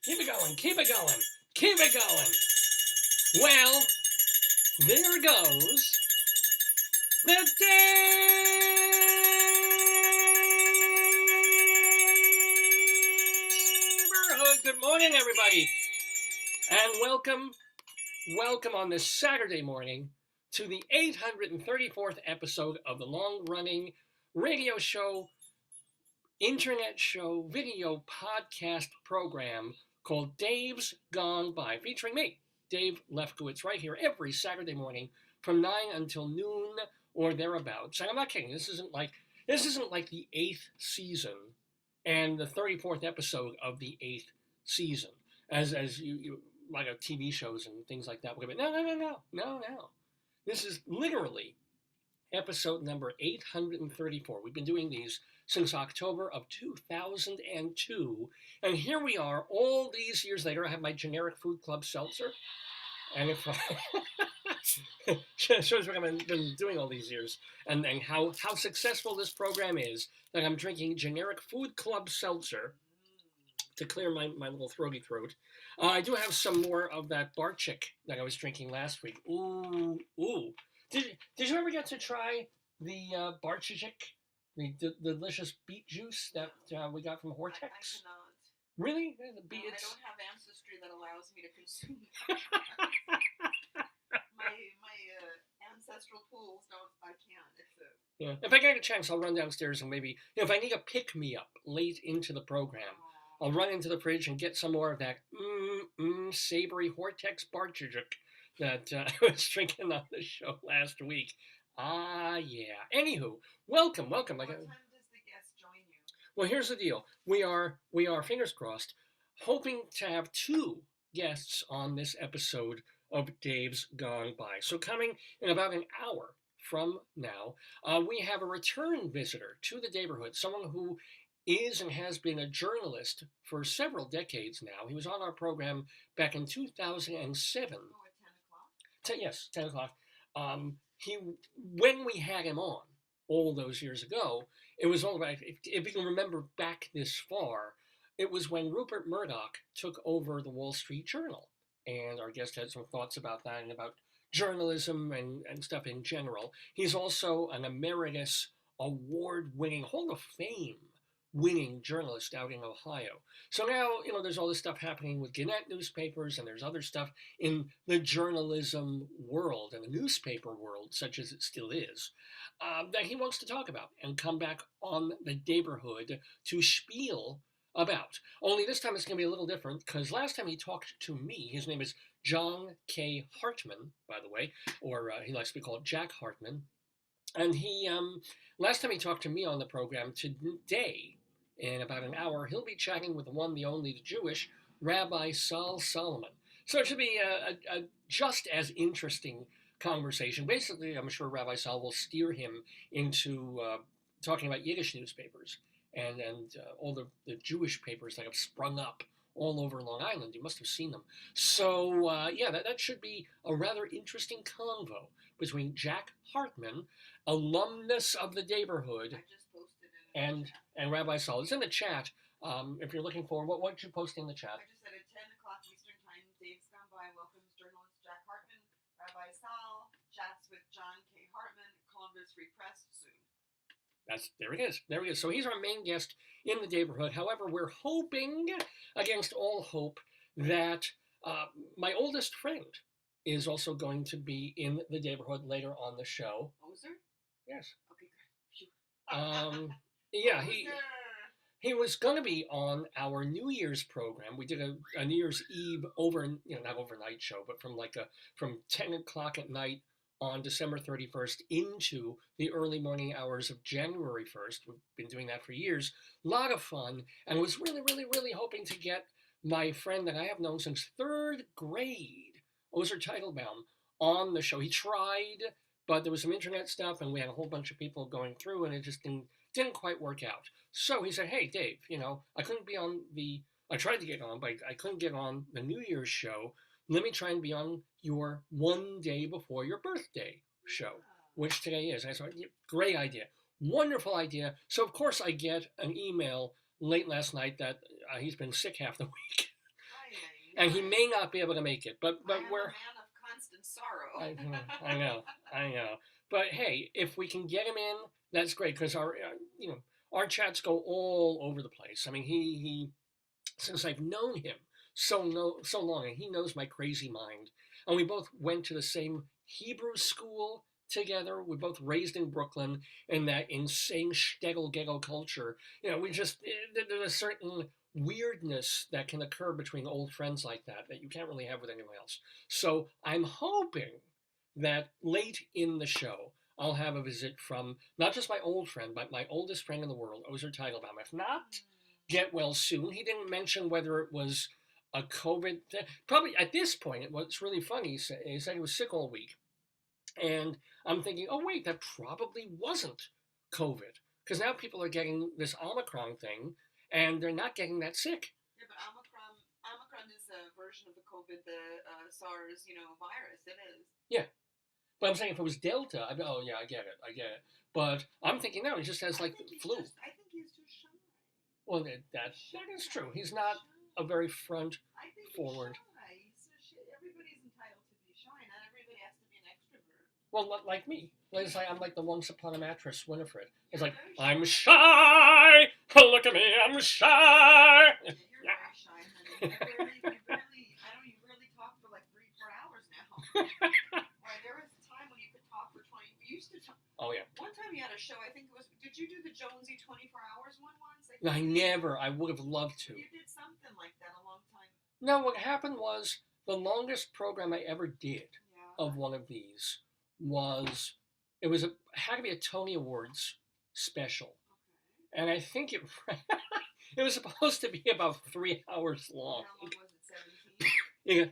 Keep it going, keep it going, keep it going. Well, there goes the Daverhood. Good morning, everybody, and welcome on this Saturday morning to the 834th episode of the long-running radio show, internet show, video podcast program called Dave's Gone By, featuring me, Dave Lefkowitz, right here every Saturday morning from 9 until noon or thereabouts. And I'm not kidding. This isn't like the 8th season and the 34th episode of the 8th season, as you like TV shows and things like that. No. This is literally episode number 834. We've been doing these since October of 2002. And here we are all these years later. I have my generic food club seltzer. And if shows what I've been doing all these years and how successful this program is, that I'm drinking generic food club seltzer to clear my little throaty throat. I do have some more of that Barchik that I was drinking last week. Ooh. Did you ever get to try the Barchik, the delicious beet juice that we got from Hortex? I cannot. Really? I don't have ancestry that allows me to consume my ancestral pools. I can't. Yeah. If I get a chance, I'll run downstairs and maybe, if I need a pick-me-up late into the program, I'll run into the fridge and get some more of that savory Hortex Barchik that I was drinking on the show last week. Yeah. Anywho, welcome. What time does the guest join you? Well, here's the deal. We are fingers crossed, hoping to have 2 guests on this episode of Dave's Gone By. So coming in about an hour from now, we have a return visitor to the Daverhood, someone who is and has been a journalist for several decades now. He was on our program back in 2007. At 10 o'clock? Yes, 10 o'clock. When we had him on all those years ago, it was all about, if you can remember back this far, it was when Rupert Murdoch took over the Wall Street Journal. And our guest had some thoughts about that and about journalism and stuff in general. He's also an emeritus award-winning, Hall of Fame winning journalist out in Ohio. So now, there's all this stuff happening with Gannett newspapers, and there's other stuff in the journalism world and the newspaper world, such as it still is, that he wants to talk about and come back on the Daverhood to spiel about. Only this time it's going to be a little different, because last time he talked to me, his name is John K. Hartman, by the way, or he likes to be called Jack Hartman. And he, last time he talked to me on the program, today, in about an hour, he'll be chatting with the one, the only, the Jewish Rabbi Sol Solomon. So it should be a just as interesting conversation. Basically, I'm sure Rabbi Sol will steer him into talking about Yiddish newspapers and all the Jewish papers that have sprung up all over Long Island. You must have seen them. So, that should be a rather interesting convo between Jack Hartman, alumnus of the Daverhood, I just posted it and Rabbi Sol. It's in the chat. If you're looking for, what did you post in the chat? I just said at 10 o'clock Eastern Time, Dave's Gone By welcomes journalist Jack Hartman. Rabbi Sol chats with John K. Hartman, Columbus Free Press soon. There it is. So he's our main guest in the Daverhood. However, we're hoping, against all hope, that my oldest friend is also going to be in the Daverhood later on the show. Ozer? Yes. Okay, good. Yeah, he was going to be on our New Year's program. We did a New Year's Eve not overnight show, but from 10 o'clock at night on December 31st into the early morning hours of January 1st. We've been doing that for years. A lot of fun, and was really, really, really hoping to get my friend that I have known since 3rd grade, Ozer Teitelbaum, on the show. He tried, but there was some internet stuff, and we had a whole bunch of people going through, and it just didn't quite work out. So he said, hey, Dave, I couldn't be on I tried to get on, but I couldn't get on the New Year's show. Let me try and be on your one day before your birthday show, which today is. And I thought, great idea. Wonderful idea. So, of course, I get an email late last night that he's been sick half the week. and he may not be able to make it. But I am we're a man of constant sorrow. I know. But hey, if we can get him in, that's great because our chats go all over the place. I mean, he since I've known him so long, and he knows my crazy mind. And we both went to the same Hebrew school together. We both raised in Brooklyn in that insane shtegel ghetto culture. We just there's a certain weirdness that can occur between old friends like that you can't really have with anyone else. So I'm hoping that late in the show I'll have a visit from not just my old friend, but my oldest friend in the world, Ozer Teitelbaum. If not, get well soon. He didn't mention whether it was a COVID thing. Probably at this point, it's really funny. He said he was sick all week. And I'm thinking, oh, wait, that probably wasn't COVID. Because now people are getting this Omicron thing, and they're not getting that sick. Yeah, but Omicron is a version of the COVID, the SARS, virus. It is. Yeah. But I'm saying if it was Delta, oh, yeah, I get it. But I'm thinking now he just has like flu. I think he's too shy. Well, that is true. He's not a very front forward. He's shy. Everybody's entitled to be shy. Not everybody has to be an extrovert. Well, like me. It's like I'm like the Once Upon a Mattress Winifred. It's like, I'm shy. Look at me, I'm shy. You're very shy, honey. You barely talk for like 3-4 hours now. Right, there was a time when you could talk for 20. We used to talk. Oh yeah. One time you had a show. I think it was. Did you do the Jonesy 24 Hours one once? I never. I would have loved to. You did something like that a long time. No, what happened was the longest program I ever did of one of these was had to be a Tony Awards special, and I think it was supposed to be about 3 hours long. How long was it? 17. Yeah,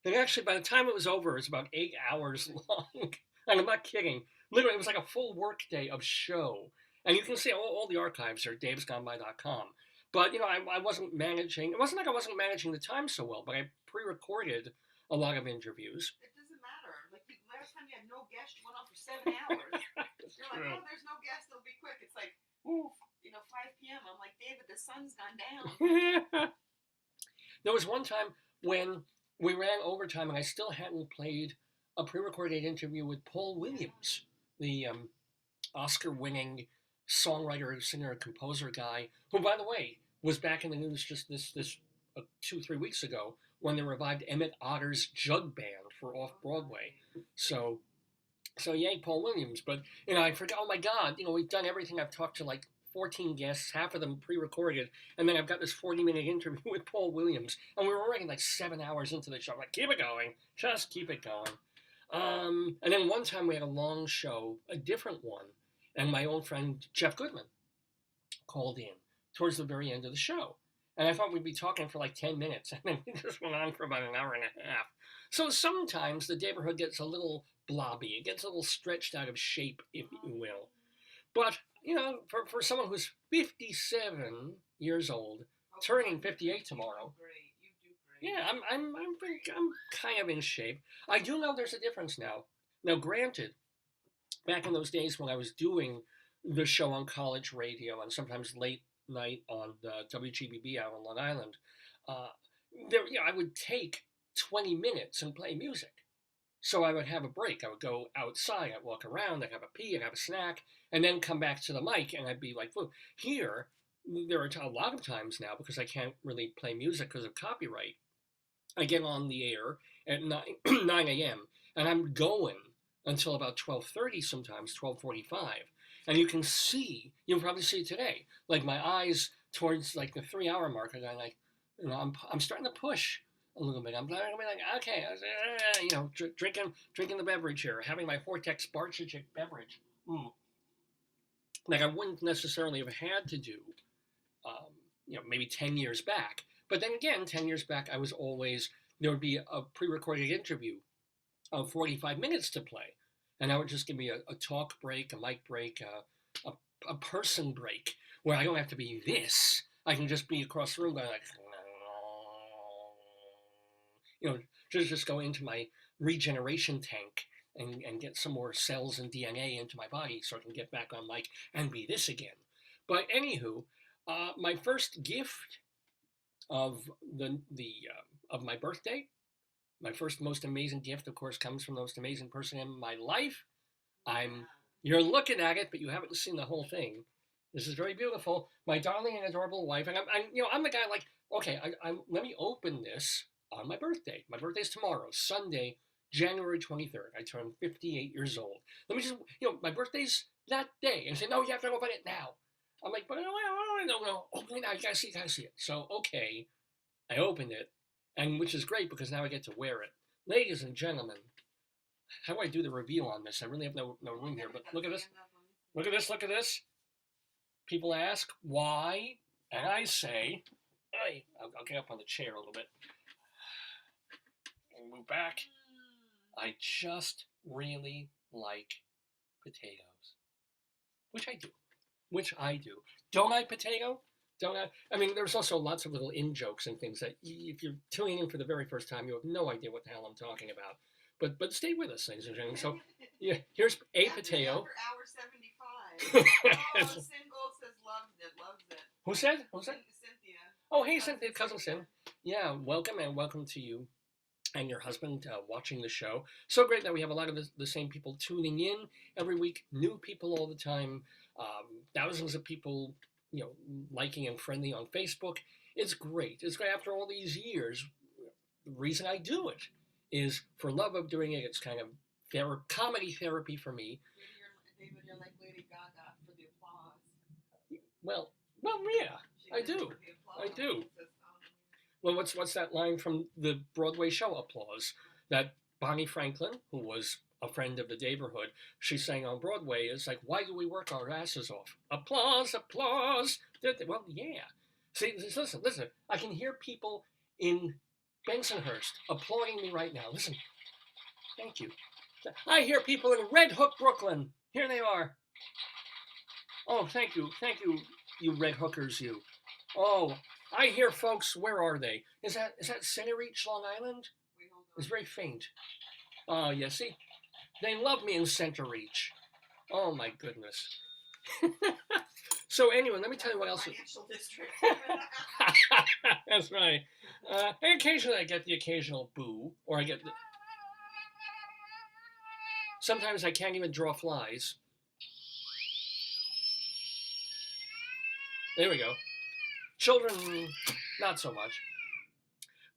and actually by the time it was over, it was about 8 hours long. And I'm not kidding. Literally, it was like a full work day of show. And you can see all the archives are at davesgoneby.com. But, I wasn't managing. It wasn't like I wasn't managing the time so well, but I pre-recorded a lot of interviews. It doesn't matter. Like, the last time you had no guest, you went on for 7 hours. You're like, oh, there's no guest, it'll be quick. It's like, 5 p.m. I'm like, David, the sun's gone down. There was one time when we ran overtime and I still hadn't played a pre-recorded interview with Paul Williams, the Oscar-winning songwriter, singer, composer guy, who, by the way, was back in the news just this 2-3 weeks ago when they revived Emmett Otter's Jug Band for off-Broadway. So yay, Paul Williams. But, I forgot, oh my God, we've done everything. I've talked to like 14 guests, half of them pre-recorded, and then I've got this 40-minute interview with Paul Williams, and we were already like 7 hours into the show. I'm like, keep it going. Just keep it going. And then one time we had a long show, a different one, and my old friend Jeff Goodman called in towards the very end of the show. And I thought we'd be talking for like 10 minutes, and then we just went on for about an hour and a half. So sometimes the Daverhood gets a little blobby. It gets a little stretched out of shape, if you will. But, for someone who's 57 years old, turning 58 tomorrow. Yeah, I'm kind of in shape. I do know there's a difference now. Now, granted, back in those days when I was doing the show on college radio and sometimes late night on WGBB out on Long Island, I would take 20 minutes and play music. So I would have a break. I would go outside. I'd walk around. I'd have a pee. I'd have a snack, and then come back to the mic, and I'd be like, "Whoa!" Here, there are a lot of times now because I can't really play music because of copyright. I get on the air at 9 a.m. and I'm going until about 12:30 sometimes, 12:45. And you can see, you'll probably see today, like my eyes towards like the 3-hour mark are going like, I'm starting to push a little bit. I'm starting to be like, okay, drinking the beverage here, having my Hortex Barchichic beverage. Like I wouldn't necessarily have had to do, maybe 10 years back. But then again, 10 years back, there would be a pre-recorded interview of 45 minutes to play. And that would just give me a talk break, a mic break, a person break, where I don't have to be this. I can just be across the room going like, just go into my regeneration tank and get some more cells and DNA into my body so I can get back on mic and be this again. But anywho, my first gift of of my birthday. My first most amazing gift, of course, comes from the most amazing person in my life. You're looking at it, but you haven't seen the whole thing. This is very beautiful. My darling and adorable wife, and I'm the guy like, okay, let me open this on my birthday. My birthday's tomorrow, Sunday, January 23rd. I turn 58 years old. Let me just, my birthday's that day. And say, no, you have to open it now. I'm like, but no, open it now. You gotta see it. So, okay, I opened it, and which is great because now I get to wear it. Ladies and gentlemen, how do I do the reveal on this? I really have no room here, but look at this. Look at this. Look at this. People ask why, and I say, I'll get up on the chair a little bit and move back. I just really like potatoes, which I do. Don't I, potato? Don't I? I mean, there's also lots of little in-jokes and things that if you're tuning in for the very first time, you have no idea what the hell I'm talking about. But stay with us, ladies and gentlemen. So, yeah, here's a potato. After hour 75. Single says loves it. Who said? Cynthia. Oh, hey, Cynthia, cousin Sim. Yeah, welcome to you and your husband watching the show. So great that we have a lot of the same people tuning in every week, new people all the time, thousands of people, liking and friendly on Facebook. It's great. It's great after all these years. The reason I do it is for love of doing it. It's kind of comedy therapy for me. David, you're like Lady Gaga for the applause. Well, yeah, I do. Well, what's that line from the Broadway show Applause? That Bonnie Franklin, who was a friend of the Daverhood, she sang on Broadway, is like, why do we work our asses off? Applause, applause. Well, yeah. See, listen. I can hear people in Bensonhurst applauding me right now. Listen. Thank you. I hear people in Red Hook, Brooklyn. Here they are. Oh, thank you, you Red Hookers, you. Oh, I hear folks. Where are they? Is that Center Reach, Long Island? It's very faint. Oh, yeah. See, they love me in Center Reach. Oh my goodness. So anyway, let me tell you what else. Financial district. That's right. And occasionally I get the occasional boo, or I get. Sometimes I can't even draw flies. There we go. Children, not so much.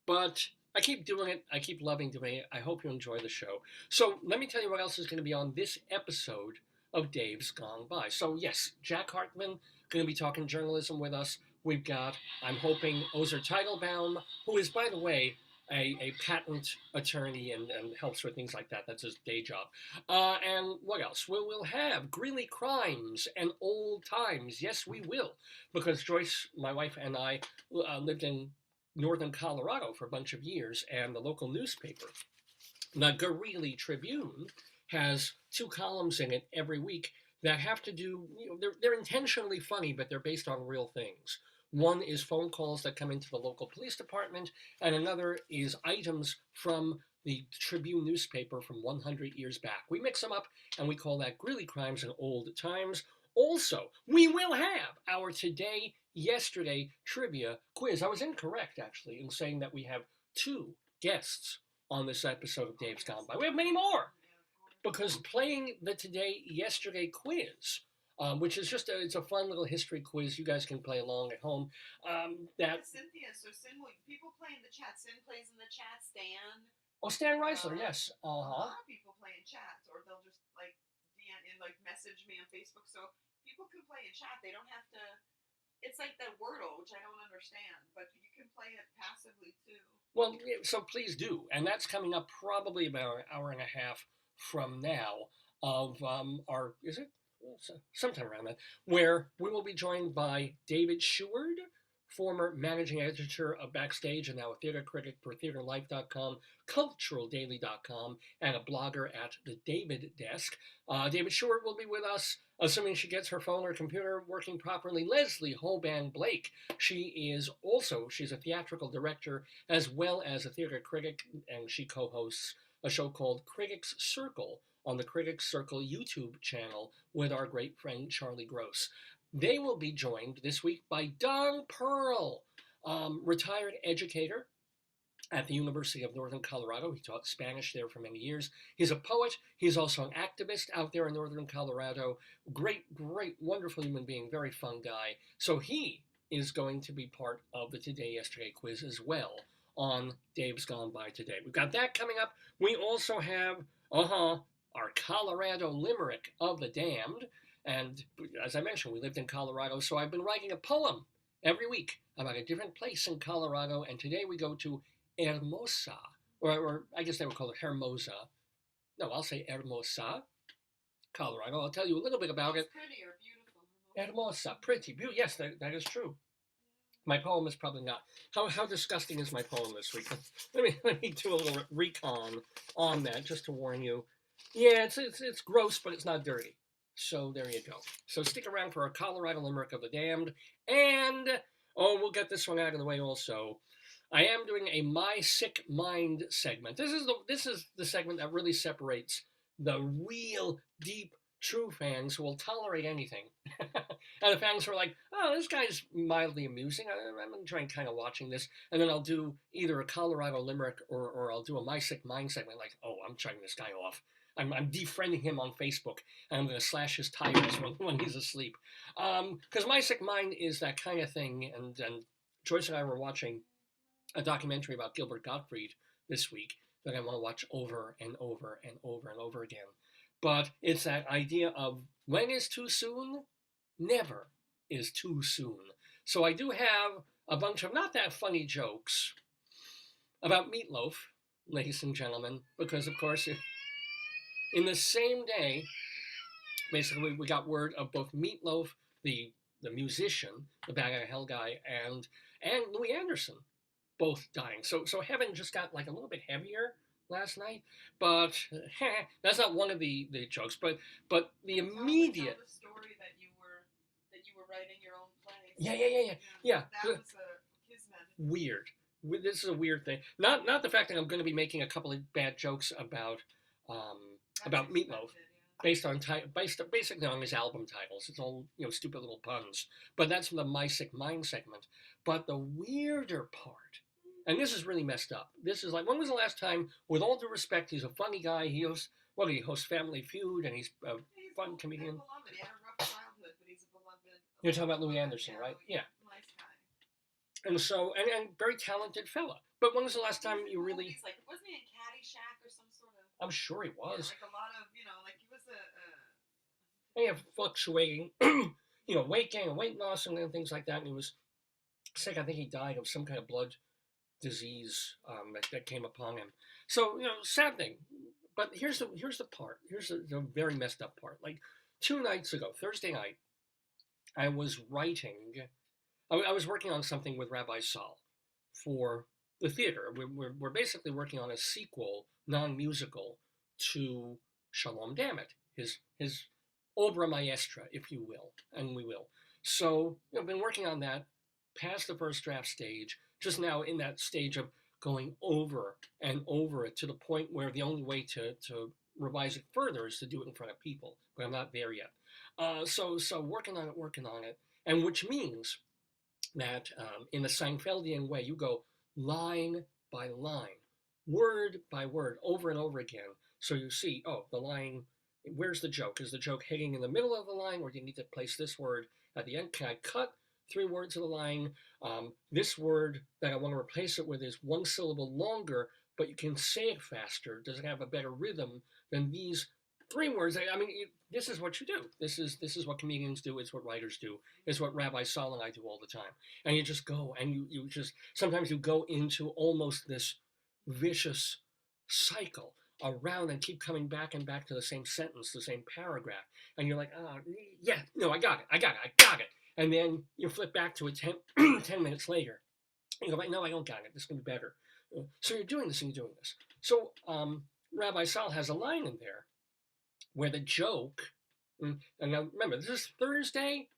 But I keep doing it. I keep loving doing it. I hope you enjoy the show. So let me tell you what else is going to be on this episode of Dave's Gone By. So yes, Jack Hartman going to be talking journalism with us. We've got, I'm hoping, Ozer Teitelbaum, who is, by the way, a patent attorney and helps with things like that. That's his day job. And what else? We'll have Greeley crimes and old times. Yes, we will. Because Joyce, my wife, and I lived in northern Colorado for a bunch of years, and the local newspaper, the Greeley Tribune, has 2 columns in it every week that have to do, they're intentionally funny, but they're based on real things. One is phone calls that come into the local police department, and another is items from the Tribune newspaper from 100 years back. We mix them up, and we call that Greeley Crimes and Old Times. Also, we will have our Today, Yesterday trivia quiz. I was incorrect, actually, in saying that we have 2 guests on this episode of Dave's Gone By. We have many more, because playing the Today, Yesterday quiz, which is just it's a fun little history quiz. You guys can play along at home. Cynthia, so Sin, people play in the chat. Sin plays in the chat. Stan. Oh, Stan Reisler, yes. A lot of people play in chats, or they'll just message me on Facebook. So people can play in chat. They don't have to. It's like that Wordle, which I don't understand, but you can play it passively too. Well, so please do, and that's coming up probably about an hour and a half from now of our, is it? Sometime around that, where we will be joined by David Sheward, former managing editor of Backstage and now a theater critic for theaterlife.com, culturaldaily.com, and a blogger at the David Desk. David Sheward will be with us, assuming she gets her phone or computer working properly. Leslie Hoban Blake, she's a theatrical director as well as a theater critic, and she co-hosts a show called Critics Circle on the Critics Circle YouTube channel with our great friend Charlie Gross. They will be joined this week by Don Perl, retired educator, at the University of Northern Colorado. He taught Spanish there for many years. He's a poet. He's also an activist out there in Northern Colorado. Great, great, wonderful human being, very fun guy. So he is going to be part of the Today Yesterday quiz as well on Dave's Gone By Today. We've got that coming up. We also have, our Colorado Limerick of the Damned. And as I mentioned, we lived in Colorado, so I've been writing a poem every week about a different place in Colorado. And today we go to Hermosa, or I guess they would call it Hermosa. No, I'll say Hermosa, Colorado. I'll tell you a little bit about it. Pretty or beautiful. Hermosa, pretty, beautiful. Yes, that is true. My poem is probably not. How disgusting is my poem this week? Let me do a little recon on that just to warn you. Yeah, it's gross, but it's not dirty. So there you go. So stick around for our Colorado Limerick of the Damned, and we'll get this one out of the way also. I am doing a My Sick Mind segment. This is the segment that really separates the real, deep, true fans who will tolerate anything. And the fans who are like, oh, this guy's mildly amusing. I'm enjoying kind of watching this. And then I'll do either a Colorado Limerick or I'll do a My Sick Mind segment like, oh, I'm turning this guy off. I'm defriending him on Facebook, and I'm going to slash his tires when he's asleep. Because My Sick Mind is that kind of thing, and Joyce and I were watching a documentary about Gilbert Gottfried this week that I want to watch over and over and over and over again. But it's that idea of when is too soon? Never is too soon. So I do have a bunch of not that funny jokes about meatloaf, ladies and gentlemen, because of course, in the same day, basically we got word of both Meatloaf, the musician, the Bag of Hell guy, and Louie Anderson both dying. So heaven just got like a little bit heavier last night, but that's not one of the jokes. But the immediate tell the story that you were writing your own play. Yeah. That was a kismet. Weird. This is a weird thing. Not the fact that I'm going to be making a couple of bad jokes about Meatloaf. Based basically on his album titles. It's all, stupid little puns. But that's from the My Sick Mind segment. But the weirder part, and this is really messed up. This is like, when was the last time, with all due respect, he's a funny guy. He hosts Family Feud, and he's a fun comedian. Beloved. He had a rough childhood, but he's a beloved. You're talking about Louie Anderson, right? Yeah. Nice guy. And so, and very talented fella. But when was the last time you really... He's like, wasn't he in Caddyshack or some sort of... I'm sure he was. Yeah, like a lot of, like he was a... He had fluctuating, weight gain and weight loss and things like that. And he was sick. I think he died of some kind of blood disease that came upon him. So, sad thing. But here's the part. Here's the very messed up part. Like 2 nights ago, Thursday night, I was writing... I was working on something with Rabbi Saul for the theater. We're basically working on a sequel, non-musical, to Shalom Dammit, his obra maestra, if you will, and we will. So, I've been working on that, past the first draft stage, just now in that stage of going over and over it to the point where the only way to revise it further is to do it in front of people, but I'm not there yet. So working on it, and which means that in the Seinfeldian way, you go line by line, word by word, over and over again. So you see, the line, where's the joke? Is the joke hitting in the middle of the line, or do you need to place this word at the end? Can I cut 3 words of the line? This word that I want to replace it with is 1 syllable longer, but you can say it faster. Does it have a better rhythm than these 3 words? This is what you do. This is what comedians do. It's what writers do. It's what Rabbi Saul and I do all the time. And you just go, and you just, sometimes you go into almost this vicious cycle around and keep coming back and back to the same sentence, the same paragraph. And you're like, I got it. And then you flip back to it 10 minutes later. And you go, no, I don't got it. This is going to be better. So you're doing this and you're doing this. So Rabbi Saul has a line in there where the joke, and now remember, this is Thursday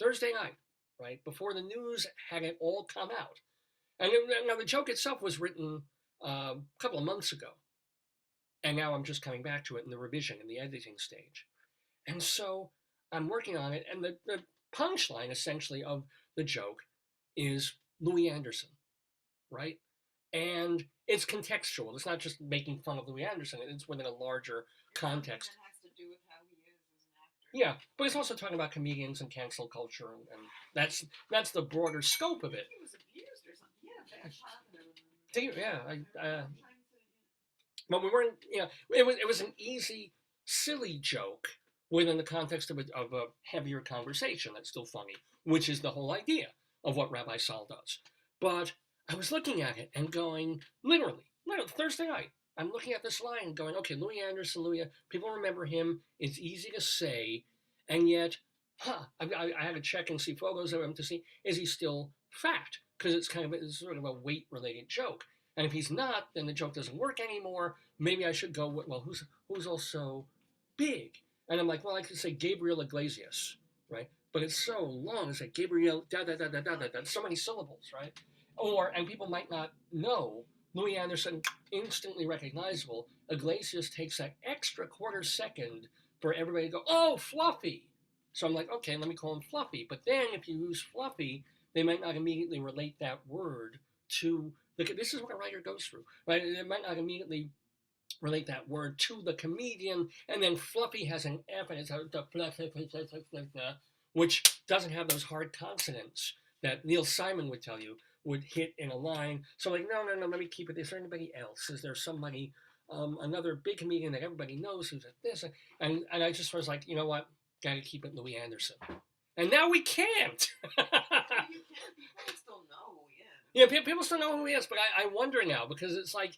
night, right? Before the news had it all come out. And now the joke itself was written a couple of months ago. And now I'm just coming back to it in the revision, in the editing stage. And so I'm working on it, and the punchline, essentially, of the joke is Louie Anderson, right? And it's contextual. It's not just making fun of Louie Anderson. It's within a larger context. That has to do with how he is as an actor. Yeah, but it's also talking about comedians and cancel culture, and that's the broader scope of it. He was abused or something. Yeah, bad childhood. Yeah, but we weren't. It was an easy, silly joke within the context of a heavier conversation that's still funny, which is the whole idea of what Rabbi Saul does. But I was looking at it and going, literally, Thursday night, I'm looking at this line and going, okay, Louie Anderson, people remember him. It's easy to say, and yet, I had to check and see photos of him to see, is he still fat? Because it's sort of a weight-related joke. And if he's not, then the joke doesn't work anymore. Maybe I should go with, well, who's also big? And I'm like, well, I could say Gabriel Iglesias, right? But it's so long. It's like Gabriel, so many syllables, right? And people might not know, Louie Anderson, instantly recognizable. Iglesias takes that extra quarter second for everybody to go, oh, Fluffy. So I'm like, okay, let me call him Fluffy. But then if you use Fluffy, they might not immediately relate that word to this is what a writer goes through, right? They might not immediately relate that word to the comedian, and then Fluffy has an F and it's which doesn't have those hard consonants that Neil Simon would tell you would hit in a line. So like, no, let me keep it. Is there anybody else? Is there somebody, another big comedian that everybody knows who's at this? And I just was like, you know what? Gotta keep it Louie Anderson. And now we can't. People still know who he is. Yeah, people still know who he is, but I wonder now, because it's like,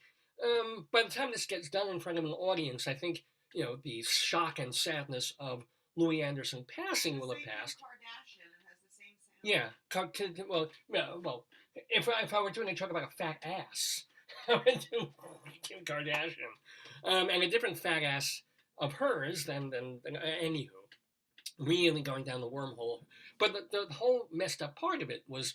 by the time this gets done in front of an audience, I think, the shock and sadness of Louie Anderson passing will have passed. Kardashian has the same sound. Yeah, well, if I were doing a talk about a fat ass, I would do Kim Kardashian, and a different fat ass of hers than anywho. Really going down the wormhole. But the whole messed up part of it was,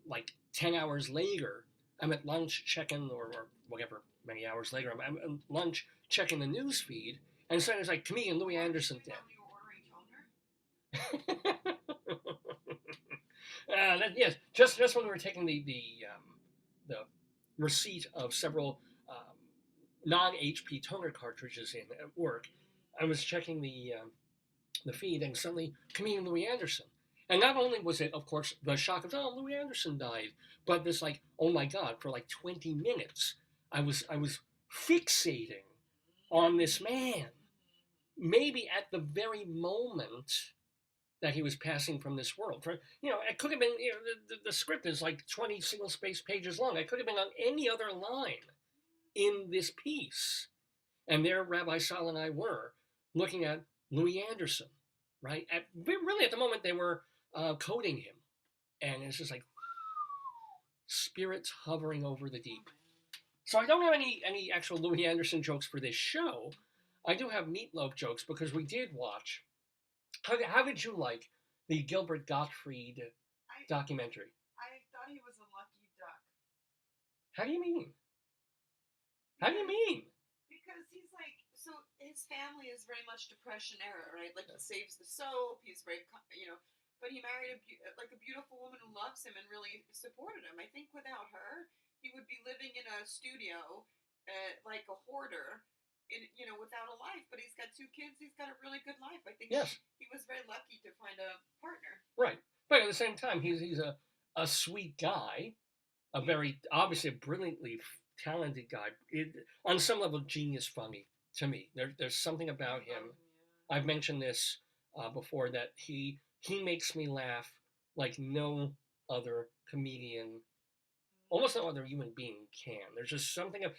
like 10 hours later, I'm at lunch checking, or whatever, many hours later, I'm at lunch checking the news feed, and so it's like, comedian Louie Anderson dead. Yes, just when we were taking the receipt of several non-HP toner cartridges in at work, I was checking the feed, and suddenly comedian Louie Anderson. And not only was it, of course, the shock of, oh, Louie Anderson died, but this like, oh my God, for like 20 minutes, I was fixating on this man. Maybe at the very moment that he was passing from this world. It could have been, the script is like 20 single-space pages long. It could have been on any other line in this piece. And there Rabbi Sal and I were, looking at Louie Anderson, right? Really, at the moment, they were coding him. And it's just like, spirits hovering over the deep. So I don't have any actual Louie Anderson jokes for this show. I do have Meatloaf jokes, because we did watch. How did you like the Gilbert Gottfried documentary? I thought he was a lucky duck. How do you mean? Because he's like, so his family is very much Depression era, right? Like, he saves the soap, he's very, but he married a beautiful woman who loves him and really supported him. I think without her, he would be living in a studio, like a hoarder, without a life. But he's got 2 kids. He's got a really good life. I think yes. He was very lucky to find a partner. Right. But at the same time, he's a sweet guy, obviously a brilliantly talented guy. On some level, genius funny to me. There's something about him. I've mentioned this before, that he makes me laugh like no other comedian, almost no other human being can. There's just something and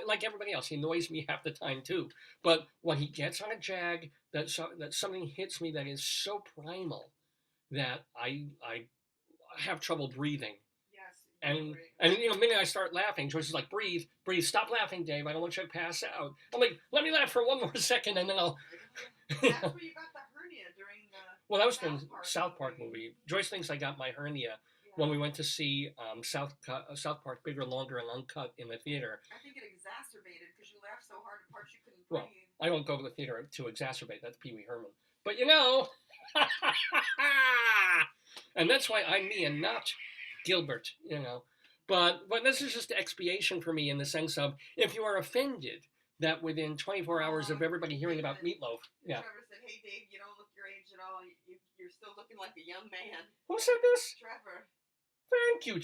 like everybody else, he annoys me half the time too. But when he gets on a jag, that something hits me that is so primal that I have trouble breathing. Yes. And the minute I start laughing, Joyce is like, breathe, stop laughing, Dave. I don't want you to pass out. I'm like, let me laugh for one more second, and then I'll. That's where you got the hernia during the. Well, that was the South Park movie. Joyce thinks I got my hernia when we went to see South Park Bigger, Longer, and Uncut in the theater. I think it exacerbated because you laughed so hard at parts you couldn't breathe. Well, I don't go to the theater to exacerbate. That's Pee Wee Herman. But and that's why I'm me and not Gilbert. But this is just expiation for me in the sense of if you are offended that within 24 hours of everybody hearing about David, meatloaf, yeah. Trevor said, "Hey Dave, you don't look your age at all. You're still looking like a young man." Who said this? Trevor. Thank you.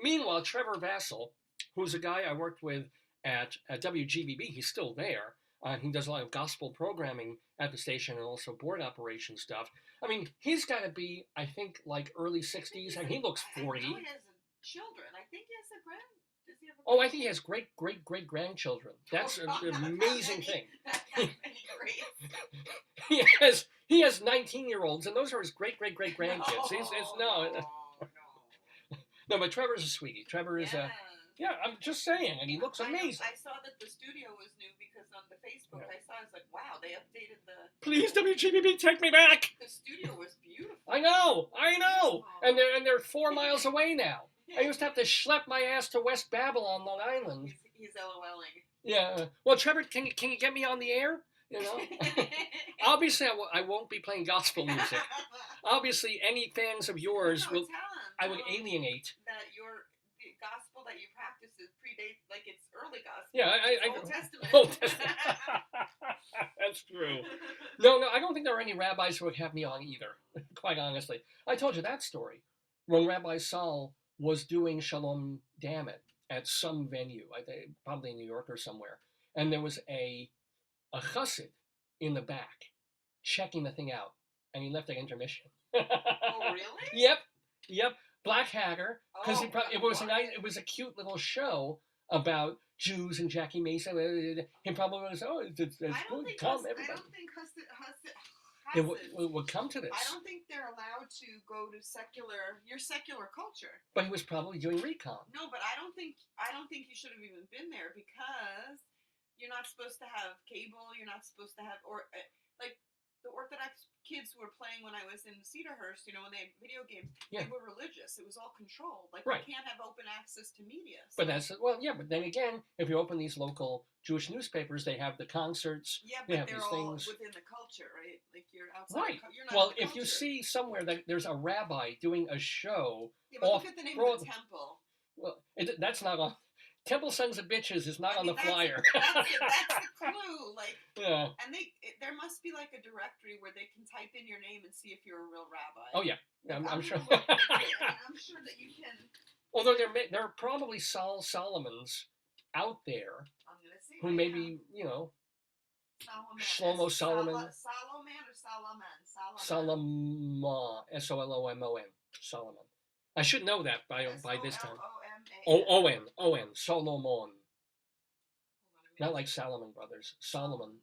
Meanwhile, Trevor Vassell, who's a guy I worked with at WGBB, he's still there. He does a lot of gospel programming at the station and also board operation stuff. I mean, he's got to be, I think, like early 60s, and he looks 40. I know he has children. I think he has a does he have a Oh, I think he has great grandchildren. That's an amazing thing. He has 19-year-olds, and those are his great grandkids. No, but Trevor's a sweetie. Trevor is a. Yeah, I'm just saying, and he looks amazing. I saw that the studio was new because on the Facebook I saw, I was like, wow, they updated the... Please, WGBB, take me back! The studio was beautiful. I know! And they're 4 miles away now. I used to have to schlep my ass to West Babylon, Long Island. He's LOLing. Yeah. Well, Trevor, can you get me on the air? You know? Obviously, I won't be playing gospel music. Obviously, any fans of yours I would alienate. That the gospel that you practice predates, like it's early gospel. Yeah, Old Testament. Old Testament. That's true. No, I don't think there are any rabbis who would have me on either, quite honestly. I told you that story. When Rabbi Saul was doing Shalom Dammit at some venue, I think probably in New York or somewhere, and there was a chassid in the back checking the thing out, and he left at intermission. Oh, really? Yep. Black Hatter, because it was a cute little show about Jews and Jackie Mason. He probably was, it's good, come, everybody. I don't think it would come to this. I don't think they're allowed to go to your secular culture. But he was probably doing recon. No, but I don't think you should have even been there because you're not supposed to have cable. You're not supposed to have like the Orthodox kids who were playing when I was in Cedarhurst, when they had video games, they were religious. It was all controlled. Like, you can't have open access to media. So. But then again, if you open these local Jewish newspapers, they have the concerts. Yeah, they but have they're these all things. within the culture, right? Like, you're outside. Right. You're not Well, in the if you see somewhere that there's a rabbi doing a show. Yeah, but look at the name of the temple. Well, that's not on. Temple Sons of Bitches is not on the flyer. That's the clue. Like, yeah. And there must be like a directory where they can type in your name and see if you're a real rabbi. Oh yeah, I'm sure. I'm sure that you can. Although there are probably Solomons out there who maybe Shlomo Solomon. Solomon or Solomon? Solomon. Solomon. Solomon. I should know that by this time. Owen. Solomon. Not like Salomon Brothers. Solomon.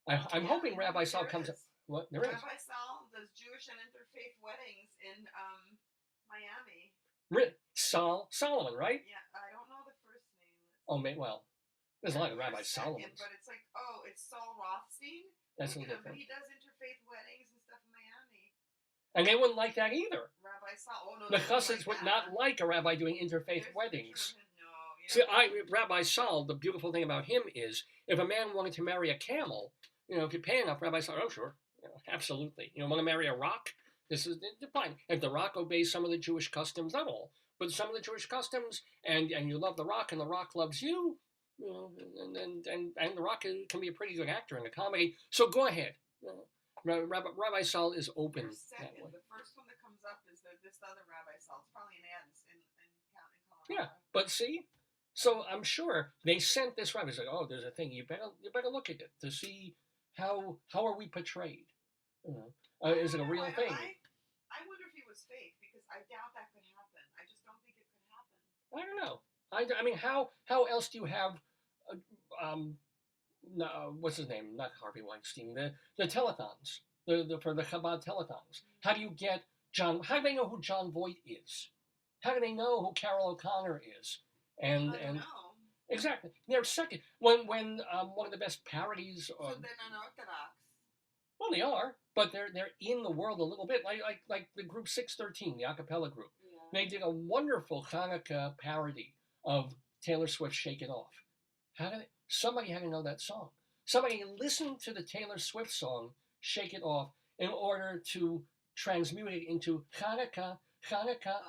I'm hoping Rabbi Saul comes up. What? There is. Rabbi Saul does Jewish and interfaith weddings in Miami. Solomon, right? Yeah, I don't know the first name. Oh, well, there's a lot of Rabbi Solomons. But it's like, it's Saul Rothstein. That's a little different. But he does interfaith weddings and stuff in Miami. And they wouldn't like that either. Rabbi Saul. Oh, no, the Chassids would not like a rabbi doing interfaith weddings. No. Rabbi Saul, the beautiful thing about him is, if a man wanted to marry a camel, if you pay enough, Rabbi Saul, oh sure, absolutely. Want to marry a rock? This is fine. If the rock obeys some of the Jewish customs, not all, but some of the Jewish customs, and you love the rock, and the rock loves you, and the rock can be a pretty good actor in a comedy. So go ahead. Rabbi Saul is open. That way. The first one that comes up is this other Rabbi Saul. It's probably an ad in Colorado. Yeah, but see, so I'm sure they sent this rabbi. Like, oh, there's a thing. You better look at it to see how are we portrayed. Is it a real thing? I wonder if he was fake because I doubt that could happen. I just don't think it could happen. I don't know. I mean, how else do you have what's his name? Not Harvey Weinstein. The telethons. For the Chabad telethons. How do you get John? How do they know who John Voight is? How do they know who Carol O'Connor is? I don't know. Exactly. They're second. When one of the best parodies. So they're unorthodox. Well, they are, but they're in the world a little bit, like the group 613, the a cappella group. Yeah. They did a wonderful Hanukkah parody of Taylor Swift's "Shake It Off." Somebody had to know that song. Somebody listened to the Taylor Swift song "Shake It Off" in order to transmute it into Hanukkah, Hanukkah,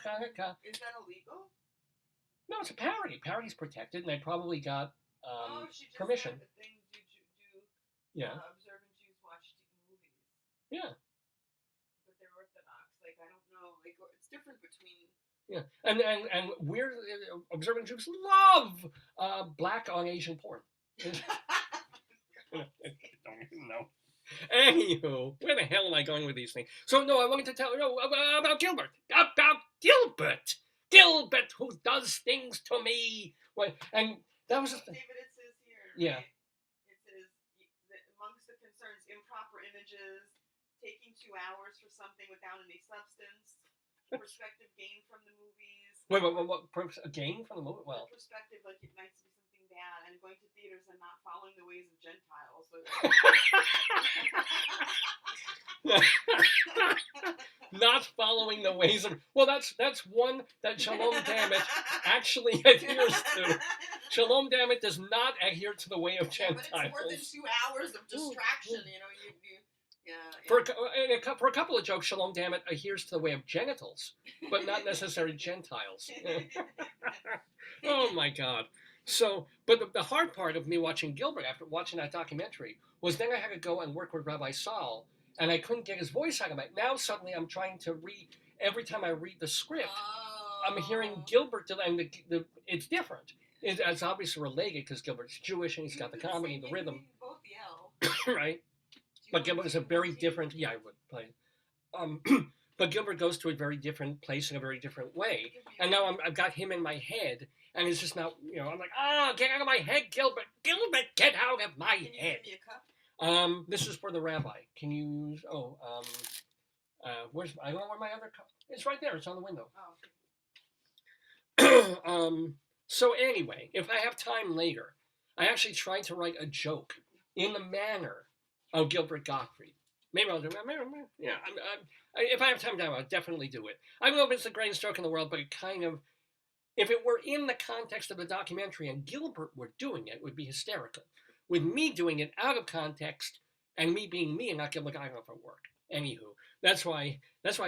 Hanukkah. Is that illegal? No, it's a parody. Parody's protected, and they probably got She just permission. said the thing. Yeah. Observant Jews watch movies. Yeah. But they're Orthodox. Like, I don't know. Like, it's different between. Yeah. And we're observant Jews love black on Asian porn. I don't even know. Anywho, where the hell am I going with these things? So no, I wanted to tell you about Gilbert. About Gilbert. Gilbert, who does things to me. And that was David, it says here. Yeah. Right? It says amongst the concerns, improper images, taking 2 hours for something without any substance, perspective gain from the movies. What gain from the movie? Well, perspective, like it might be something bad, and going to theaters and not following the ways of Gentiles. So not following the ways of. Well, that's one that Shalom Dammit actually adheres to. Shalom Dammit does not adhere to the way of Gentiles. But it's more than 2 hours of distraction. You know, For a couple of jokes, Shalom Dammit adheres to the way of genitals, but not necessarily Gentiles. Oh my God. So, but the hard part of me watching Gilbert after watching that documentary was then I had to go and work with Rabbi Saul, and I couldn't get his voice out of it. Now suddenly I'm trying to read, every time I read the script, I'm hearing Gilbert, and it's different. It's obviously related because Gilbert's Jewish and he's got the comedy, the rhythm. Both yell. Right? But Gilbert is a very different, yeah, I would play. But Gilbert goes to a very different place in a very different way. And now I've got him in my head, and it's just not, I'm like, get out of my head, Gilbert. Gilbert, get out of my head. Give me a cup? This is for the rabbi. Can you, I don't know where my other cup, it's right there, it's on the window. Oh. So anyway, if I have time later, I actually tried to write a joke in the manner of Gilbert Gottfried. Maybe I'll do it. Yeah, if I have time, I'll definitely do it. I don't know if it's the greatest joke in the world, but it kind of, if it were in the context of the documentary and Gilbert were doing it, it would be hysterical. With me doing it out of context and me being me and not Gilbert, I don't know if it work. Anywho, that's why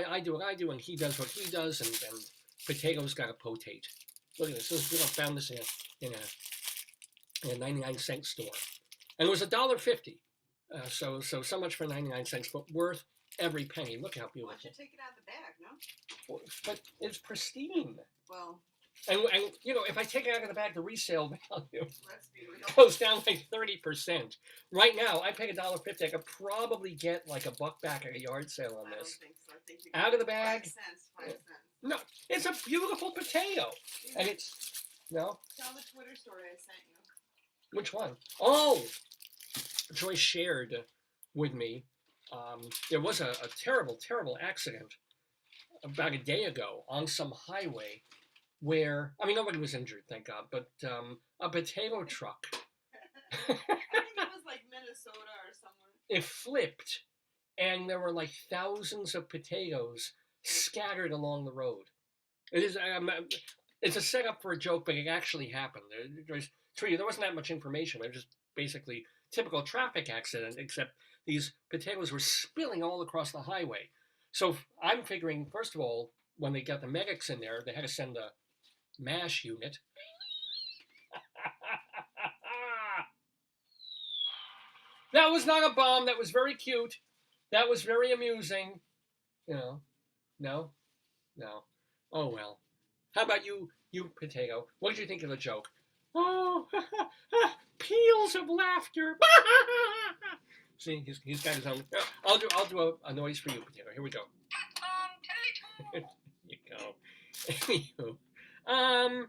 I do what I do and he does what he does, and Potato's got a potate. Look at this. We found this in a 99-cent store, and it was $1.50. So much for 99 cents, but worth every penny. Look how beautiful. Why don't you take it out of the bag, no? Well, but it's pristine. Well. And if I take it out of the bag, the resale value goes down like 30%. Right now, I paid $1.50. I could probably get like $1 back at a yard sale on this. I don't think so. I think you out of the bag. 5 cents. 5 cents. No, it's a beautiful potato, and it's no. Tell the Twitter story I sent you. Which one? Oh, Joyce shared with me. There was a terrible, terrible accident about a day ago on some highway where, nobody was injured, thank God, but a potato truck. I think it was like Minnesota or somewhere. It flipped, and there were like thousands of potatoes scattered along the road. It's a setup for a joke, but it actually happened. There wasn't that much information. It was just basically typical traffic accident, except these potatoes were spilling all across the highway. So I'm figuring, first of all, when they got the medics in there, they had to send a MASH unit. That was not a bomb. That was very cute. That was very amusing. No. Oh, well. How about you potato? What did you think of the joke? Oh, peals of laughter. See, he's got his own. I'll do a noise for you, potato. Here we go. There you go. Anywho,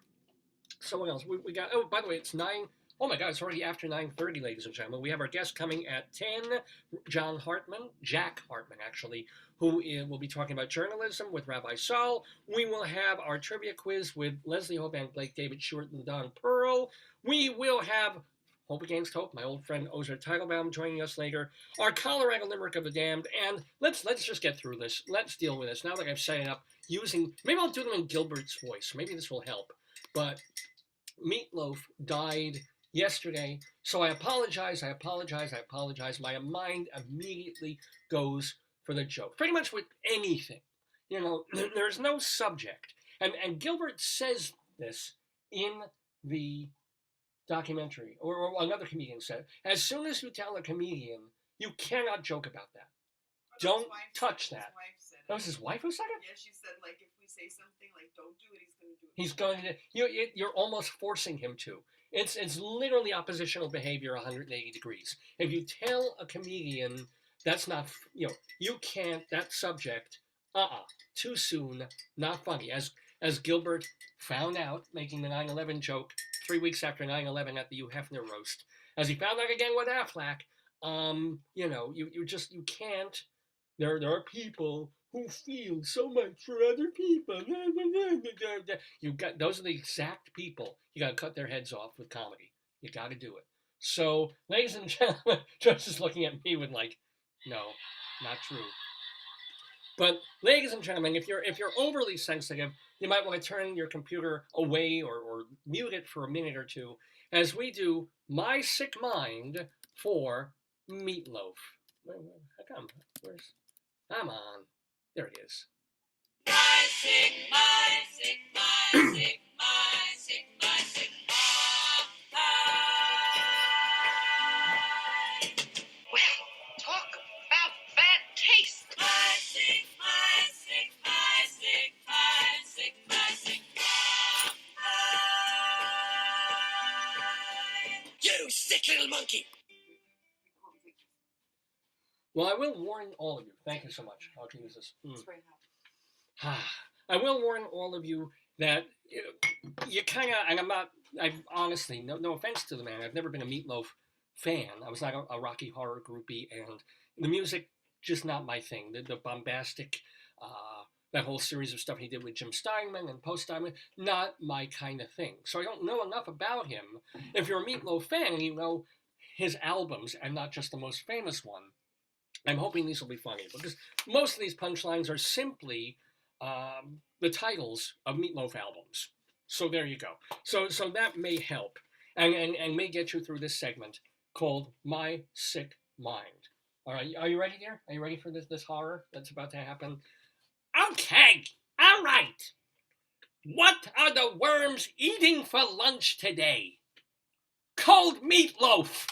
so what else? We got. Oh, by the way, it's 9. Oh my God, it's already after 9:30, ladies and gentlemen. We have our guest coming at 10, Jack Hartman, actually, who will be talking about journalism with Rabbi Saul. We will have our trivia quiz with Leslie Hoban, Blake David, Sheward, and Don Perl. We will have Hope Against Hope, my old friend Ozer Teitelbaum joining us later. Our Colorado Limerick of the Damned, and let's just get through this. Let's deal with this. Now that I've set it up maybe I'll do them in Gilbert's voice. Maybe this will help. But Meatloaf died yesterday, so I apologize. My mind immediately goes for the joke. Pretty much with anything. You know, there's no subject. And Gilbert says this in the documentary, or another comedian said, as soon as you tell a comedian, you cannot joke about that. Don't touch that. That was his wife who said it? Yeah, she said, like, if we say something, like, don't do it, he's going to do it. He's going to, you're almost forcing him to. It's literally oppositional behavior 180 degrees. If you tell a comedian that's not, you can't, that subject, too soon, not funny. As Gilbert found out, making the 9/11 joke 3 weeks after 9/11 at the Hugh Hefner roast, as he found out again with Affleck, you can't. There are people who feel so much for other people. You got those are the exact people you got to cut their heads off with comedy. You got to do it. So, ladies and gentlemen, Joyce is looking at me with like, no, not true. But, ladies and gentlemen, if you're overly sensitive, you might want to turn your computer away or mute it for a minute or two, as we do My Sick Mind for Meatloaf. How come? Come on. There it is. My sick, my sick, my sick, my sick, my sick mind. Well, talk about bad taste. My sick, my sick, my sick, my sick, my sick mind. You sick little monkey. Well, I will warn all of you. Thank you so much. I'll use this. It's very hot. I will warn all of you that you kind of, and I honestly, no offense to the man, I've never been a Meatloaf fan. I was not a Rocky Horror groupie, and the music, just not my thing. The bombastic, that whole series of stuff he did with Jim Steinman and post-Steinman, not my kind of thing. So I don't know enough about him. If you're a Meatloaf fan and you know his albums, and not just the most famous one, I'm hoping these will be funny, because most of these punchlines are simply the titles of Meatloaf albums. So there you go. So that may help, and may get you through this segment called My Sick Mind. All right, are you ready, dear? Are you ready for this horror that's about to happen? Okay, all right. What are the worms eating for lunch today? Cold meatloaf.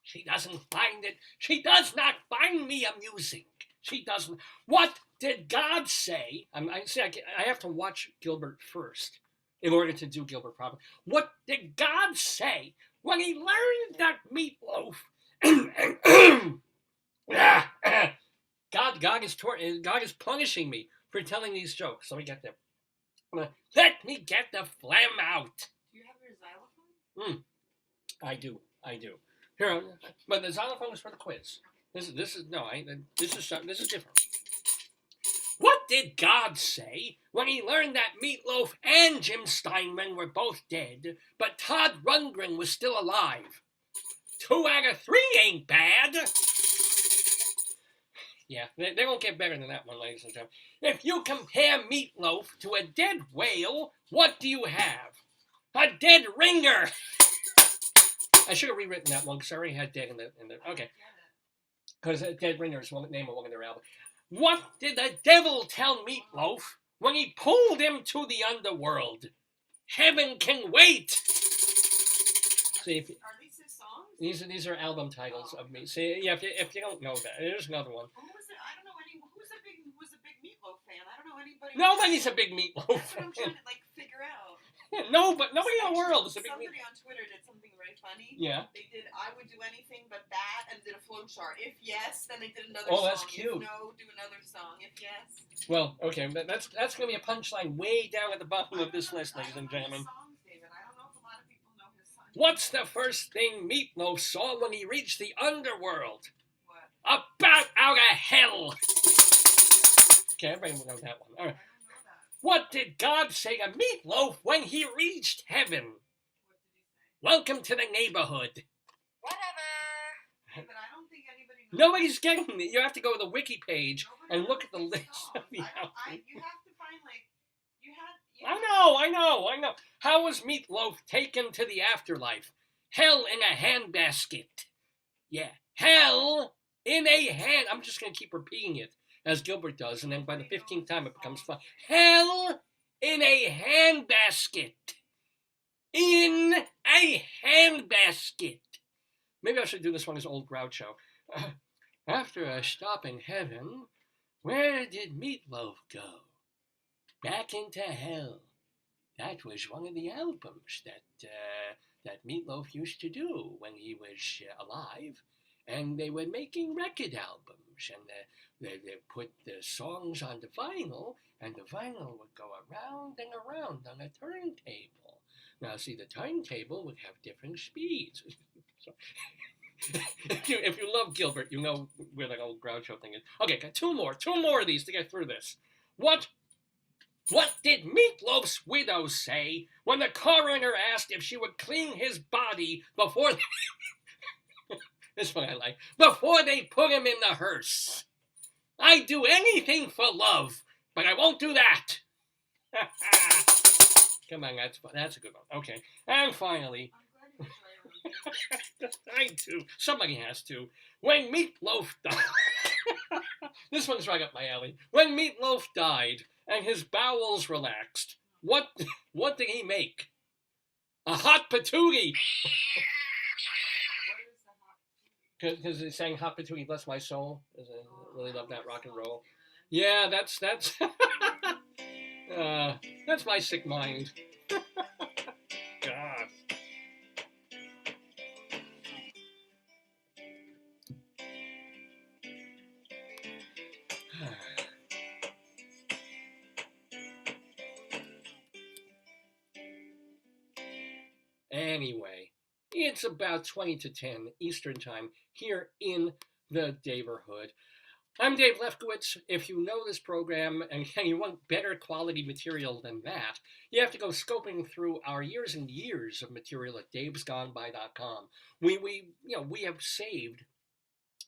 She doesn't find it. She does not find me amusing. She doesn't. What did God say? I have to watch Gilbert first in order to do Gilbert properly. What did God say when he learned that meatloaf? God is punishing me for telling these jokes. Let me get them. Let me get the phlegm out. Do you have your xylophone? I do. Here, but the xylophone is for the quiz. This is different. What did God say when he learned that Meatloaf and Jim Steinman were both dead, but Todd Rundgren was still alive? 2 out of 3 ain't bad. Yeah, they don't get better than that one, ladies and gentlemen. If you compare Meatloaf to a dead whale, what do you have? A dead ringer. I should have rewritten that one because I already had dead in the okay. Because Dead Ringer is the name of one of their albums. What did the devil tell Meatloaf when he pulled him to the underworld? Heaven can wait. See, Are these his songs? These are album titles of me. See, yeah, if you don't know that, there's another one. Who was it? I don't know any. Who's a big Meatloaf fan? I don't know anybody. Nobody's a big Meatloaf That's what I'm trying to figure out. No, but nobody in the world is a big Somebody Meatloaf. on Twitter did something very funny. Yeah. They did I would do anything but that, and did a flowchart. If yes, then they did another Oh, song. that's cute. If no, do another song. If yes. Well, okay, that's going to be a punchline way down at the bottom of this list, ladies and gentlemen. Songs, David. I don't know if a lot of people know his songs. What's the first thing Meatloaf saw when he reached the underworld? What? A bat out of hell. Okay, everybody will know that one. All right. I don't know that. What did God say to Meatloaf when he reached heaven? What did he say? Welcome to the neighborhood. Whatever. But I don't think anybody knows. Nobody's getting it. You have to go to the wiki page Nobody and knows look at the these list of songs. the You have albums. to find I know. How was Meatloaf taken to the afterlife? Hell in a handbasket. Yeah, hell in a hand. I'm just going to keep repeating it as Gilbert does, and then by the 15th time it becomes fun. Hell in a handbasket. In a handbasket. Maybe I should do this one as Old Groucho. After a stop in heaven, where did Meatloaf go? Back into hell. That was one of the albums that Meatloaf used to do when he was alive. And they were making record albums, and they put the songs on the vinyl, and the vinyl would go around and around on a turntable. Now, see, the turntable would have different speeds. So, if you love Gilbert, you know where that old Groucho thing is. Okay, got two more of these to get through this. What did Meatloaf's widow say when the coroner asked if she would clean his body before this one I like, before they put him in the hearse? I'd do anything for love, but I won't do that. Come on, that's a good one. Okay, and finally, I do. Somebody has to. When Meatloaf died, this one's right up my alley. When Meatloaf died and his bowels relaxed, what did he make? A hot patootie. Because he sang "Hot Patootie, Bless My Soul." I really love that rock and roll. Yeah, that's that's my sick mind. God. Anyway, it's about 20 to 10 Eastern Time here in the Daverhood. I'm Dave Lefkowitz. If you know this program and you want better quality material than that, you have to go scoping through our years and years of material at davesgoneby.com. We have saved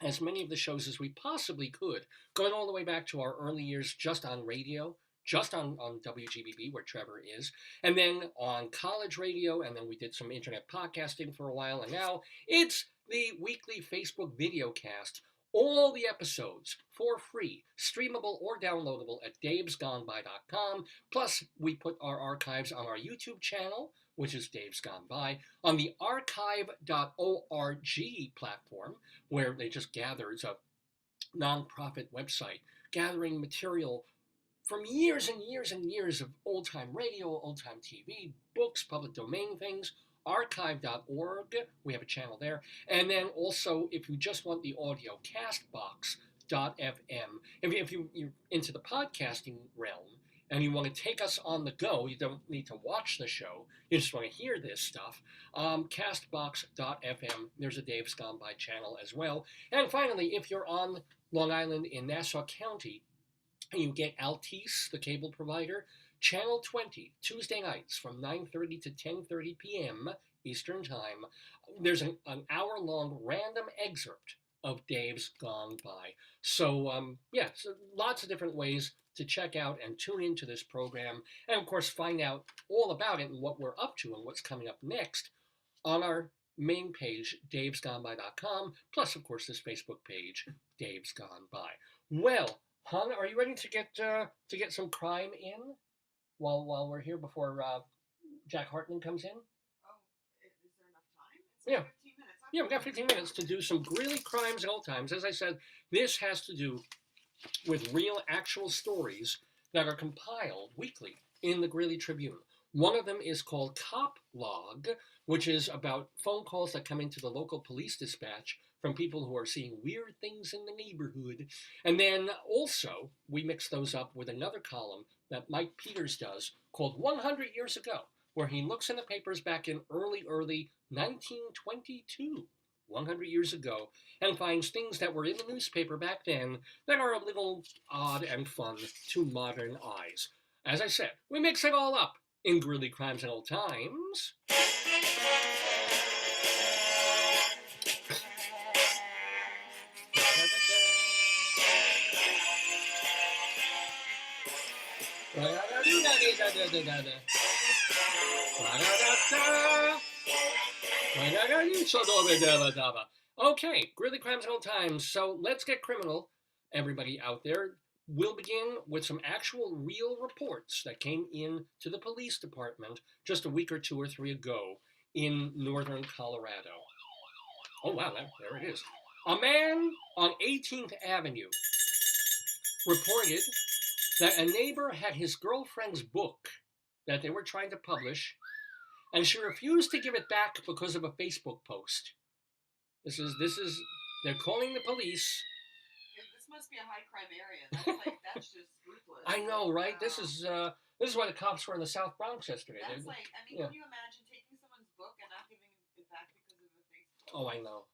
as many of the shows as we possibly could, going all the way back to our early years just on radio, just on WGBB, where Trevor is, and then on college radio, and then we did some internet podcasting for a while, and now it's the weekly Facebook video cast. All the episodes for free, streamable or downloadable at davesgoneby.com. Plus, we put our archives on our YouTube channel, which is Dave's Gone By, on the archive.org platform, where they just gather. It's a nonprofit website gathering material from years and years and years of old-time radio, old-time TV, books, public domain things. Archive.org, we have a channel there. And then also, if you just want the audio, castbox.fm. If you're into the podcasting realm and you want to take us on the go, you don't need to watch the show, you just want to hear this stuff, castbox.fm, there's a Dave's Gone By channel as well. And finally, if you're on Long Island in Nassau County, and you get Altice, the cable provider, Channel 20, Tuesday nights from 9:30 to 10:30 p.m. Eastern Time. There's an hour-long random excerpt of Dave's Gone By. So, so lots of different ways to check out and tune into this program. And, of course, find out all about it and what we're up to and what's coming up next on our main page, davesgoneby.com, plus, of course, this Facebook page, Dave's Gone By. Well, hon, are you ready to get some crime in? While we're here before Jack Hartman comes in? Oh, is there enough time? It's Yeah. 15 minutes. Yeah, we've got 15 minutes to do some Greeley crimes at old times. As I said, this has to do with real, actual stories that are compiled weekly in the Greeley Tribune. One of them is called Cop Log, which is about phone calls that come into the local police dispatch from people who are seeing weird things in the neighborhood. And then also, we mix those up with another column that Mike Peters does called 100 Years Ago, where he looks in the papers back in early 1922, 100 years ago, and finds things that were in the newspaper back then that are a little odd and fun to modern eyes. As I said, we mix it all up in Greeley Crimes and Old Times. Okay, Greeley Crimes and Old Times. So let's get criminal, everybody out there. we'll begin with some actual real reports that came in to the police department just a week or 2 or 3 ago in northern Colorado. Oh, wow, there it is. A man on 18th Avenue reported that a neighbor had his girlfriend's book that they were trying to publish, and she refused to give it back because of a Facebook post. This is, they're calling the police. This must be a high crime area. That's just ruthless. I know, right? Wow. This is why the cops were in the South Bronx yesterday. That's can you imagine taking someone's book and not giving it back because of a Facebook? Oh, I know.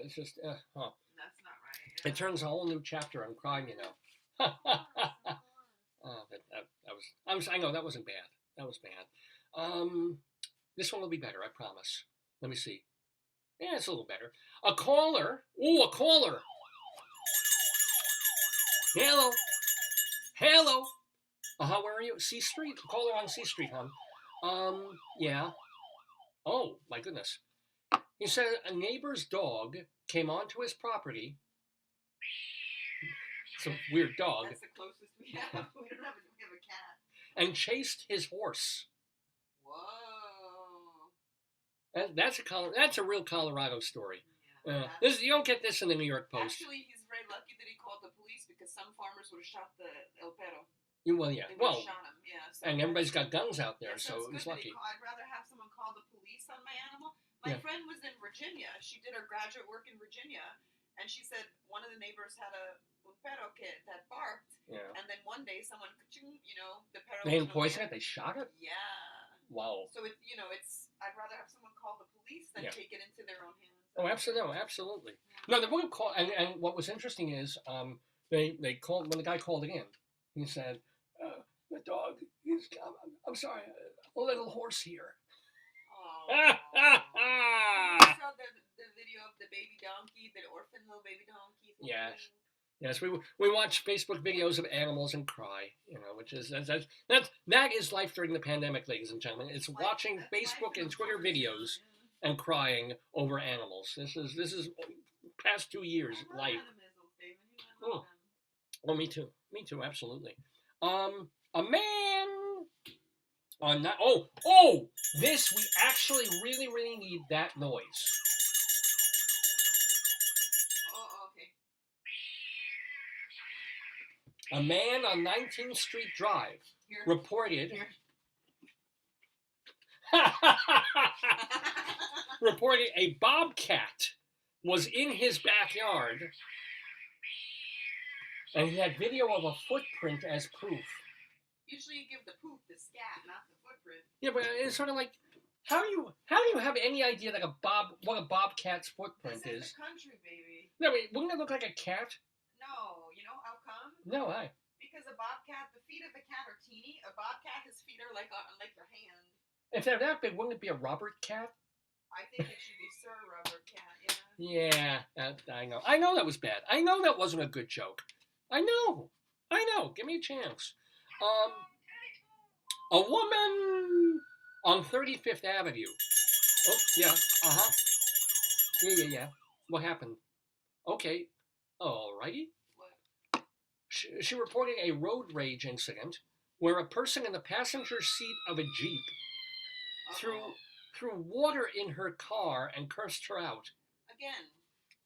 It's just, That's not right. It turns a whole new chapter on crime, you know. I know, that wasn't bad. That was bad. This one will be better, I promise. Let me see. Yeah, it's a little better. A caller. Oh, a caller. Hello. Where are you? C Street? Caller on C Street, huh? Yeah. Oh, my goodness. He said a neighbor's dog came onto his property. It's a weird dog. That's the closest we have. We have a cat. And chased his horse. Whoa. That's a real Colorado story. Yeah, You don't get this in the New York Post. Actually, he's very lucky that he called the police because some farmers would have shot the El Perro. Well, yeah. They would have shot him. Yeah. So and everybody's got guns out there, yeah, so it was lucky. I'd rather have someone call the police on my animal. My friend was in Virginia. She did her graduate work in Virginia, and she said one of the neighbors had a perro kid that barked. Yeah. And then one day someone, the perro. They didn't poison it. They shot it. Yeah. Wow. So I'd rather have someone call the police than take it into their own hands. Oh, absolutely. No, the woman called, and what was interesting is, they called when the guy called again. He said, "The dog. I'm sorry, a little horse here." Oh. You saw the video of the baby donkey, the orphan little baby donkey. Yes, we watch Facebook videos of animals and cry, which is that is life during the pandemic, ladies and gentlemen. It's watching Facebook and Twitter videos and crying over animals. This is past 2 years life. Oh, me too, absolutely. A man on that. Oh, this we actually really need that noise. A man on 19th Street Drive reported a bobcat was in his backyard, and he had video of a footprint as proof. Usually you give the poop, the scat, not the footprint. Yeah, but it's sort of like, how do you have any idea that what a bobcat's footprint this is? The country, baby. No, wait, wouldn't it look like a cat? No, you know how come? No, why? Because a bobcat, the feet of a cat are teeny. A bobcat, his feet are like your hand. If they're that big, wouldn't it be a Robert cat? I think it should be Sir Robert Cat. Yeah. Yeah, I know. I know that was bad. I know that wasn't a good joke. I know. Give me a chance. A woman on 35th Avenue. Oh, yeah. Yeah. What happened? Okay. Alrighty. What? She reported a road rage incident where a person in the passenger seat of a Jeep threw water in her car and cursed her out. Again,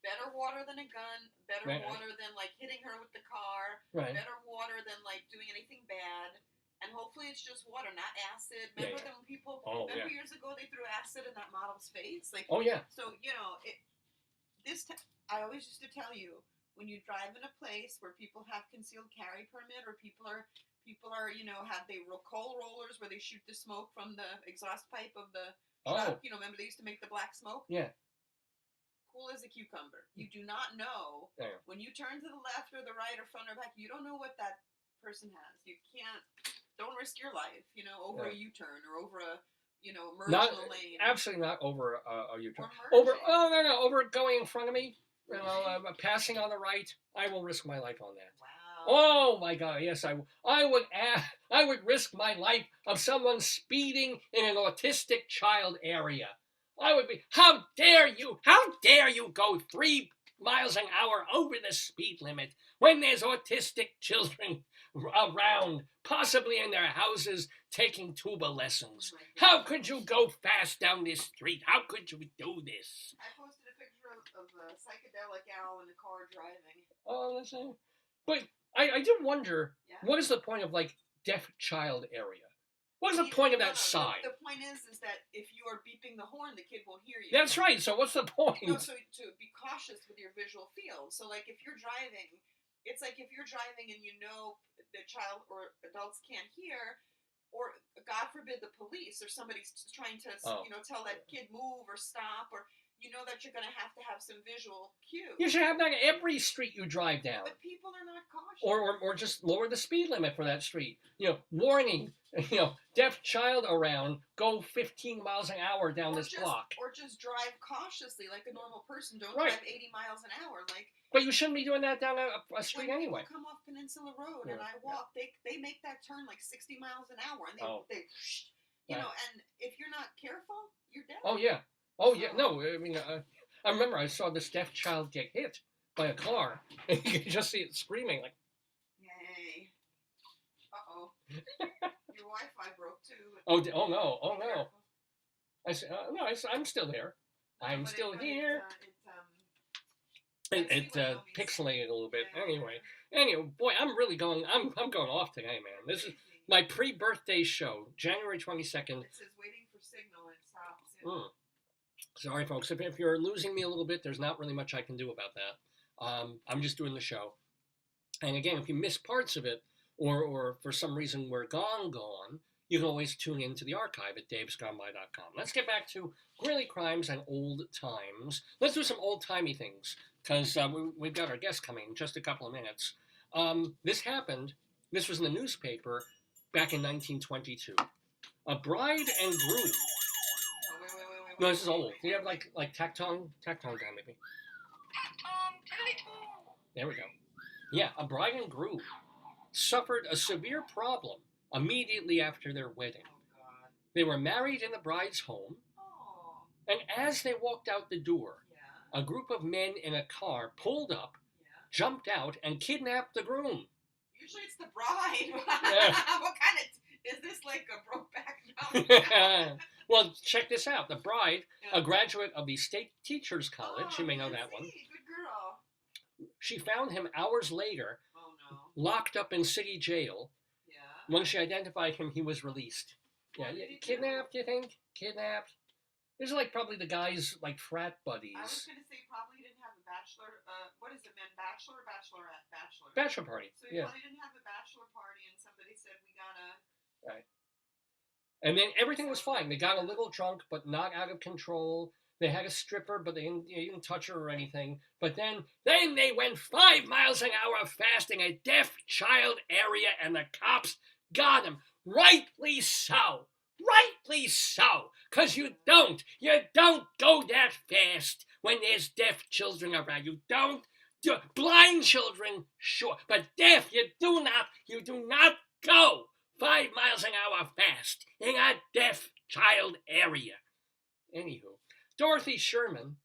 better water than a gun, better water than hitting her with the car, better water than doing anything bad. And hopefully it's just water, not acid. Remember that when people, years ago they threw acid in that model's face? Oh, yeah. So, I always used to tell you, when you drive in a place where people have concealed carry permit or people are, have they coal rollers where they shoot the smoke from the exhaust pipe of the truck. Remember they used to make the black smoke? Yeah. Cool as a cucumber. You do not know when you turn to the left or the right or front or back, you don't know what that person has. You don't risk your life, over a U-turn or over a, merge in a lane. Absolutely not over a U-turn. Over going in front of me, passing on the right. I will risk my life on that. Wow. Oh my God! Yes, I would risk my life of someone speeding in an autistic child area. I would be. How dare you? How dare you go 3 miles an hour over the speed limit when there's autistic children around, possibly in their houses, taking tuba lessons? Oh my How goodness. could you go fast down this street? How could you do this? I posted a picture of a psychedelic owl in the car driving. Oh, listen. But I do wonder, Yeah. what is the point of, like, deaf child area? What is the point of that sign? The point is that if you are beeping the horn, the kid won't hear you. That's right. So what's the point? No, so to be cautious with your visual field. So, like, if you're driving, it's like if you're driving and you know the child or adults can't hear, or God forbid the police or somebody's trying to, tell that kid move or stop, or you know that you're going to have some visual cue. You should have that at every street you drive down. But people are not cautious. Or just lower the speed limit for that street. Warning, deaf child around, go 15 miles an hour down this block. Or just drive cautiously like a normal person. Don't Right. drive 80 miles an hour. But you shouldn't be doing that down a street when anyway. People come off Peninsula Road and Yeah, I walk, they make that turn like 60 miles an hour, and they Right. and if you're not careful, you're dead. Oh, yeah. Oh, yeah. No, I mean, I remember I saw this deaf child get hit by a car, and you could just see it screaming, like, Yay. Uh-oh. Your Wi-Fi broke too. oh no, oh Be no. careful. I said, no, I'm still there. I'm But still it, here. It It pixelated a little bit. Anyway, boy, I'm going off today, man. This is my pre-birthday show, January 22nd. It says waiting for signal and it stops. Yeah. Sorry, folks. If you're losing me a little bit, there's not really much I can do about that. I'm just doing the show. And again, if you miss parts of it, or for some reason we're gone, you can always tune into the archive at davesgoneby.com. Let's get back to Greeley crimes and old times. Let's do some old-timey things, because we've got our guest coming in just a couple of minutes. This happened. This was in the newspaper back in 1922. A bride and groom. Wait. No, this is old. Do you have like tactone down maybe? There we go. Yeah, a bride and groom suffered a severe problem immediately after their wedding. Oh, God. They were married in the bride's home, Oh. and as they walked out the door, Yeah. a group of men in a car pulled up, Yeah. jumped out, and kidnapped the groom. Usually it's the bride. Yeah. What kind of... Is this like a Brokeback Mountain? Well, check this out. The bride, Yeah. a graduate of the State Teachers College, you may know that one, Good girl. she found him hours later, Oh, no. locked up in city jail. Yeah. When she identified him, he was released. Yeah, What did he do? kidnapped, you think? Kidnapped? These are like probably the guys, like frat buddies. I was going to say probably didn't have a bachelor. What is it, man? Bachelor or bachelorette? Bachelor. Bachelor party, So he yeah. probably didn't have a bachelor party, and somebody said, we gotta... Right. And then everything was fine. They got a little drunk, but not out of control. They had a stripper, but they didn't touch her or anything. But then they went 5 miles an hour fast in a deaf child area, and the cops got him. Rightly so. Rightly so. Because you don't go that fast when there's deaf children around. You don't. Blind children, sure. But deaf, you do not go 5 miles an hour fast in a deaf child area. Anywho, Dorothy Sherman,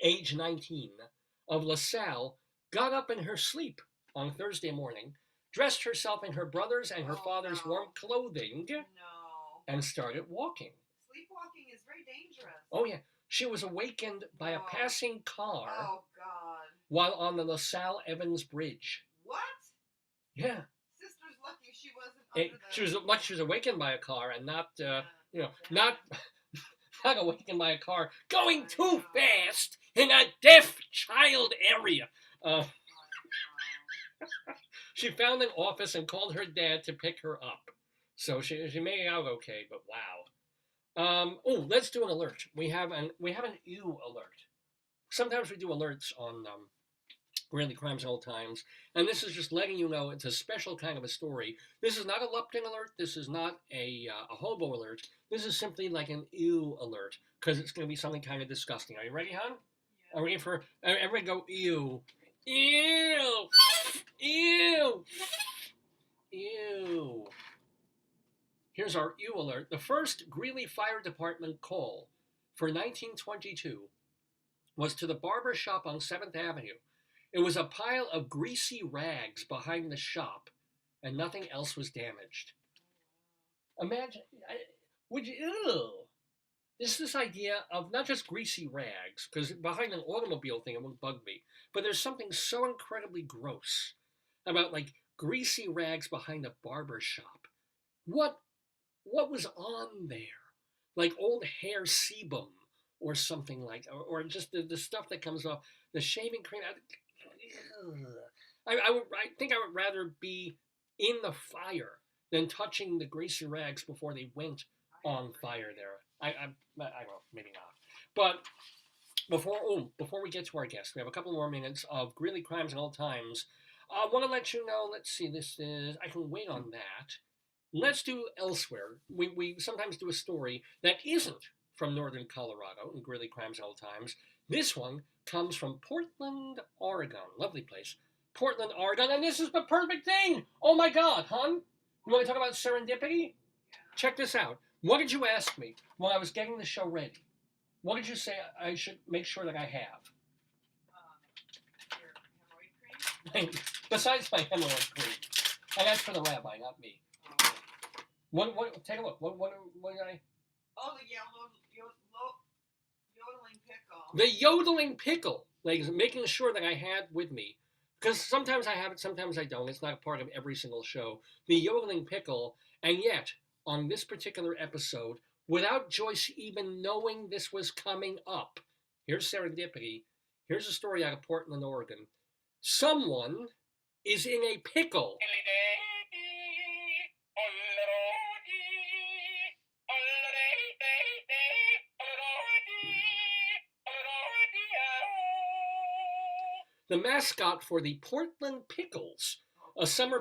age 19, of LaSalle, got up in her sleep on Thursday morning, dressed herself in her brother's and her father's warm clothing, No. and started walking. Sleepwalking is very dangerous. Oh, yeah. She was awakened by a passing car Oh, God. while on the LaSalle Evans Bridge. What? Yeah. Sister's lucky she wasn't under She was awakened by a car and not not awakened by a car going too fast in a deaf child area. She found an office and called her dad to pick her up. So she made it out okay, but wow. Let's do an alert. We have an ew alert. Sometimes we do alerts on Greeley Crimes and Old Times, and this is just letting you know it's a special kind of a story. This is not a Lupton alert. This is not a hobo alert. This is simply like an ew alert, because it's going to be something kind of disgusting. Are you ready, hon? Yeah. Are we ready for everybody go ew? Ew! Ew! Ew! Here's our ew alert. The first Greeley Fire Department call for 1922 was to the barber shop on 7th Avenue. It was a pile of greasy rags behind the shop, and nothing else was damaged. Imagine, would you, ew. This idea of not just greasy rags, because behind an automobile thing, it wouldn't bug me, but there's something so incredibly gross about, like, greasy rags behind a barber shop. What was on there? Like old hair sebum or something like, or just the stuff that comes off, the shaving cream. I think I would rather be in the fire than touching the greasy rags before they went on fire there. I don't know, maybe not. But before we get to our guest, we have a couple more minutes of Greeley Crimes and Old Times. I want to let you know, let's see, I can wait on that. Let's do elsewhere. We sometimes do a story that isn't from northern Colorado in Greeley Crimes and Old Times. This one comes from Portland, Oregon. Lovely place. Portland, Oregon, and this is the perfect thing! Oh my God, hon! You want to talk about serendipity? Check this out. What did you ask me when I was getting the show ready? What did you say I should make sure that I have? Your hemorrhoid cream? Besides my hemorrhoid cream. And that's for the rabbi, not me. What? Take a look. What did I? Oh, the yodeling pickle. The yodeling pickle. Like, making sure that I had with me. Because sometimes I have it, sometimes I don't. It's not a part of every single show. The yodeling pickle. And yet, on this particular episode, without Joyce even knowing this was coming up, here's serendipity. Here's a story out of Portland, Oregon. Someone is in a pickle. The mascot for the Portland Pickles, a summer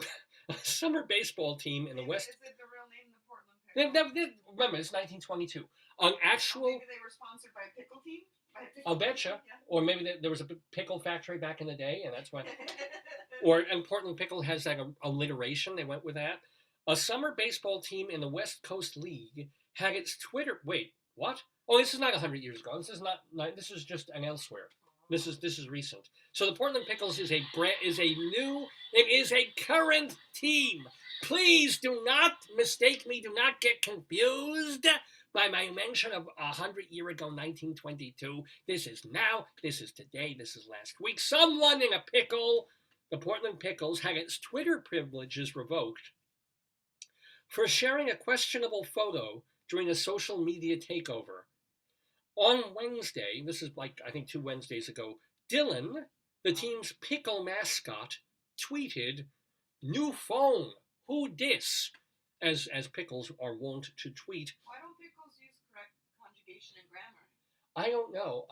baseball team in the West. Is it the real name, the Portland Pickles? Remember, it's 1922. An actual. Maybe they were sponsored by a pickle team. I'll betcha. Yeah. Or maybe there was a pickle factory back in the day, and that's why. And Portland Pickle has like a alliteration. They went with that. A summer baseball team in the West Coast League had its Twitter. Wait, what? Oh, this is not 100 years ago. This is not. This is just an elsewhere. This is recent. So the Portland Pickles is a current team. Please do not mistake me. Do not get confused by my mention of 100 year ago, 1922. This is now. This is today. This is last week. Someone in a pickle. The Portland Pickles had its Twitter privileges revoked for sharing a questionable photo during a social media takeover. On Wednesday, this is like, I think 2 Wednesdays ago, Dylan, the team's pickle mascot, tweeted, "New phone, who dis?" As pickles are wont to tweet. Why don't pickles use correct conjugation and grammar? I don't know.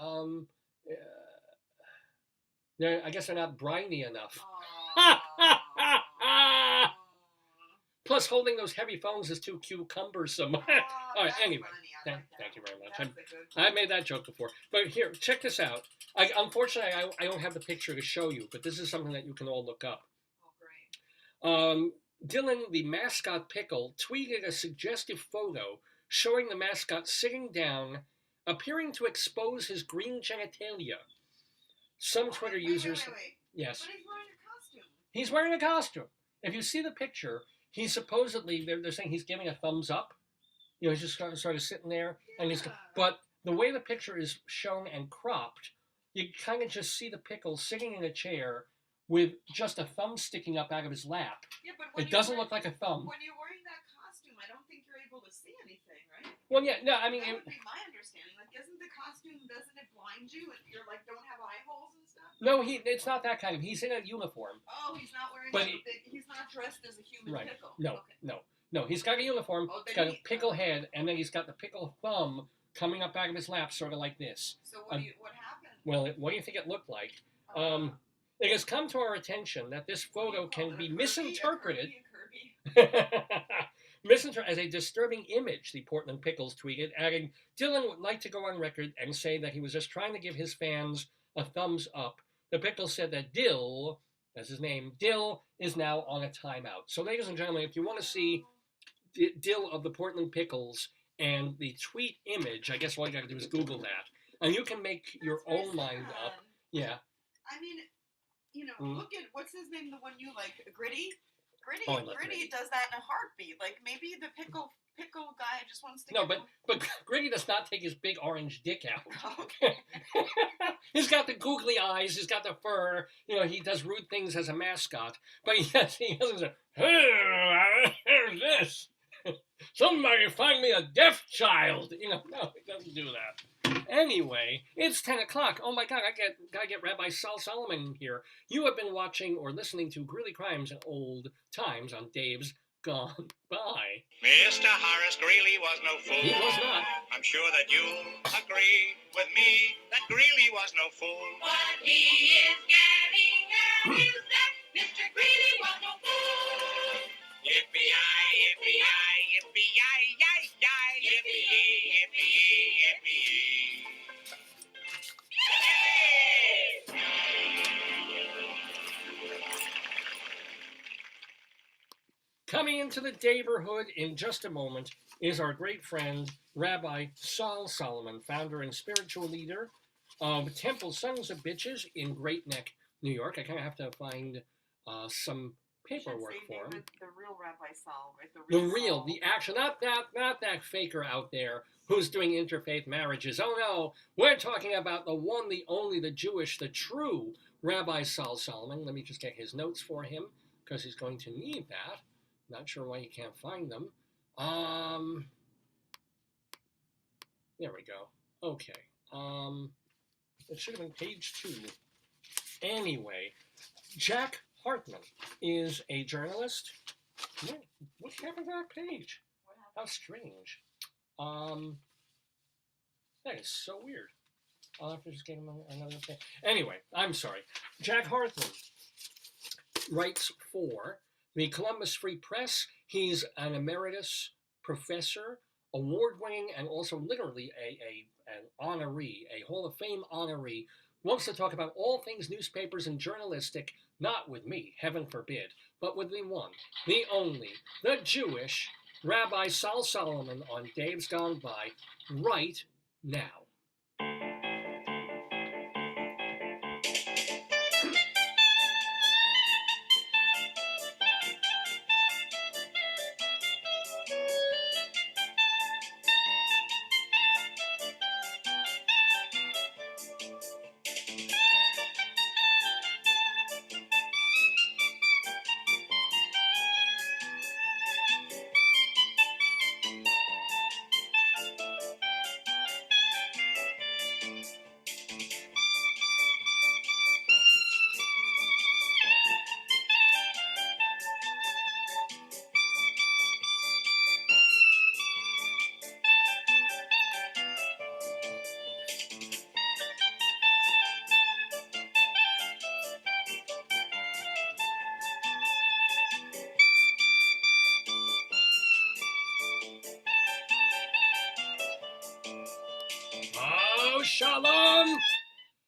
I guess they're not briny enough. Plus, holding those heavy phones is too cumbersome. All right, anyway. Thank you very much. I've made that joke before. But here, check this out. Unfortunately, I don't have the picture to show you, but this is something that you can all look up. Oh, great. Dylan, the mascot pickle, tweeted a suggestive photo showing the mascot sitting down, appearing to expose his green genitalia. Some Twitter users... Wait. Yes. But he's wearing a costume. He's wearing a costume. If you see the picture, he's supposedly, they're saying he's giving a thumbs up. You know, he's just sort of sitting there. Yeah. But the way the picture is shown and cropped, you kind of just see the pickle sitting in a chair with just a thumb sticking up out of his lap. Yeah, but when It doesn't look like a thumb. When you're wearing that costume, I don't think you're able to see anything, right? Well, yeah, no, I mean... That would be my understanding. Like, doesn't it blind you if you're, like, don't have eye holes and stuff? No, it's not that kind of... He's in a uniform. Oh, he's not wearing he's not dressed as a human Right. pickle. No, Okay. no. He's got a uniform, Oh, he's got a pickle head, and then he's got the pickle thumb coming up out of his lap, sort of like this. So what happened? Well, what do you think it looked like? It has come to our attention that this photo can be misinterpreted. Misinterpreted as a disturbing image, the Portland Pickles tweeted, adding, Dylan would like to go on record and say that he was just trying to give his fans a thumbs up. The Pickles said that Dill, that's his name, Dill is now on a timeout. So ladies and gentlemen, if you want to see Dill of the Portland Pickles and the tweet image, I guess all you got to do is Google that. and you can make your That's very own mind sad. up. Yeah. I mean, Mm. look at what's his name, the one you like, Gritty. Gritty, Oh, I love Gritty Gritty. does that in a heartbeat. Like maybe the pickle guy just wants to. No, get but Gritty does not take his big orange dick out. Okay. He's got the googly eyes. He's got the fur. He does rude things as a mascot. But yes, he doesn't say, "Hey, here's this. Somebody find me a deaf child." No, he doesn't do that. Anyway, it's 10 o'clock. Oh my God, gotta get Rabbi Sal Solomon here. You have been watching or listening to Greeley Crimes in Old Times on Dave's Gone By. Mr. Horace Greeley was no fool. He was not. I'm sure that you'll agree with me that Greeley was no fool. What he is getting at is that Mr. Greeley was no fool. Yippee-yi, yippee-yi, yippee-yi-yi-yi, yippee-yi, yippee-yi, yippee-yi. Yay! Coming into the Daverhood in just a moment is our great friend, Rabbi Sal Solomon, founder and spiritual leader of Temple Sons of Bitches in Great Neck, New York. I kind of have to find some paperwork for him. The real Rabbi Sal, right? The actual, not that faker out there who's doing interfaith marriages. Oh no, we're talking about the one, the only, the Jewish, the true Rabbi Sal Solomon. Let me just get his notes for him because he's going to need that. Not sure why you can't find them. There we go. Okay. It should have been page 2. Anyway, Jack Hartman is a journalist. What happened to that page? How strange. That is so weird. I'll have to just get him another thing. Anyway, I'm sorry. Jack Hartman writes for the Columbus Free Press. He's an emeritus professor, award-winning, and also literally an honoree, a Hall of Fame honoree. Wants to talk about all things newspapers and journalistic, not with me, heaven forbid, but with the one, the only, the Jewish Rabbi Sal Solomon on Dave's Gone By right now. Shalom!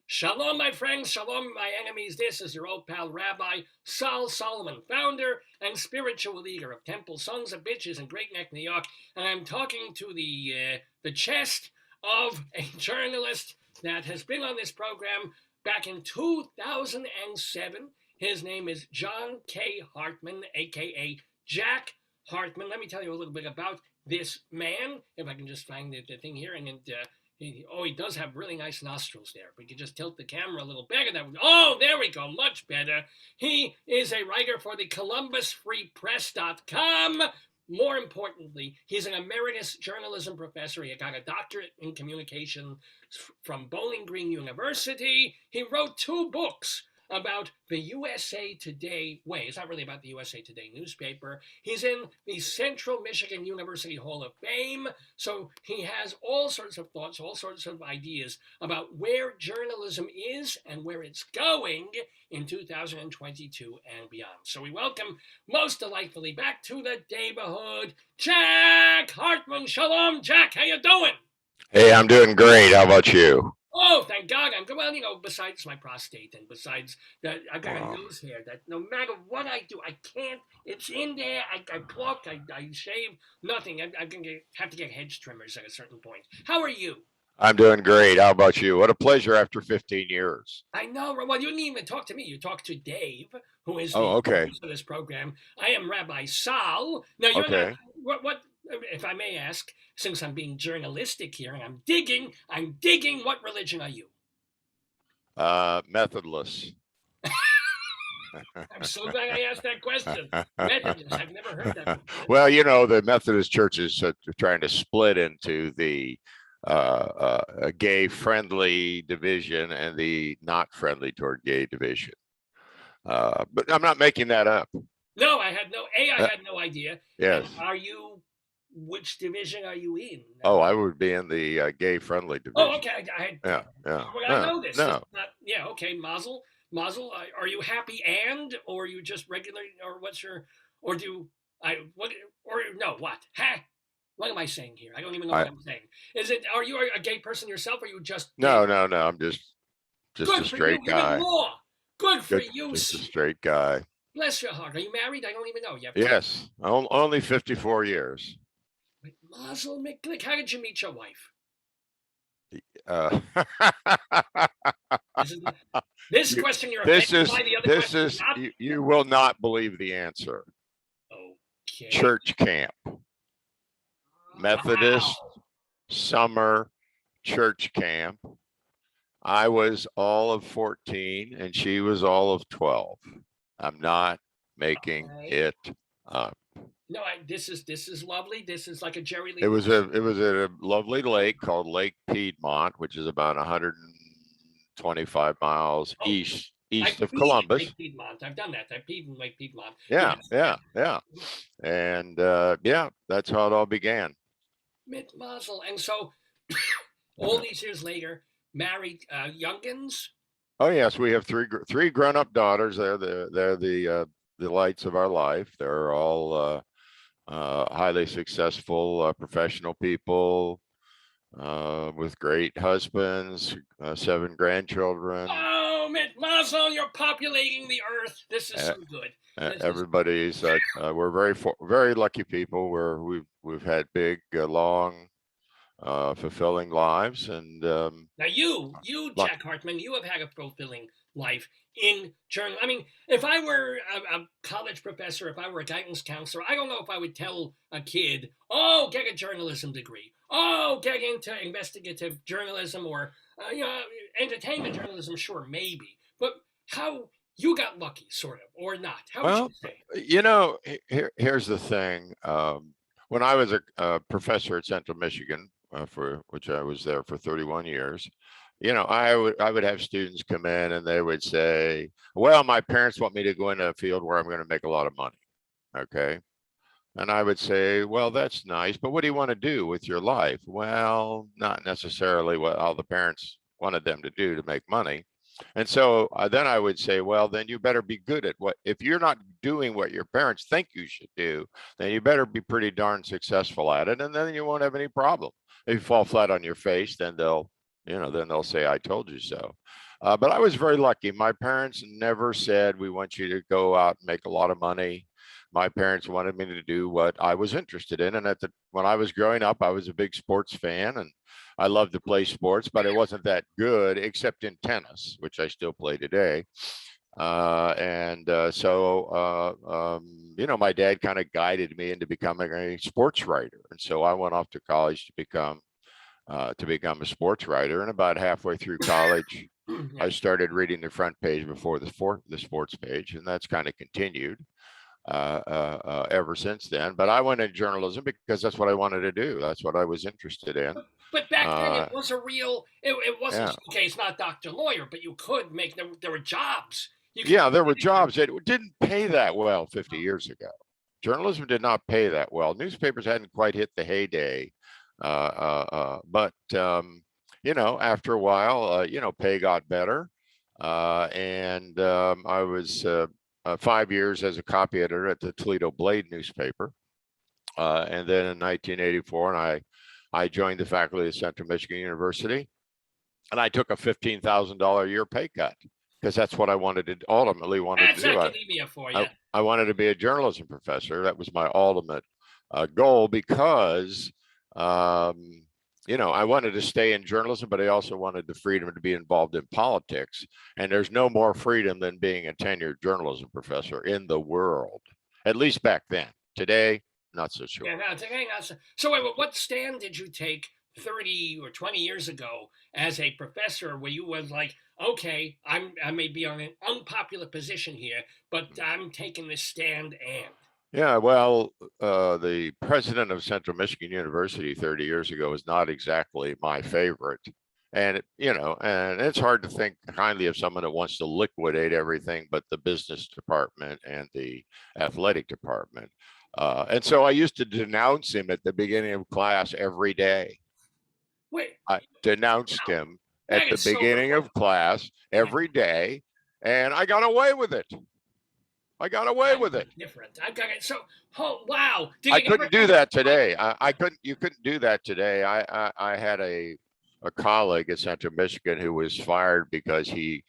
Shalom, my friends. Shalom, my enemies. This is your old pal, Rabbi Sal Solomon, founder and spiritual leader of Temple Sons of Bitches in Great Neck, New York. And I'm talking to the chest of a journalist that has been on this program back in 2007. His name is John K. Hartman, a.k.a. Jack Hartman. Let me tell you a little bit about this man, if I can just find the thing here. And he does have really nice nostrils there. If we could just tilt the camera a little better, that would... Oh, there we go, much better. He is a writer for the ColumbusFreePress.com. More importantly, he's an emeritus journalism professor. He got a doctorate in communication from Bowling Green University. He wrote 2 books about the USA Today way. It's not really about the USA Today newspaper. He's in the Central Michigan University Hall of Fame, so he has all sorts of thoughts, all sorts of ideas about where journalism is and where it's going in 2022 and beyond. So we welcome most delightfully back to the Daverhood, Jack Hartman. Shalom, Jack. How you doing? Hey, I'm doing great. How about you? Oh, thank God. I'm good. Well, besides my prostate and besides that, I've got a nose hair that no matter what I do, I can't. It's in there. I pluck, I shave, nothing. I'm going to have to get hedge trimmers at a certain point. How are you? I'm doing great. How about you? What a pleasure after 15 years. I know. Well, you didn't even talk to me. You talked to Dave, who is Oh, the okay. host of this program. I am Rabbi Sal. Now, you're not. Okay. What, if I may ask, since I'm being journalistic here and I'm digging. What religion are you? Methodless. I'm so glad I asked that question. Methodist. I've never heard that before. Well, you know, the Methodist Church is trying to split into the a gay-friendly division and the not friendly toward gay division. But I'm not making that up. No, I had no idea. Yes. And are you? Which division are you in? Oh, I would be in the gay-friendly division. Oh, okay. Yeah, yeah. Well, I know this. No. It's not, yeah, okay. Mazel. Are you happy or are you just regular, or what's your, or do I what or no what? Ha! What am I saying here? I don't even know what I'm saying. Are you a gay person yourself, or are you just No. I'm just good a for straight you? You're in guy. law. Good for you. Just a straight guy. Bless your heart. Are you married? I don't even know. You have Yes, only 54 years. Mazel McGlick. How did you meet your wife? Uh, This question you're affected by the other question. You will not believe the answer. Okay. Church camp. Methodist summer church camp. I was all of 14 and she was all of 12. I'm not making it up. No, this is lovely. This is like a Jerry Lee. It was at a lovely lake called Lake Piedmont, which is about 125 miles east of Columbus. Lake Piedmont. I've done that. I've peed in Lake Piedmont. Yeah. And that's how it all began. Mit Mazel. And so all these years later, married youngins. Oh yes, we have three grown-up daughters. They're the delights of our life. They're all highly successful professional people with great husbands, 7 grandchildren. Oh, Mit Mazel, you're populating the earth. This is so good. Everybody's we're very lucky people. We've had big, long, fulfilling lives, and now you Jack Hartman, you have had a fulfilling life in journal. I mean, if I were a college professor, if I were a guidance counselor, I don't know if I would tell a kid, "Oh, get a journalism degree. Oh, get into investigative journalism or entertainment journalism." Sure, maybe, but how you got lucky, sort of, or not? How would you say? You know, here's the thing. When I was a professor at Central Michigan, for which I was there for 31 years, I would have students come in and they would say, "Well, my parents want me to go into a field where I'm going to make a lot of money." Okay. And I would say, "Well, that's nice, but what do you want to do with your life?" "Well, not necessarily what all the parents wanted them to do to make money." And so then I would say, "Well, then you better be good at if you're not doing what your parents think you should do, then you better be pretty darn successful at it. And then you won't have any problem. If you fall flat on your face, then they'll say, 'I told you so.'" But I was very lucky. My parents never said, "We want you to go out and make a lot of money." My parents wanted me to do what I was interested in. And when I was growing up, I was a big sports fan and I loved to play sports, but it wasn't that good except in tennis, which I still play today. My dad kind of guided me into becoming a sports writer. And so I went off to college to become a sports writer. And about halfway through college, I started reading the front page before the sports page, and that's kind of continued ever since then. But I went into journalism because that's what I wanted to do. That's what I was interested in. But back then it was a real, it wasn't, okay, it's not doctor lawyer, but you could make, there were jobs. There were jobs. It didn't pay that well 50 years ago. Journalism did not pay that well. Newspapers hadn't quite hit the heyday. But after a while, pay got better. And I was 5 years as a copy editor at the Toledo Blade newspaper. And then in 1984, I joined the faculty of Central Michigan University, and I took a $15,000 a year pay cut because that's what I ultimately wanted to do. Academia for you. I wanted to be a journalism professor. That was my ultimate goal because I wanted to stay in journalism, but I also wanted the freedom to be involved in politics. And there's no more freedom than being a tenured journalism professor in the world, at least back then. Today, not so sure. Yeah, no, today not so. So, wait, what stand did you take 30 or 20 years ago as a professor where you was like, okay, I may be on an unpopular position here, but I'm taking this stand and. Yeah, well, the president of Central Michigan University 30 years ago was not exactly my favorite. And, and it's hard to think kindly of someone that wants to liquidate everything but the business department and the athletic department. And so I used to denounce him at the beginning of class every day. Wait, I denounced him that at the is so beginning of class every day, and I got away with it. I got away with it. Different. I got it. So, oh wow! I couldn't do that today. I couldn't. You couldn't do that today. I had a colleague at Central Michigan who was fired because he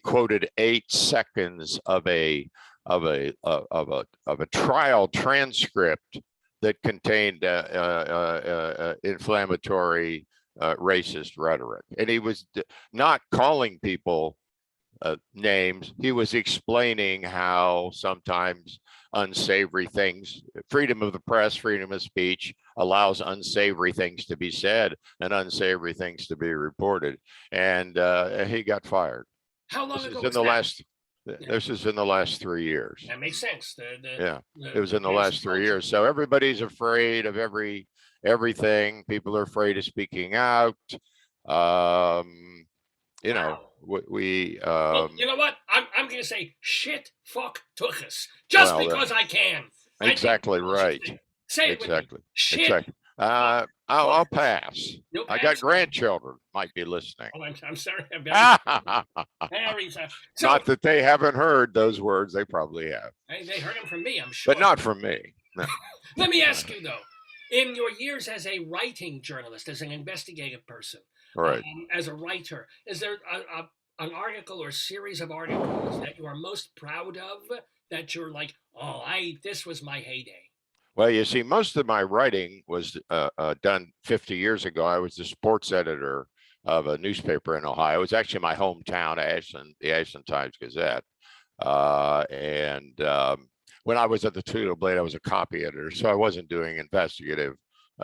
quoted 8 seconds of a trial transcript that contained inflammatory racist rhetoric, and he was not calling people names. He was explaining how sometimes unsavory things, freedom of the press, freedom of speech allows unsavory things to be said and unsavory things to be reported. And he got fired. How long This ago is was in the that? last. This is in the last 3 years. That makes sense. It was in the last 3 years. So everybody's afraid of everything. People are afraid of speaking out. Wow. Well, you know what? I'm going to say shit, fuck, tuchus, just because I can. Exactly right. Say it exactly. With me. Shit. Exactly. I'll pass. You'll I pass? got grandchildren might be listening. Oh, I'm sorry. I'm very sorry. Not that they haven't heard those words. They probably have. They heard them from me, I'm sure. But not from me. No. Let me ask you, though. In your years as a writing journalist, as an investigative person, Right. As a writer, is there an article or series of articles that you are most proud of that you're like, oh, this was my heyday? Well, you see, most of my writing was done 50 years ago. I was the sports editor of a newspaper in Ohio. It was actually my hometown, Ashland, the Ashland Times-Gazette. When I was at the Toledo Blade, I was a copy editor, so I wasn't doing investigative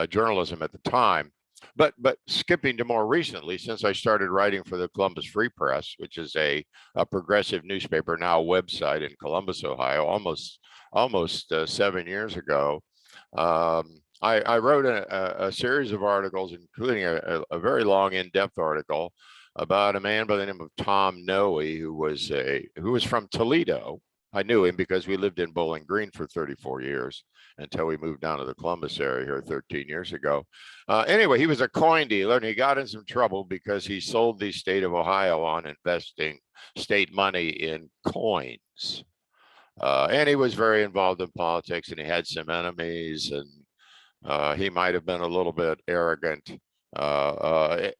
journalism at the time. But skipping to more recently, since I started writing for the Columbus Free Press, which is a progressive newspaper, now a website in Columbus, Ohio, almost 7 years ago, I wrote a series of articles, including a very long, in-depth article about a man by the name of Tom Noe, who was from Toledo. I knew him because we lived in Bowling Green for 34 years until we moved down to the Columbus area here 13 years ago. Anyway, he was a coin dealer, and he got in some trouble because he sold the state of Ohio on investing state money in coins. And he was very involved in politics, and he had some enemies, and he might have been a little bit arrogant.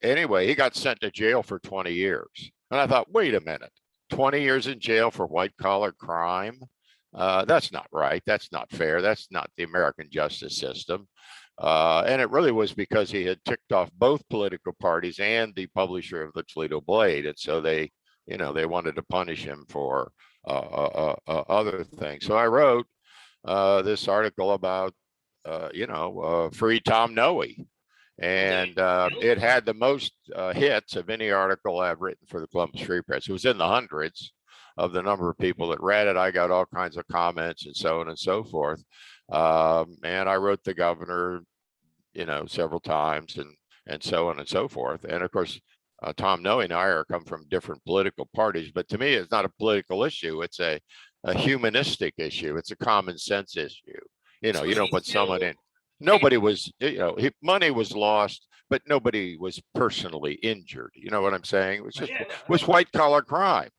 Anyway, he got sent to jail for 20 years. And I thought, wait a minute, 20 years in jail for white-collar crime? That's not right. That's not fair. That's not the American justice system. And it really was because he had ticked off both political parties and the publisher of the Toledo Blade. And so they wanted to punish him for other things. So I wrote this article about, free Tom Noe. And it had the most hits of any article I've written for the Columbus Free Press. It was in the hundreds of the number of people that read it. I got all kinds of comments and so on and so forth. And I wrote the governor, several times and so on and so forth. And of course, Tom Noe and I come from different political parties, but to me, it's not a political issue. It's a humanistic issue. It's a common sense issue. You don't put someone in. Nobody was, money was lost, but nobody was personally injured. You know what I'm saying? It was just was white collar crime.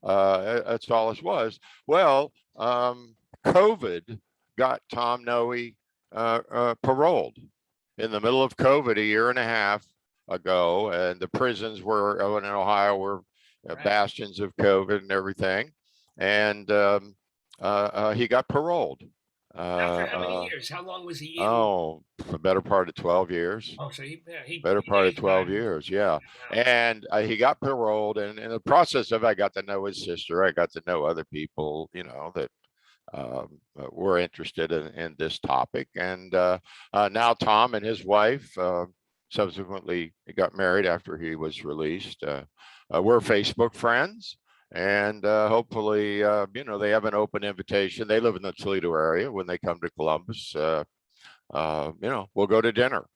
That's all it was. Well, COVID got Tom Noe paroled in the middle of COVID a year and a half ago, and the prisons in Ohio were bastions of COVID and everything, and he got paroled. After how many uh, years? How long was he in? oh, the better part of 12 years. Oh, so he Better part of gave 12 time. years, yeah. Wow. And he got paroled, and in the process of, I got to know his sister. I got to know other people, that were interested in this topic. And now Tom and his wife subsequently got married after he was released. We're Facebook friends. And hopefully, they have an open invitation. They live in the Toledo area. When they come to Columbus, we'll go to dinner.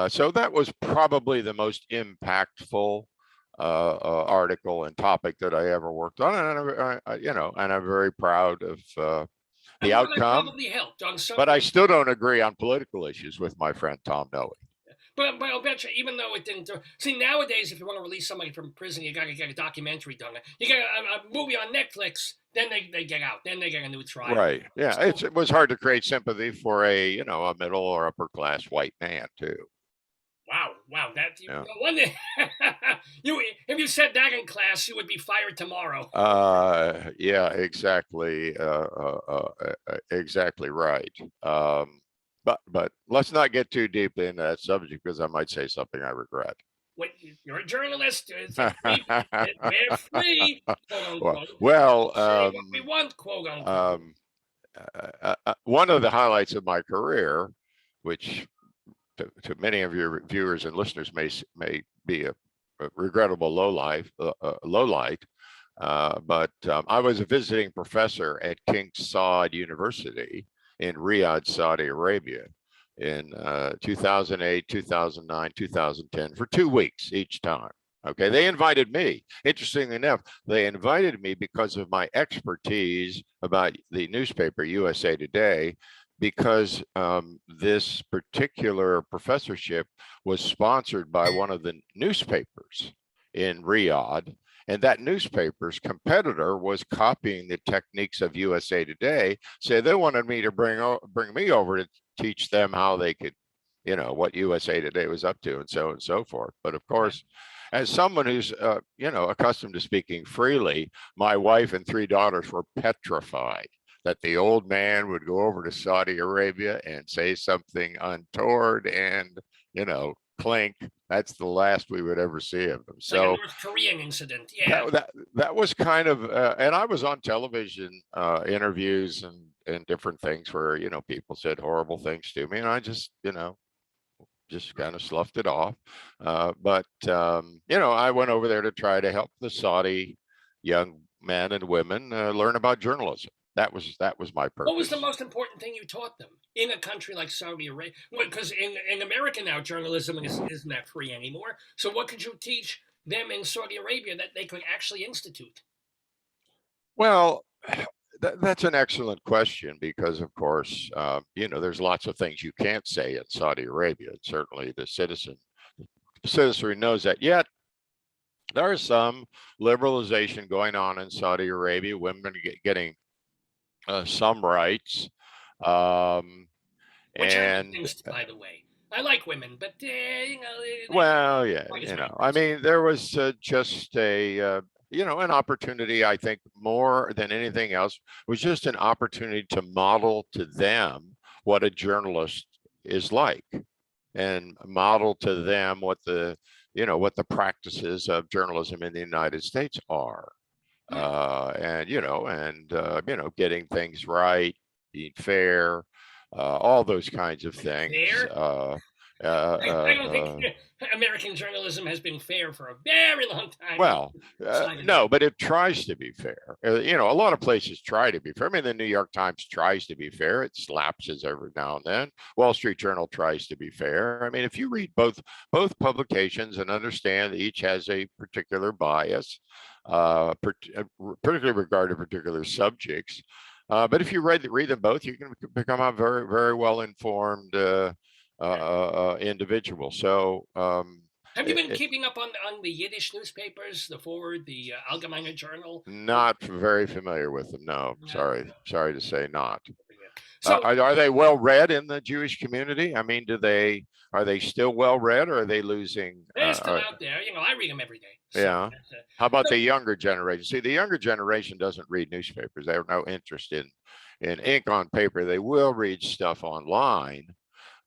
So that was probably the most impactful article and topic that I ever worked on, and I'm very proud of the outcome. Probably helped on some. But I still don't agree on political issues with my friend Tom Noe. But I'll bet you, even though it didn't. See, nowadays, if you want to release somebody from prison, you got to get a documentary done. You get a movie on Netflix, then they get out, then they get a new trial. Right? Yeah, So, it was hard to create sympathy for a middle or upper class white man too. Wow, that no wonder. If you said that in class, you would be fired tomorrow. Yeah, exactly. Exactly right. But let's not get too deeply into that subject, because I might say something I regret. You're a journalist. We're free, quote unquote. Well, say what we want, quote unquote. One of the highlights of my career, which to many of your viewers and listeners may be a regrettable low light, but I was a visiting professor at King Saud University in Riyadh, Saudi Arabia, in 2008, 2009, 2010 for 2 weeks each time. Okay, they invited me. Interestingly enough, they invited me because of my expertise about the newspaper USA Today, because this particular professorship was sponsored by one of the newspapers in Riyadh, and that newspaper's competitor was copying the techniques of USA Today. So they wanted me to bring me over to teach them how they could, what USA Today was up to, and so on and so forth. But of course, as someone who's accustomed to speaking freely, my wife and 3 daughters were petrified that the old man would go over to Saudi Arabia and say something untoward and, clink. That's the last we would ever see of them. So like a North Korean incident, yeah. That was kind of, and I was on television interviews and different things where, people said horrible things to me, and I just kind of sloughed it off. But I went over there to try to help the Saudi young men and women learn about journalism. That was my purpose. What was the most important thing you taught them in a country like Saudi Arabia? Because in America now, journalism isn't that free anymore. So what could you teach them in Saudi Arabia that they could actually institute? Well, that's an excellent question, because, of course, there's lots of things you can't say in Saudi Arabia. And certainly the citizenry knows that. Yet there is some liberalization going on in Saudi Arabia. Women getting some rights. Which and things, by the way, I like women, but well, yeah, I mean, there was just an opportunity. I think more than anything else was just an opportunity to model to them what a journalist is like, and model to them what the practices of journalism in the United States are. Getting things right, being fair, all those kinds of things. I don't think American journalism has been fair for a very long time. Well, no, but it tries to be fair. A lot of places try to be fair. I mean, the New York Times tries to be fair. It lapses every now and then. Wall Street Journal tries to be fair. I mean, if you read both publications and understand that each has a particular bias, particularly regarding particular subjects, but if you read them both, you can become a very, very well informed individual. So have you been keeping up on the Yiddish newspapers, the Forward, the Allgemeine Journal? Not very familiar with them. No, sorry to say, not. So are they well read in the Jewish community? I mean, are they still well read, or are they losing? They're still out there. I read them every day. So yeah. How about the younger generation? See, the younger generation doesn't read newspapers. They have no interest in in ink on paper. They will read stuff online.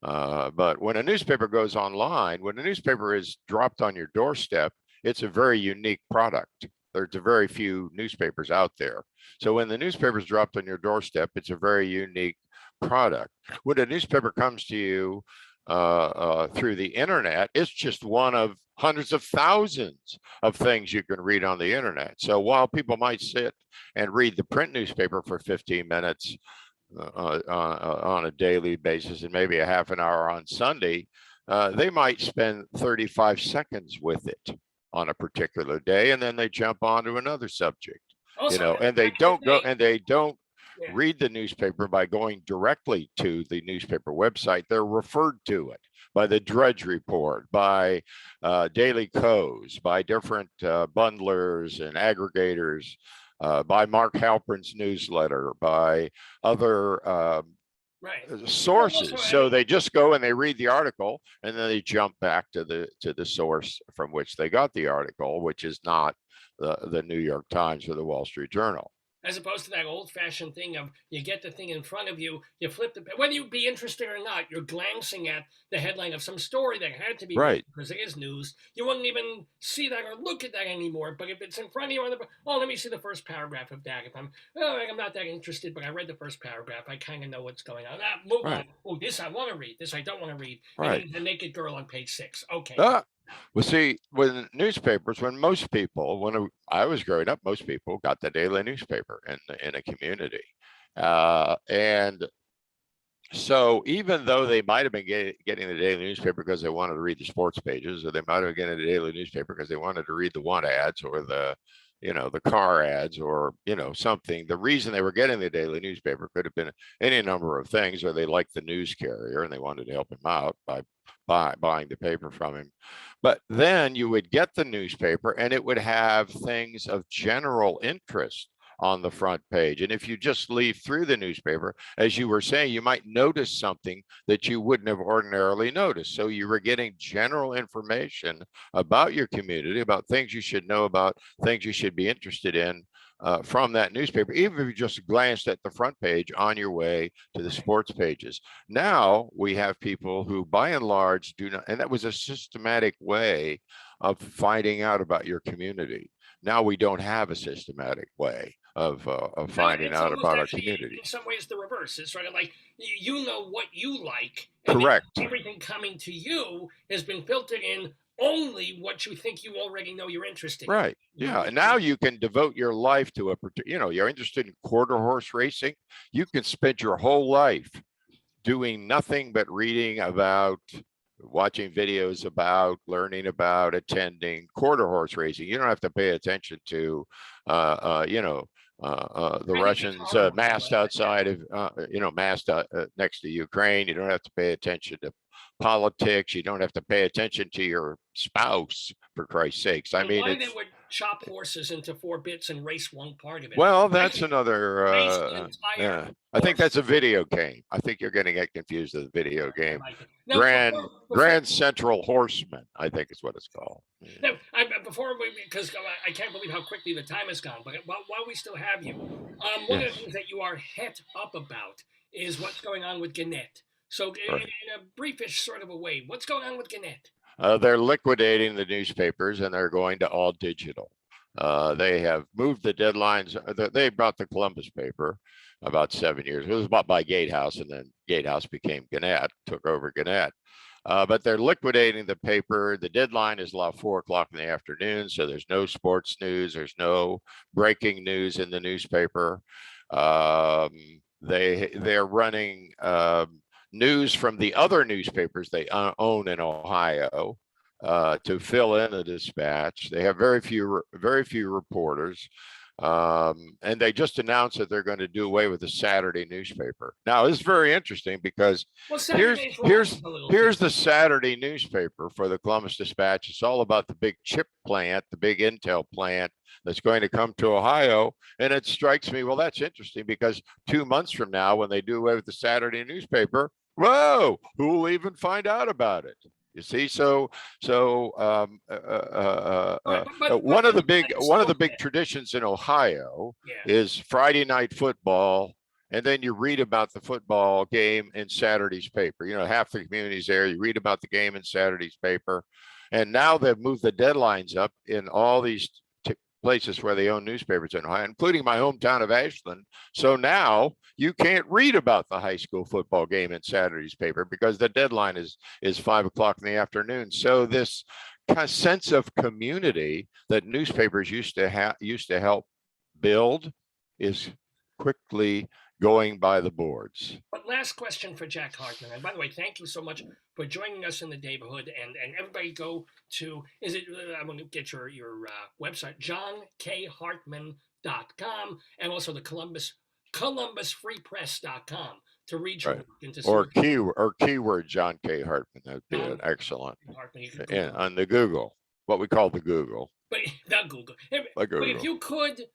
But when a newspaper goes online, when a newspaper is dropped on your doorstep, it's a very unique product. There's very few newspapers out there. So when the newspaper is dropped on your doorstep, it's a very unique product. When a newspaper comes to you through the internet, it's just one of hundreds of thousands of things you can read on the internet. So while people might sit and read the print newspaper for 15 minutes on a daily basis and maybe a half an hour on Sunday, they might spend 35 seconds with it on a particular day, and then they jump on to another subject. Also, And they don't go and they don't Yeah. read the newspaper by going directly to the newspaper website. They're referred to it by the Drudge Report, by Daily Co's, by different bundlers and aggregators, by Mark Halperin's newsletter, by other Right. sources. Also, So they just go and they read the article, and then they jump back to the source from which they got the article, which is not the New York Times or the Wall Street Journal. As opposed to that old-fashioned thing of you get the thing in front of you, you flip the whether you be interested or not, you're glancing at the headline of some story that had to be right because it is news. You wouldn't even see that or look at that anymore. But if it's in front of you on the let me see the first paragraph of that. If I'm not that interested, but I read the first paragraph, I kind of know what's going on. Move on. Oh, this I want to read. This I don't want to read. Right. And the naked girl on page 6. Okay. Well, see, when newspapers, when most people, when I was growing up, most people got the daily newspaper in a community. And so even though they might have been getting the daily newspaper because they wanted to read the sports pages, or they might have been getting the daily newspaper because they wanted to read the want ads or the car ads or, something, the reason they were getting the daily newspaper could have been any number of things, or they liked the news carrier and they wanted to help him out by buying the paper from him. But then you would get the newspaper and it would have things of general interest on the front page. And if you just leaf through the newspaper, as you were saying, you might notice something that you wouldn't have ordinarily noticed. So you were getting general information about your community, about things you should know about, things you should be interested in from that newspaper, even if you just glanced at the front page on your way to the sports pages. Now we have people who by and large do not, and that was a systematic way of finding out about your community. Now we don't have a systematic way of finding out about our community. In some ways, the reverse. It's sort of like you know what you like. Correct. Everything coming to you has been filtered in only what you think you already know you're interested in. Right. Yeah. And now you can devote your life to you're interested in quarter horse racing. You can spend your whole life doing nothing but reading about, watching videos about, learning about, attending quarter horse racing. You don't have to pay attention to, the Russians massed outside of, massed next to Ukraine. You don't have to pay attention to politics. You don't have to pay attention to your spouse, for Christ's sakes. I mean, why they would chop horses into 4 bits and race one part of it. Well, that's another. I think that's a video game. I think you're getting it confused with a video game. Grand Central Horseman, I think is what it's called. No, because I can't believe how quickly the time has gone. But while we still have you, one of the things that you are het up about is what's going on with Gannett. So in a briefish sort of a way, what's going on with Gannett? They're liquidating the newspapers and they're going to all digital. They have moved the deadlines. They bought the Columbus paper about 7 years. It was bought by Gatehouse, and then Gatehouse became Gannett, took over Gannett. But they're liquidating the paper. The deadline is about 4 o'clock in the afternoon, so there's no sports news. There's no breaking news in the newspaper. They're running news from the other newspapers they own in Ohio to fill in the dispatch. They have very few reporters, and they just announced that they're going to do away with the Saturday newspaper. Now, it's very interesting because here's the Saturday newspaper for the Columbus Dispatch. It's all about the big chip plant, the big Intel plant that's going to come to Ohio. And it strikes me, well, that's interesting because 2 months from now, when they do away with the Saturday newspaper, whoa, who will even find out about it? You see, so one of the big traditions in Ohio is Friday night football and then you read about the football game in Saturday's paper. You know, half the community's there. You read about the game in Saturday's paper. And now they've moved the deadlines up in all these places where they own newspapers in Ohio, including my hometown of Ashland. So now you can't read about the high school football game in Saturday's paper because the deadline is 5 o'clock in the afternoon. So this kind of sense of community that newspapers used to help build is quickly going by the boards. But last question for Jack Hartman. And by the way, thank you so much for joining us in the Daverhood. And everybody go to, I'm going to get your website, johnkhartman.com, and also the columbusfreepress.com to read your book and to see or keyword John K. Hartman. That'd be an excellent. Hartman, on the Google, what we call the Google. But not Google. But if you could,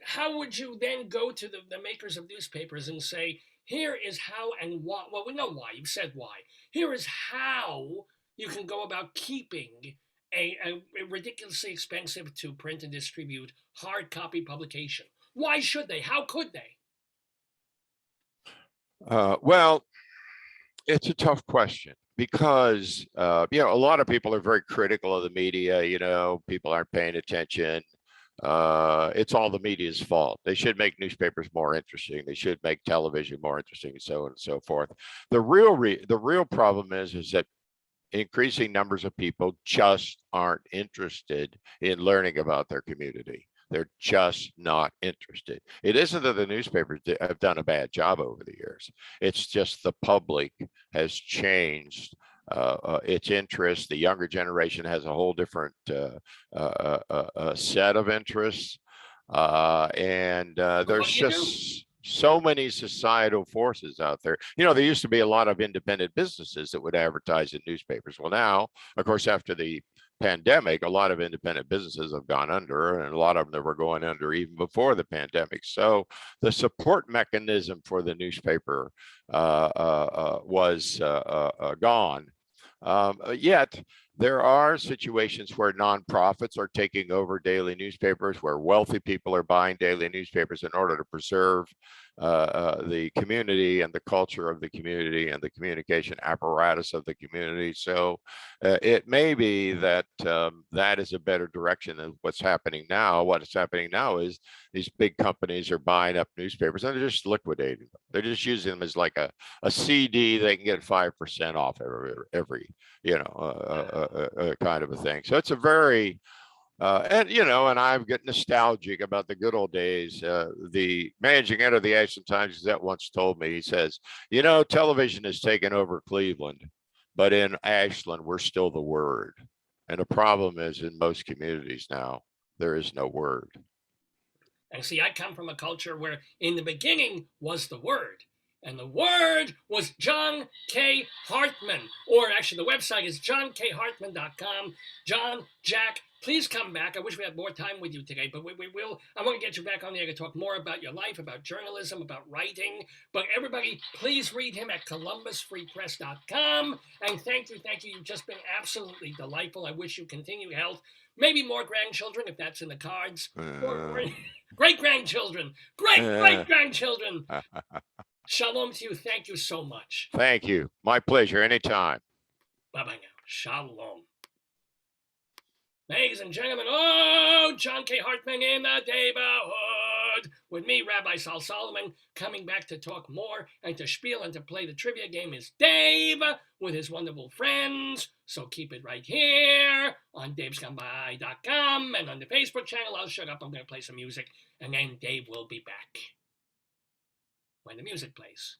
how would you then go to the makers of newspapers and say, here is how and why? Well, we know why. You said why. Here is how you can go about keeping a ridiculously expensive to print and distribute hard copy publication. Why should they? How could they? Well, it's a tough question because, a lot of people are very critical of the media. People aren't paying attention. It's all the media's fault. They should make newspapers more interesting. They should make television more interesting, and so on and so forth. The real problem is that increasing numbers of people just aren't interested in learning about their community. They're just not interested. It isn't that the newspapers have done a bad job over the years. It's just the public has changed its interest. The younger generation has a whole different set of interests. And there's just so many societal forces out there. There used to be a lot of independent businesses that would advertise in newspapers. Well, now, of course, after the pandemic, a lot of independent businesses have gone under, and a lot of them that were going under even before the pandemic. So the support mechanism for the newspaper was gone. Yet there are situations where nonprofits are taking over daily newspapers, where wealthy people are buying daily newspapers in order to preserve the community and the culture of the community and the communication apparatus of the community. So it may be that that is a better direction than what's happening now. What is happening now is these big companies are buying up newspapers and they're just liquidating them. They're just using them as like a CD. They can get 5% off every kind of a thing. So it's a very and I get nostalgic about the good old days. The managing editor of the Ashland Times-Gazette once told me, he says, television has taken over Cleveland, but in Ashland, we're still the word. And the problem is in most communities now, there is no word. And see, I come from a culture where in the beginning was the word. And the word was John K. Hartman. Or actually, the website is johnkhartman.com. John, Jack, please come back. I wish we had more time with you today, but we will. I want to get you back on there to talk more about your life, about journalism, about writing. But everybody, please read him at columbusfreepress.com. And thank you. You've just been absolutely delightful. I wish you continued health. Maybe more grandchildren, if that's in the cards. Or great-grandchildren. Great-great-grandchildren. Shalom to you. Thank you so much. Thank you. My pleasure. Anytime. Bye-bye now. Shalom. Ladies and gentlemen, John K. Hartman in the Daverhood. With me, Rabbi Sal Solomon, coming back to talk more and to spiel and to play the trivia game is Dave with his wonderful friends. So keep it right here on davescomeby.com and on the Facebook channel. I'll shut up. I'm going to play some music and then Dave will be back when the music plays.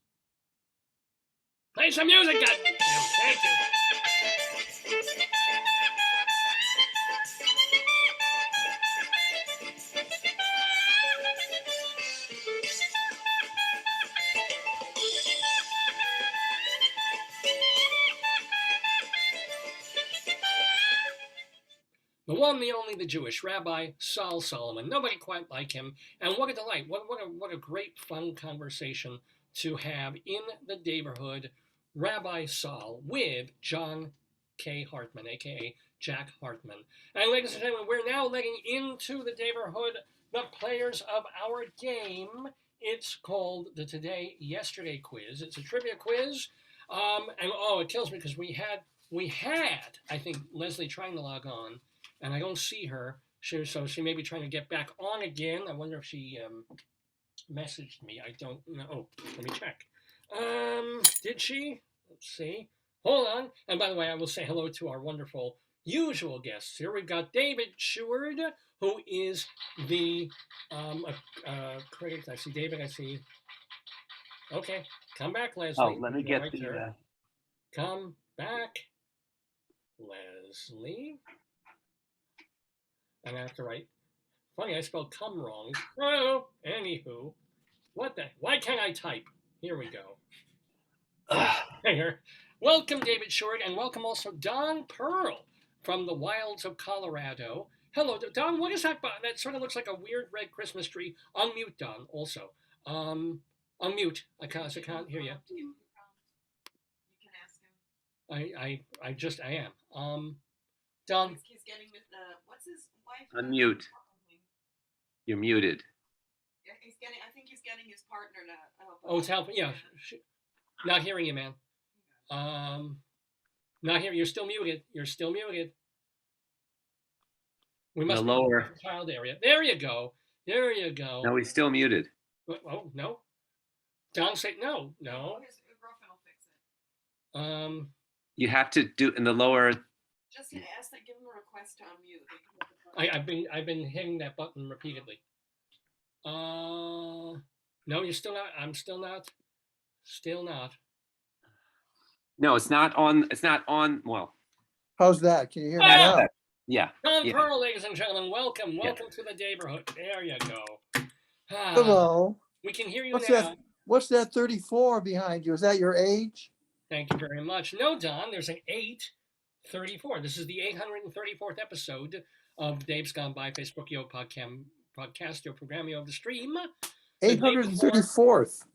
Play some music, goddammit. Thank you. The one, the only, the Jewish Rabbi, Sal Solomon. Nobody quite like him. And what a delight. What a great, fun conversation to have in the Daverhood, Rabbi Sal with John K. Hartman, a.k.a. Jack Hartman. And ladies and gentlemen, we're now letting into the Daverhood the players of our game It's called the Today Yesterday quiz. It's a trivia quiz. And it kills me because we had I think Leslie trying to log on, and I don't see her. So she may be trying to get back on again. I wonder if she messaged me. I don't know. Oh, let me check. Did she? Let's see. Hold on. And by the way, I will say hello to our wonderful usual guests here. We've got David Sheward, who is the critic. I see David. I see. Okay, come back, Leslie. Oh, let me get Right the. there. Come back, Leslie. And I have to write. Funny, I spelled "come" wrong. Oh, anywho, what the? Why can't I type? Here we go. Here. Welcome, David Sheward, and welcome also Don Perl from the wilds of Colorado. Hello, Don. What is that? That sort of looks like a weird red Christmas tree. Unmute, Don. Also, unmute. I can't hear you. You can ask him. I am. Don. He's getting with what's his wife? Unmute. You're muted. Yeah, I think he's getting his partner to help. Oh, it's helping. Yeah. Not hearing you, man. Not hearing. You're still muted. You're still muted. We must lower the child area. There you go. There you go. No, he's still muted. Oh no. Don say no. No. His girlfriend will fix it. You have to do in the lower. Just ask that. Give him a request to unmute. I've been hitting that button repeatedly. No, you're still not. I'm still not. Still not. No, it's not on. It's not on. Well, how's that? Can you hear me now? yeah. Don Yeah. Perl, ladies and gentlemen, welcome to the Daverhood. There you go. Hello. We can hear you What's now. that? What's that 34 behind you? Is that your age? Thank you very much. No, Don, there's an 834. This is the 834th episode of Dave's Gone By Facebook Yo podcast, your program of the stream. 834th.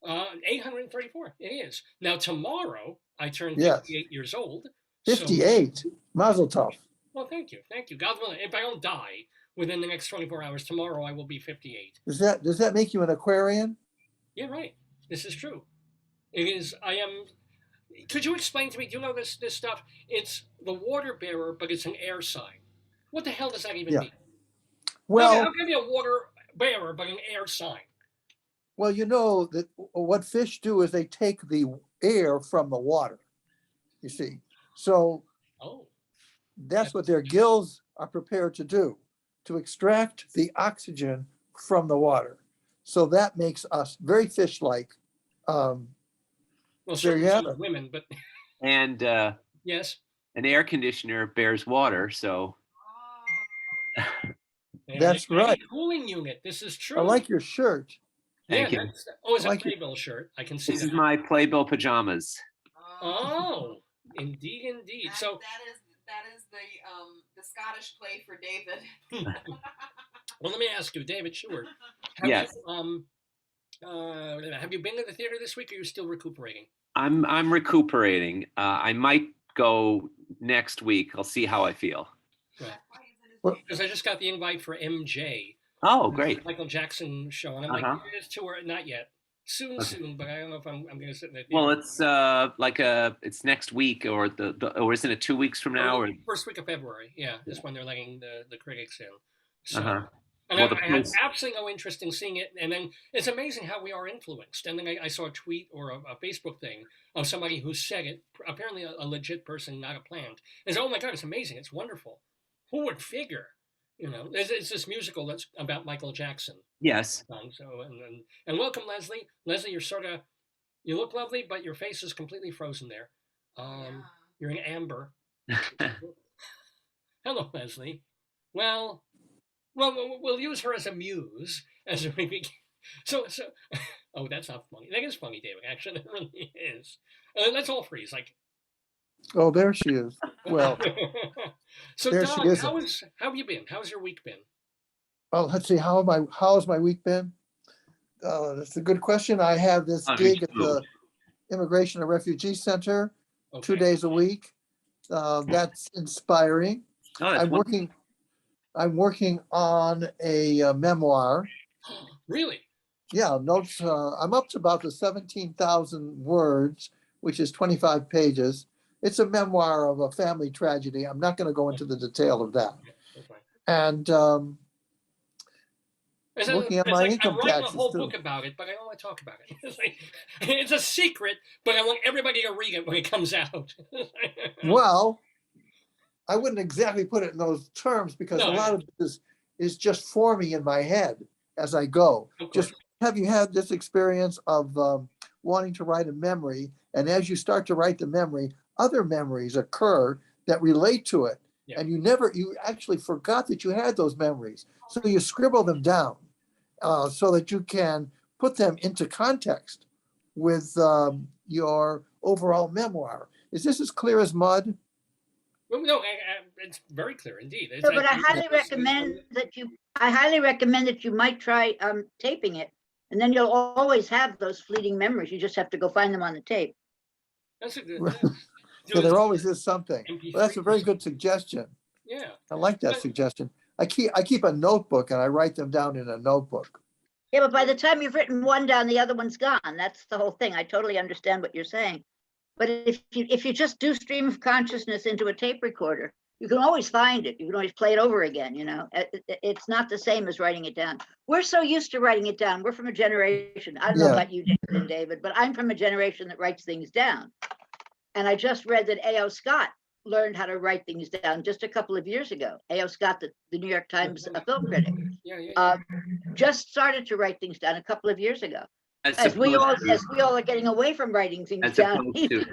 834. It is. Now, tomorrow, I turn 58 years old. 58. So, Mazel tov. well, thank you. Thank you. God willing, if I don't die within the next 24 hours, tomorrow I will be 58. Does that make you an Aquarian? Yeah, right. This is true. It is. I am. Could you explain to me? Do you know this stuff? It's the water bearer, but it's an air sign. What the hell does that even mean? Well, I'll give you a water bearer, but an air sign. well, you know that what fish do is they take the air from the water. You see, so that's what their gills are prepared to do, to extract the oxygen from the water. So that makes us very fish-like. Well, there you have it. Women, but And yes, an air conditioner bears water, so. That's right. Cooling unit. This is true. I like your shirt. Thank you. It's a Playbill shirt. I can see This that. is my Playbill pajamas. Oh, indeed. So that is the Scottish play for David. well, let me ask you, David Sheward. Yes. Have you been to the theater this week, or are you still recuperating? I'm recuperating. I might go next week. I'll see how I feel. Because I just got the invite for MJ. Oh, great. Michael Jackson show, and I'm like, it's tour, not yet. Soon, but I don't know if I'm going to sit in the theater. Well, it's it's next week, or or isn't it 2 weeks from now? Or first week of February, yeah, is when they're letting the critics in. So, and well, I had absolutely no interest in seeing it. And then it's amazing how we are influenced. And then I saw a tweet or a Facebook thing of somebody who said it, apparently a legit person, not a plant. And said, oh my God, it's amazing, it's wonderful. Who would figure? You know, it's this musical that's about Michael Jackson. Yes. So and welcome, Leslie. Leslie, you look lovely, but your face is completely frozen there. You're in amber. Hello, Leslie. Well, we'll use her as a muse as we begin. So. Oh, that's not funny. That is funny, David. Actually, it really is. Let's all freeze. Like. Oh, there she is. Well, so there Don, she is. how have you been? How's your week been? Well, let's see. How's my week been? That's a good question. I have this gig at the Immigration and Refugee Center 2 days a week. That's inspiring. Oh, that's I'm working on a memoir. Really? Yeah, notes, I'm up to about the 17,000 words, which is 25 pages. It's a memoir of a family tragedy. I'm not going to go into the detail of that. Okay. And looking at my income I'm writing a taxes whole too. book about it, but I don't want to talk about it. It's like, it's a secret, but I want everybody to read it when it comes out. Well, I wouldn't exactly put it in those terms because No, a lot of this is just forming in my head as I go. of course. Just have you had this experience of wanting to write a memory, and as you start to write the memory, other memories occur that relate to it, Yeah. and you actually forgot that you had those memories, so you scribble them down so that you can put them into context with your overall memoir. Is this as clear as mud? Well, no, it's very clear indeed. No, but I highly recommend that you might try taping it, and then you'll always have those fleeting memories. You just have to go find them on the tape. That's a good. Right. Yeah. So there always is something. MP3 Well, that's a very good suggestion. Yeah. I like that But- suggestion. I keep a notebook and I write them down in a notebook. Yeah, but by the time you've written one down, the other one's gone. That's the whole thing. I totally understand what you're saying. But if you just do stream of consciousness into a tape recorder, you can always find it. You can always play it over again, you know. It's not the same as writing it down. We're so used to writing it down. We're from a generation, I don't know Yeah. about you, David and David, but I'm from a generation that writes things down. And I just read that A.O. Scott learned how to write things down just a couple of years ago. A.O. Scott, the New York Times film critic, Yeah. just started to write things down a couple of years ago. As As we opposed all are getting away from writing things as down. opposed to,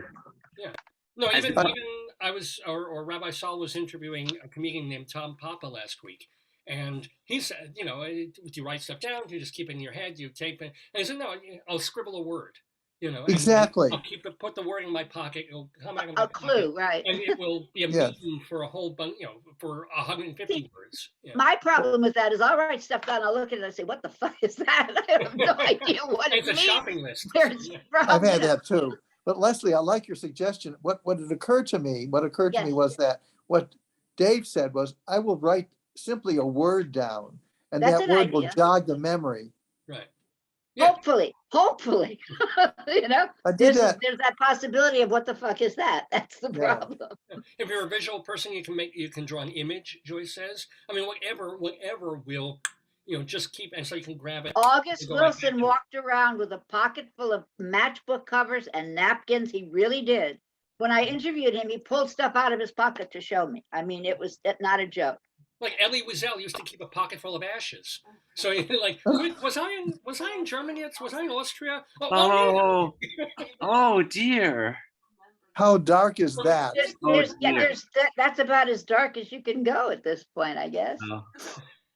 No, As even a- I was, or Rabbi Saul was interviewing a comedian named Tom Papa last week, and he said, you know, do you write stuff down? Do you just keep it in your head? Do you tape it? And I said, no, I'll scribble a word, you know. Exactly. I'll put the word in my pocket. It'll come out of my A clue, right? and it will be a Yes. meeting for a whole bunch, you know, for 150 words. Yeah. My problem with that is I'll write stuff down, I'll look at it and say, what the fuck is that? I have no idea what it It's a means. shopping list. There's Yeah. I've had that too. But Leslie, I like your suggestion. What had occurred to me, Yes. was that what Dave said was, I will write simply a word down, and That's that an word will idea. jog the memory. Right. Yeah. Hopefully, you know, I did there's that. that possibility of what the fuck is that? That's the Yeah. problem. If you're a visual person, you can draw an image. Joyce says. I mean, whatever will, you know, just keep, and so you can grab it. August Go right back Wilson to it. walked around with a pocket full of matchbook covers and napkins. He really did. When I interviewed him, he pulled stuff out of his pocket to show me. I mean, it was not a joke. Like Elie Wiesel used to keep a pocket full of ashes. So you're like, was I in Germany? Was I in Austria? oh, oh dear. How dark is that? That's about as dark as you can go at this point, I guess. Oh.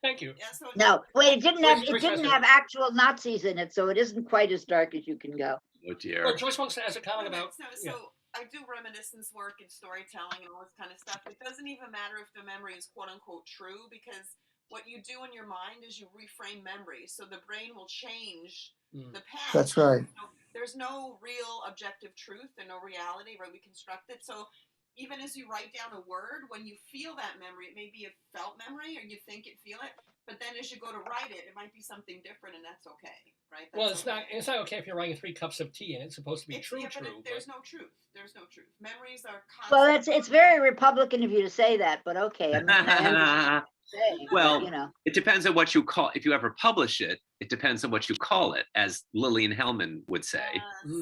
Thank you. Yeah, so No, wait, it didn't Joyce has have actual Nazis in it, so it isn't quite as dark as you can go. Oh dear. Well, Joyce wants to ask a comment about. So Yeah. I do reminiscence work and storytelling and all this kind of stuff. It doesn't even matter if the memory is quote unquote true, because what you do in your mind is you reframe memories. So the brain will change the past. That's right. So there's no real objective truth and no reality, right? We construct it. So even as you write down a word, when you feel that memory, it may be a felt memory or you think it, feel it. But then as you go to write it, it might be something different, and that's okay, right? Well, That's it's not okay if you're writing 3 cups of tea and it's supposed to be true. There's no truth. There's no truth. Memories are Well, constant. it's very Republican of you to say that, but okay. I mean, I understand what you're saying, Well, but, you know. It depends on what you call. If you ever publish it, it depends on what you call it, as Lillian Hellman would say. Yes.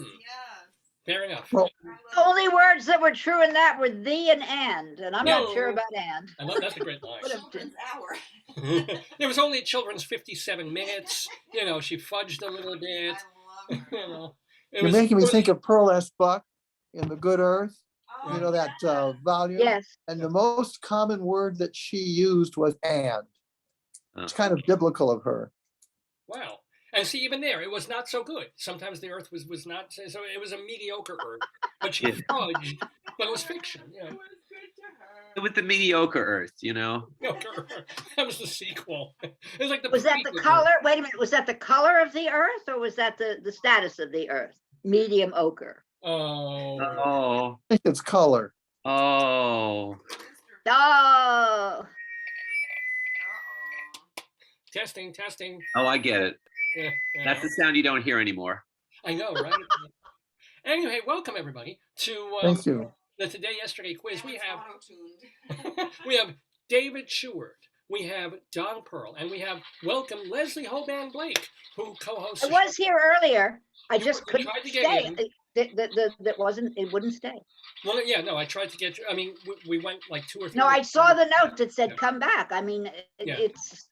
Fair enough. Well, The only words that were true in that were "the" and I'm not sure about "and." I love that's a great line. Children's hour. There was only children's 57 minutes. You know, she fudged a little bit. I love her. You know, You're making me think of Pearl S. Buck in The Good Earth. Oh, You know that volume? Yes. And the most common word that she used was "and." It's Oh. kind of biblical of her. Wow. And see, even there, it was not so good. Sometimes the Earth was not so. It was a mediocre Earth, but she fudged. But it was fiction. You know. It was good to her. With the mediocre Earth, you know. Mediocre. That was the sequel. It was like the. Was that the prequel. color? Wait a minute. Was that the color of the Earth, or was that the status of the Earth? Medium ochre. Oh. Oh, I think it's color. oh. Oh, Uh-oh. Testing. Oh, I get it. That's the sound you don't hear anymore. I know, right? Anyway, welcome everybody to Thank you. the Today Yesterday quiz. We It's have auto-tuned. we have David Sheward, we have Don Perl, and we have welcome Leslie Hoban Blake, who co-hosts. I the was show. here earlier. I You just couldn't tried to get stay. That wasn't, it wouldn't stay. Well, yeah, no, I tried to get you. I mean, we went like 2 or 3. No, I saw the note that said, Yeah. come back. I mean, Yeah. it's.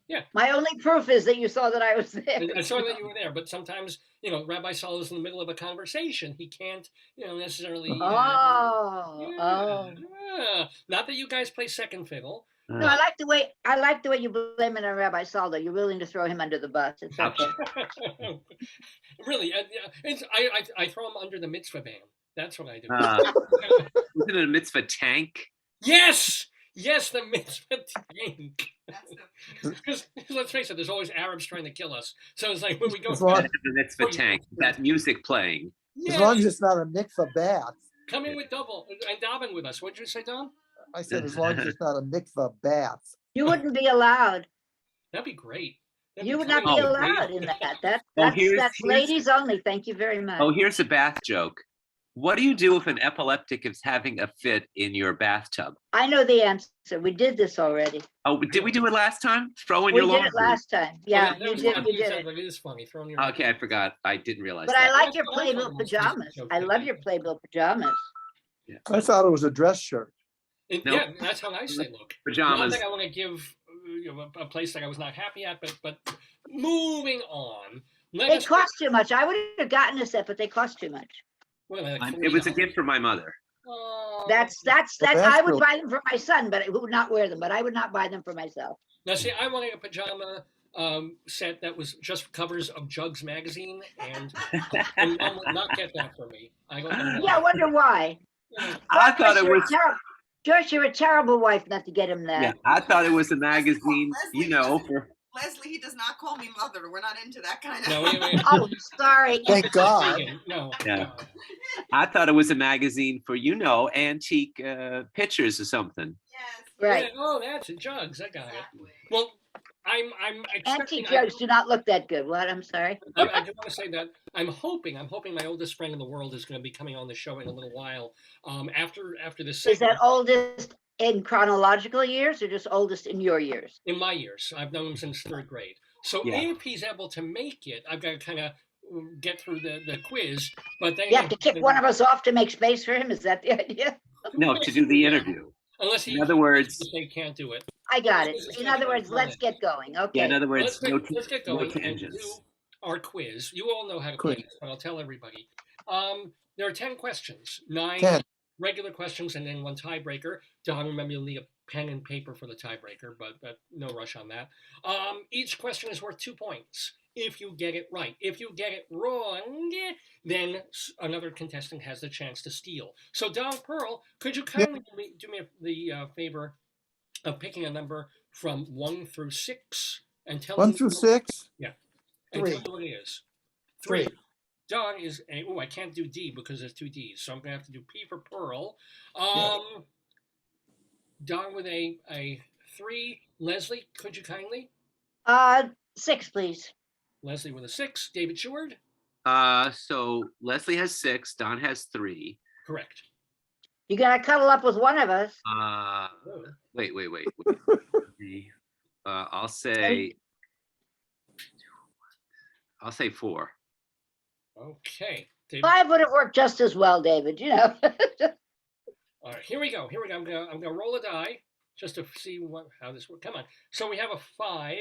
Yeah. My only proof is that you saw that I was there. I saw that you were there, but sometimes, Rabbi Saul is in the middle of a conversation. He can't, necessarily. Oh. Not that you guys play second fiddle. No, I like the way you blame it on Rabbi Saldo. You're willing to throw him under the bus. It's okay. Really, I throw him under the mitzvah ban. That's what I do. Isn't it a mitzvah tank? Yes, the mitzvah tank. That's the Because let's face it, there's always Arabs trying to kill us. So it's like when we go. As long- The mitzvah tank. That music playing. As long as it's not a mikvah bath. Come in with double and daven with us. What did you say, Don? I said, as long as it's not a mikvah bath. You wouldn't be allowed. That'd be great. You would not be allowed in that. That's here's- ladies only. Thank you very much. Oh, here's a bath joke. What do you do if an epileptic is having a fit in your bathtub? I know the answer. We did this already. Oh, did we do it last time? Throw in We your did laundry. it last time. Yeah, you did it. it. It is funny. Throw in your. Okay, I forgot. I didn't realize But that. I like your That's also Playbill the most pajamas. recent I joke love that your you Playbill pajamas. I thought it was a dress shirt. It, Nope. Yeah, that's how nice they look. Pajamas. One thing I want to give a place that I was not happy at, but moving on. They cost too much. I would have gotten a set, but they cost too much. It was a gift from my mother. That's that's I would cool. buy them for my son, but who would not wear them. But I would not buy them for myself. Now, see, I wanted a pajama set that was just covers of Jugs magazine, and Mom would not get that for me. I don't know why. Yeah, I wonder why. I thought it was. Joyce, you're a terrible wife not to get him that. Yeah, I thought it was a magazine. For Leslie, he does not call me mother. We're not into that kind of. No, wait. Oh, sorry. Thank God. No. Yeah. no. I thought it was a magazine for antique pictures or something. Yes. Right. Yeah, oh, that's it. Jugs. I got it. Exactly. Well, I'm expecting. Antique jugs do not look that good. What? I'm sorry. I do want to say that I'm hoping my oldest friend in the world is going to be coming on the show in a little while. After this Is segment, that oldest in chronological years or just oldest in your years? in my years, I've known him since 3rd grade. So Yeah. if he's able to make it, I've got to kind of get through the quiz. But then You have to kick one of us off to make space for him. Is that the idea? No, to do the interview. Unless he, In other words, they can't do it. I got it. In other words, let's get going. Okay. yeah. In other words, Let's get no going and do tangents. our quiz. You all know how to play this, but I'll tell everybody. There are 10 questions, 9 10. regular questions, and then 1 tiebreaker. Don, remember you'll need a pen and paper for the tiebreaker, but no rush on that. Each question is worth 2 points if you get it right. If you get it wrong, then another contestant has the chance to steal. So Don Perl, could you kindly do me the favor of picking a number from 1 through 6 and tell 1 me through 6? and 3. tell me what it is. 3. 3. Don is a, I can't do D because there's 2 D's, so I'm gonna have to do P for Pearl. Don with a 3. Leslie, could you kindly? 6, please. Leslie with a 6. David Sheward? So Leslie has 6. Don has 3. Correct. You gotta cuddle up with one of us. Wait. I'll say 4. Okay. David. 5 would have worked just as well, David. You know. All right, here we go. I'm gonna roll a die just to see how this works. Come on. So we have a 5,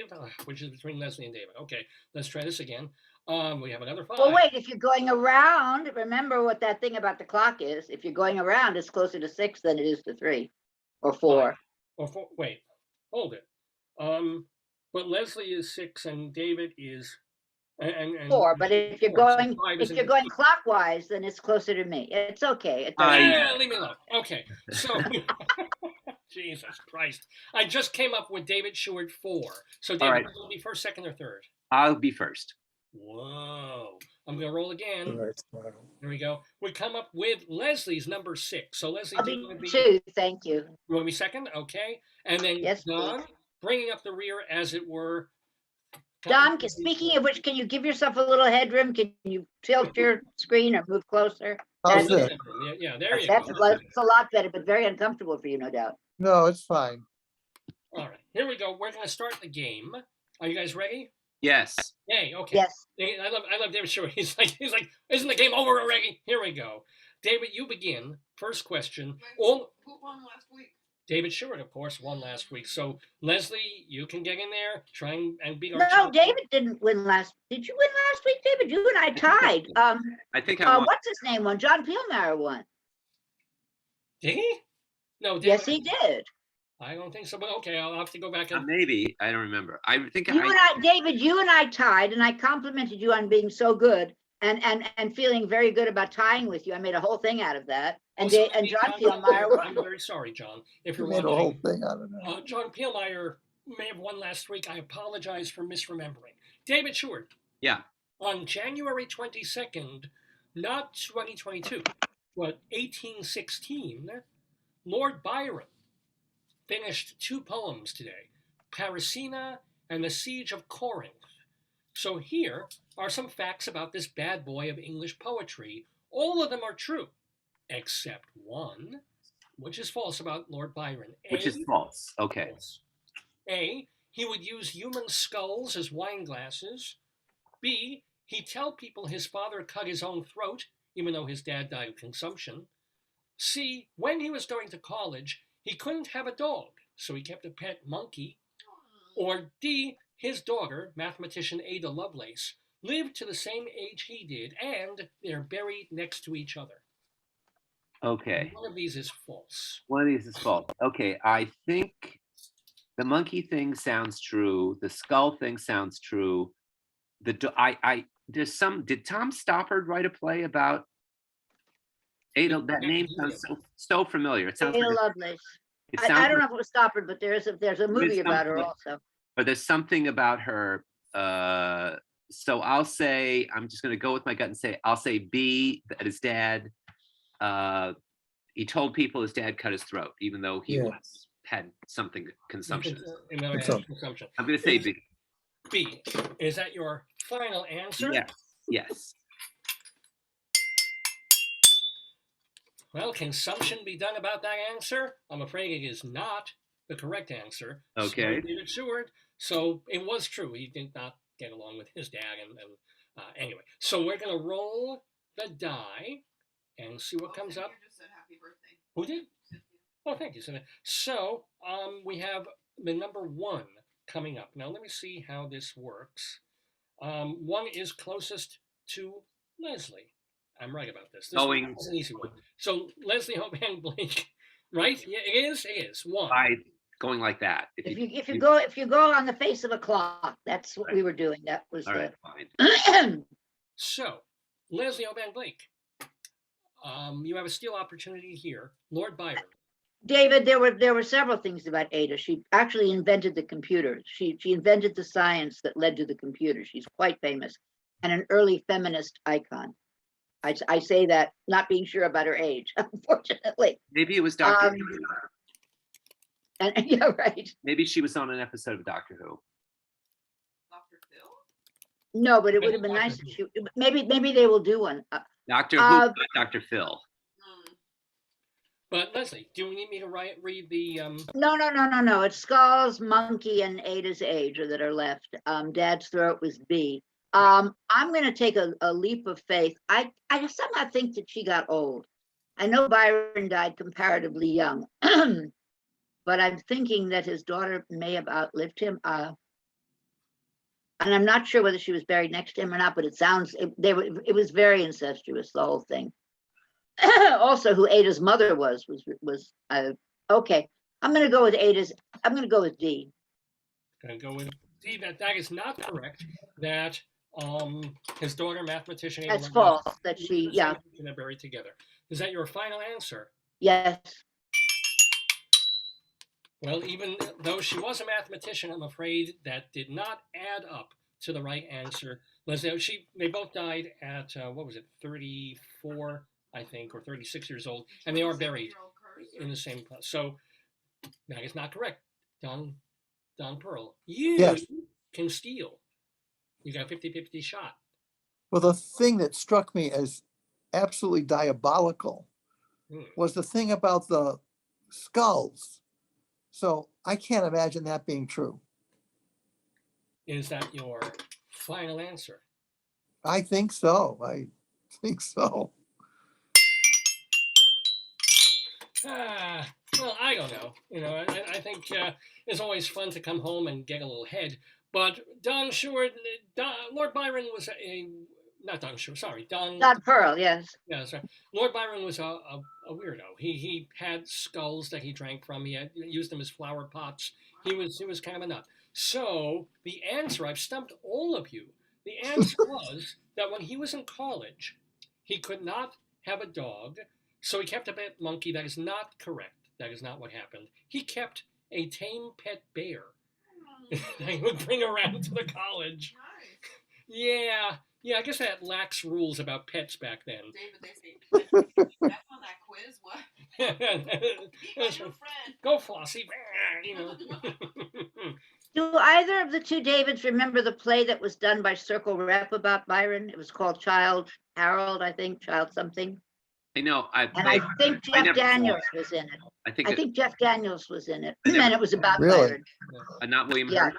which is between Leslie and David. Okay, let's try this again. We have another 5. Well, wait. If you're going around, remember what that thing about the clock is. If you're going around, it's closer to 6 than it is to 3 or 4. Or 4. Wait, hold it. But Leslie is 6 and David is and 4. But if you're 4, so going, 5 if is you're going clockwise, then it's closer to me. It's okay. It doesn't leave me alone. Okay, so Jesus Christ, I just came up with David Sheward 4. So David, right. will be first, second, or third? I'll be first. Whoa! I'm gonna roll again. Right. Here we go. We come up with Leslie's number 6. So Leslie, I'll do be you want to be 2. Thank you. You want to be second? Okay. And then Yes, Don, please. bringing up the rear, as it were, Don, speaking of which, can you give yourself a little headroom? Can you tilt your screen or move closer? How's That's- that? Yeah, there you That's go. it's a lot better, but very uncomfortable for you, no doubt. No, it's fine. All right, here we go. We're going to start the game. Are you guys ready? Yes. Yay, okay. Yes. I love David Sheward. He's like, isn't the game over already? Here we go. David, you begin. First question. Who won last week? David Sheward, of course, won last week. So Leslie, you can get in there, try and beat our No, champ. David didn't win last. Did you win last week, David? You and I tied. I think I won. What's his name won? John Peelmeyer won. Did he? No, David, Yes, he did. I don't think so, but okay, I'll have to go back and Maybe. I don't remember. I think David, you and I tied, and I complimented you on being so good and feeling very good about tying with you. I made a whole thing out of that. And John Peelmeyer I'm very sorry, John. If You you're made a whole watching, thing out of that. John Peelmeyer may have won last week. I apologize for misremembering. David Sheward. Yeah. On January 22nd, not 2022, but 1816, Lord Byron finished 2 poems today, Parisina and the Siege of Corinth. So here are some facts about this bad boy of English poetry. All of them are true, except one, which is false about Lord Byron. which is false. Okay. False. A, he would use human skulls as wine glasses. B, he'd tell people his father cut his own throat, even though his dad died of consumption. C, when he was going to college, he couldn't have a dog, so he kept a pet monkey. Or D, his daughter, mathematician Ada Lovelace, lived to the same age he did, and they're buried next to each other. Okay. One of these is false. One of these is false. Okay. I think the monkey thing sounds true. The skull thing sounds true. Did Tom Stoppard write a play about Ada? That name sounds so familiar. It sounds Ada like Lovelace. it I sounds don't know if it was Stoppard, but there's a movie about her also. But there's something about her. So I'll say, I'm just going to go with my gut and say, I'll say B, that his dad, he told people his dad cut his throat, even though he had something consumption. Consumption. I'm going to say B. B. Is that your final answer? Yes. Yes. Well, can something be done about that answer? I'm afraid it is not the correct answer. Okay. So David Sheward. So it was true. He did not get along with his dad. And anyway, so we're going to roll the die and see what comes up. Just said happy birthday. Who did? Oh, thank you. So we have the number 1 coming up. Now, let me see how this works. 1 is closest to Leslie. I'm right about this. This is an easy one. So Leslie Hoban Blake, right? Yeah, it is. It is 1. By going like that. If you go on the face of a clock, that's what we were doing. That was all right, the. fine. So Leslie Hoban Blake, you have a steal opportunity here. Lord Byron. David, there were several things about Ada. She actually invented the computer. She invented the science that led to the computer. She's quite famous and an early feminist icon. I say that not being sure about her age, unfortunately. Maybe it was Dr. Who. And yeah, right. Maybe she was on an episode of Doctor Who. Dr. Phil? No, but it would have been nice if she. Maybe they will do one. Doctor Who, not Dr. Phil. But Leslie, do you need me to read the? No. It's Skulls, Monkey, and Ada's age that are left. Dad's throat was B. I'm going to take a leap of faith. I somehow think that she got old. I know Byron died comparatively young, but I'm thinking that his daughter may have outlived him. And I'm not sure whether she was buried next to him or not, but it was very incestuous, the whole thing. Also, who Ada's mother was okay. I'm going to go with I'm going to go with D. Going to go with D. That is not correct. That his daughter, mathematician. That's false. That she, and they're buried together. Is that your final answer? Yes. Well, even though she was a mathematician, I'm afraid that did not add up to the right answer. Leslie, they both died at 34, I think, or 36 years old, and they are buried in the same place. So that is not correct. Don Perl, you can steal You got a 50-50 shot. Well, the thing that struck me as absolutely diabolical was the thing about the skulls. So I can't imagine that being true. Is that your final answer? I think so. I think so. Well, I don't know. I think it's always fun to come home and get a little head. But Don Sheward, Lord Byron was not Don Sheward, sorry, Don Perl, yes. Yeah, sorry. Lord Byron was a weirdo. He had skulls that he drank from. He used them as flower pots. He was kind of a nut. So the answer, I've stumped all of you. The answer was that when he was in college, he could not have a dog, so he kept a pet monkey. That is not correct. That is not what happened. He kept a tame pet bear that he would bring around to the college. Nice. Yeah, I guess they had lax rules about pets back then. David, they say, that's on that quiz, what? Meet my new friend. Go, Flossie. Do either of the two Davids remember the play that was done by Circle Rep about Byron? It was called Child Harold, I think, Child something. I know. I think Jeff Daniels was in it. I think Jeff Daniels was in it. never And it was about Really? Byron. not William Yeah. Hurt.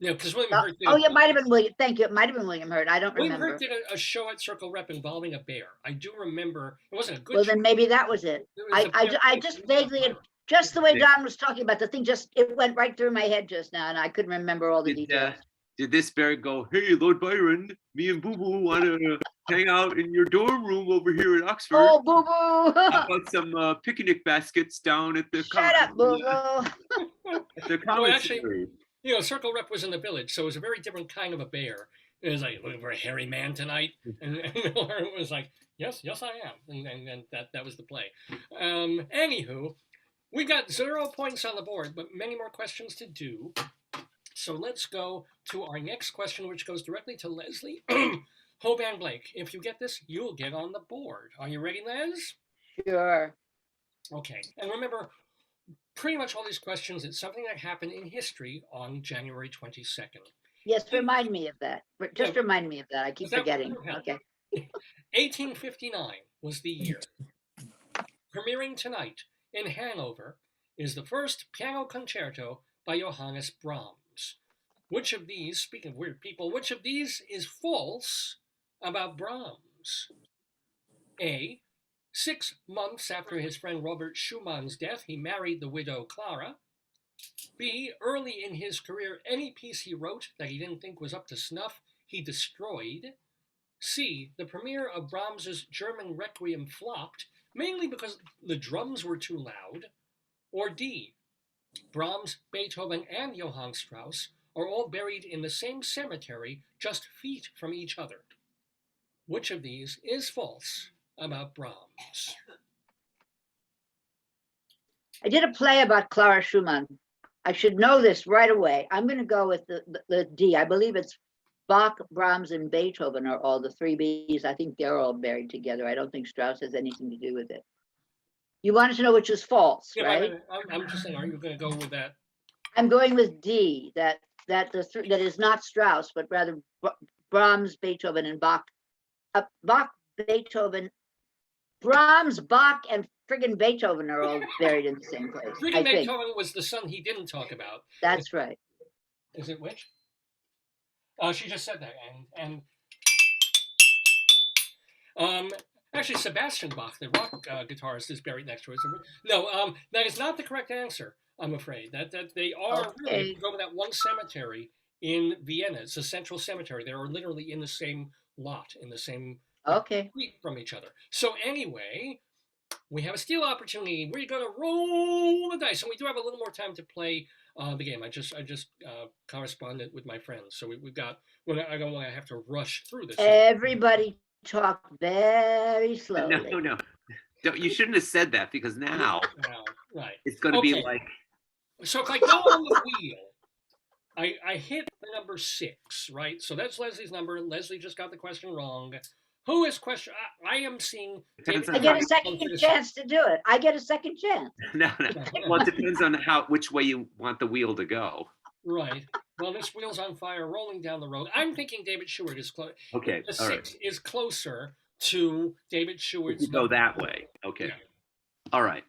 Yeah, because William Hurt did. Oh, yeah, it might have been William. Thank you. It might have been William Hurt. I don't William remember. Hurt did a show at Circle Rep involving a bear. I do remember. It wasn't a good Well, show. then maybe that was it. It was a bear I thing. just vaguely, just the way Don was talking about the thing, it went right through my head just now, and I couldn't remember all the details. Did this bear go, hey, Lord Byron, me and Boo Boo want to hang out in your dorm room over here at Oxford? Oh, Boo Boo! How about some picnic baskets down at the Shut up, Boo Boo! at the Well, actually, commissary? Circle Rep was in the village, so it was a very different kind of a bear. It was like, looking for a hairy man tonight, and it was like, yes, I am, and that was the play. Anywho, we got 0 points on the board, but many more questions to do. So let's go to our next question, which goes directly to Leslie. Hoban Blake, if you get this, you'll get on the board. Are you ready, Les? Sure. Okay, and remember, pretty much all these questions, it's something that happened in history on January 22nd. Yes, remind me of that. Just Yeah. remind me of that. I keep forgetting. Okay. 1859 was the year. Premiering tonight in Hanover is the first piano concerto by Johannes Brahms. Which of these, speaking of weird people, which of these is false about Brahms? A, 6 months after his friend Robert Schumann's death, he married the widow Clara. B, early in his career, any piece he wrote that he didn't think was up to snuff, he destroyed. C, the premiere of Brahms's German Requiem flopped, mainly because the drums were too loud. Or D, Brahms, Beethoven, and Johann Strauss are all buried in the same cemetery, just feet from each other. Which of these is false about Brahms? I did a play about Clara Schumann. I should know this right away. I'm going to go with the D. I believe it's Bach, Brahms, and Beethoven are all the 3 Bs. I think they're all buried together. I don't think Strauss has anything to do with it. You wanted to know which is false, right? I'm just saying, are you going to go with that? I'm going with D, that is not Strauss, but rather Brahms, Beethoven, and Bach. Bach, Beethoven, Brahms, Bach, and friggin' Beethoven are all buried in the same place. Friggin' Beethoven was the son he didn't talk about. That's right. Is it which? She just said that, and actually Sebastian Bach, the rock guitarist, is buried next to it. No, that is not the correct answer. I'm afraid that they are really, go to that one cemetery in Vienna. It's a central cemetery. They are literally in the same lot, in the same street from each other. So anyway, we have a steal opportunity. We're going to roll the dice, and we do have a little more time to play the game. I just corresponded with my friends, so we've got. I don't want to have to rush through this. Everybody talk very slowly. No. You shouldn't have said that, because now right. It's going to be like. So if I go on the wheel, I hit the number 6, right? So that's Leslie's number. Leslie just got the question wrong. Who is question? I am seeing. I get a second chance to do it. I get a second chance. No. Well, it depends on which way you want the wheel to go. Right. Well, this Wheels on Fire rolling down the road. I'm thinking David Sheward is close. Okay, The all right. 6 is closer to David If Sheward's. you go number that 4. way. Okay. Yeah. All right.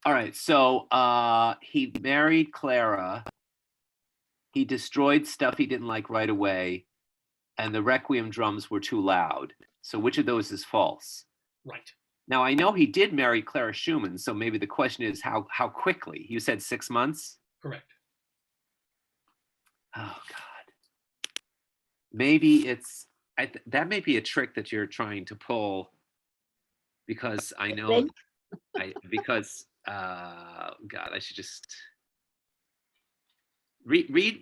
All right. So he married Clara. He destroyed stuff he didn't like right away, and the Requiem drums were too loud. So which of those is false? Right. Now I know he did marry Clara Schumann, so maybe the question is how quickly? You said 6 months? Correct. Oh God. Maybe it's that may be a trick that you're trying to pull, because I know God, I should just read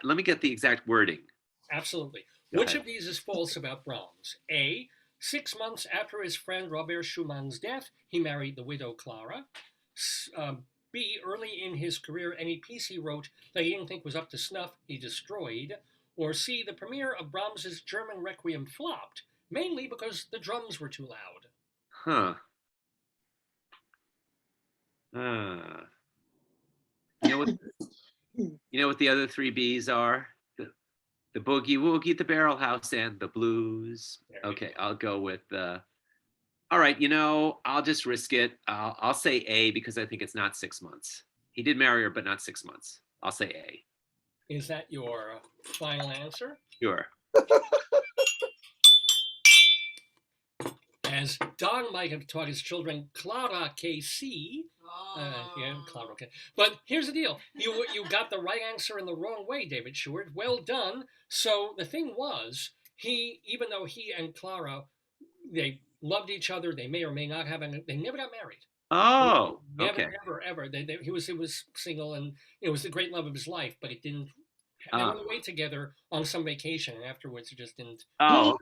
let me get the exact wording. Absolutely. Go Which ahead. of these is false about Brahms? A. 6 months after his friend Robert Schumann's death, he married the widow Clara. B. Early in his career, any piece he wrote that he didn't think was up to snuff, he destroyed. Or C. The premiere of Brahms's German Requiem flopped, mainly because the drums were too loud. Huh. You know what the other 3 B's are? The boogie woogie, the barrel house, and the blues. Okay, I'll go with all right, I'll just risk it. I'll say A, because I think it's not 6 months. He did marry her, but not 6 months. I'll say A. Is that your final answer? Sure. As Don might have taught his children, Clara KC. Yeah, Clara, okay. But here's the deal. You got the right answer in the wrong way, David Sheward. Well done. So the thing was, even though he and Clara, they loved each other, they may or may not have, they never got married. Oh, Never, okay. ever. He was single, and it was the great love of his life, but it didn't. They went away together on some vacation, and afterwards it just didn't. Oh,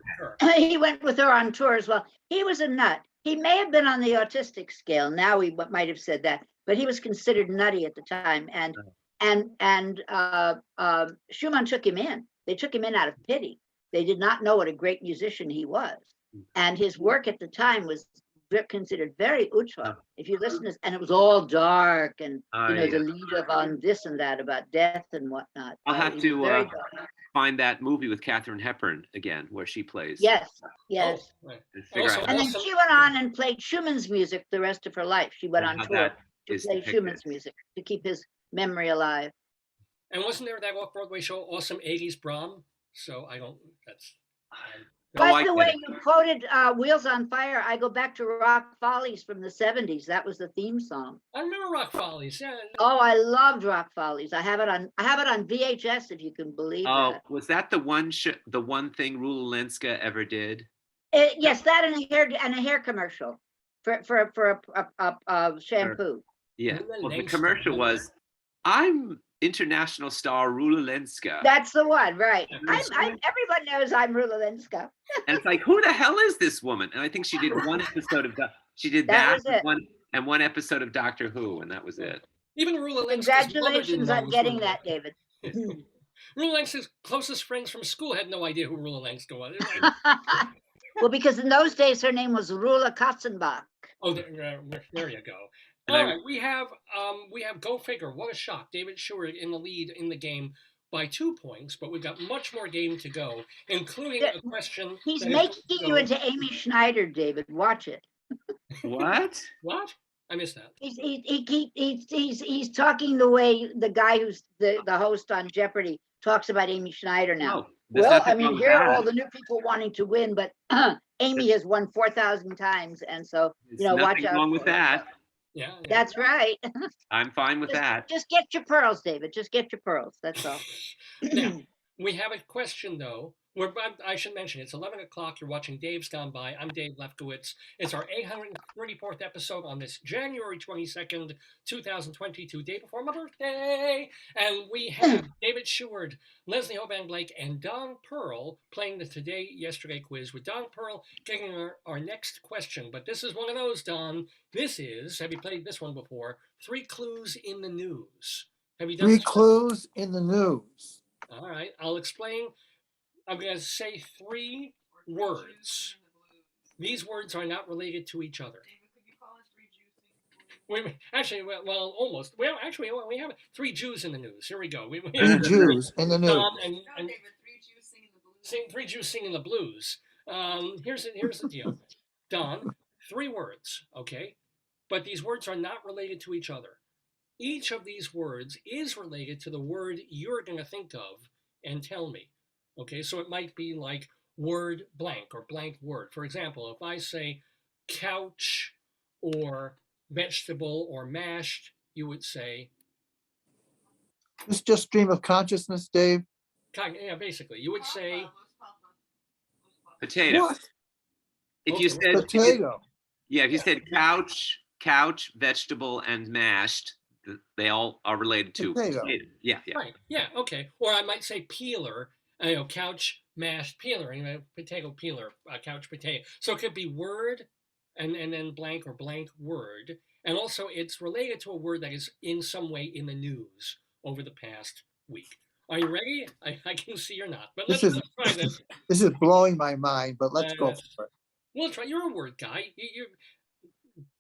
he went with her on tour as well. He was a nut. He may have been on the autistic scale. Now he might have said that, but he was considered nutty at the time. And Schumann took him in. They took him in out of pity. They did not know what a great musician he was, and his work at the time was considered very ultra. If you listen to, and it was all dark, and the lead of on this and that about death and whatnot. I'll have to find that movie with Katharine Hepburn again, where she plays. Yes. Oh, right. And then she went on and played Schumann's music the rest of her life. She went on tour to play Schumann's music to keep his memory alive. And wasn't there that off-Broadway show, Awesome 80s Brahm? So I don't. That's. By the way, you quoted Wheels on Fire. I go back to Rock Follies from the 70s. That was the theme song. I remember Rock Follies. Yeah. Oh, I loved Rock Follies. I have it on VHS, if you can believe that. Was that the one thing Rula Lenska ever did? Yes, that and a hair commercial for a shampoo. Yeah. Well, the commercial was, "I'm international star Rula Lenska." That's the one, right? Everyone knows I'm Rula Lenska. And it's like, who the hell is this woman? And I think she did one episode of one episode of Doctor Who, and that was it. Even Rula Lenska's Congratulations on getting that, David. Rula Lenska's closest friends from school had no idea who Rula Lenska was. Well, because in those days her name was Rula Katzenbach. Oh, there you go. All right, we have Go Figure. What a shock! David Sheward in the lead in the game by 2 points, but we've got much more game to go, including a question. He's making you into Amy Schneider, David. Watch it. What? What? I missed that. He's talking the way the guy who's the host on Jeopardy talks about Amy Schneider now. Well, I mean, here are all the new people wanting to win, but Amy has won 4,000 times, and so watch out. Wrong with that. Yeah, that's right. I'm fine with that. Just get your pearls, David. Just get your pearls. That's all. Now, we have a question though. I should mention it's 11 o'clock. You're watching Dave's Gone By. I'm Dave Lefkowitz. It's our 834th episode on this January 22nd, 2022, day before my birthday. And we have David Sheward, Leslie Hoban Blake, and Don Perl playing the Today Yesterday quiz, with Don Perl getting our next question. But this is one of those, Don. This is, have you played this one before? 3 clues in the news. Have you done 3 clues in the news. All right, I'll explain. I'm going to say 3 words. These words are not related to each other. Actually, well, almost. Well, actually, we have 3 Jews in the news. Here we go. We Three have Jews in the news. Don No, and David, 3 Jews singing the blues. 3 Jews singing the blues. Here's the deal. Don, 3 words, okay? But these words are not related to each other. Each of these words is related to the word you're going to think of and tell me. Okay, so it might be like word blank or blank word. For example, if I say couch or vegetable or mashed, you would say, It's just stream of consciousness, Dave. yeah, basically, you would say, Potato. What? If you Okay. said, Potato. if you said couch, vegetable, and mashed, they all are related to Potato. Yeah. right, yeah, okay. Or I might say peeler, couch mashed peeler, potato peeler, couch potato. So it could be word and then blank or blank word. And also it's related to a word that is in some way in the news over the past week. Are you ready? I can see you're not, but let's try this. This is blowing my mind, but let's go for it. We'll try. You're a word guy.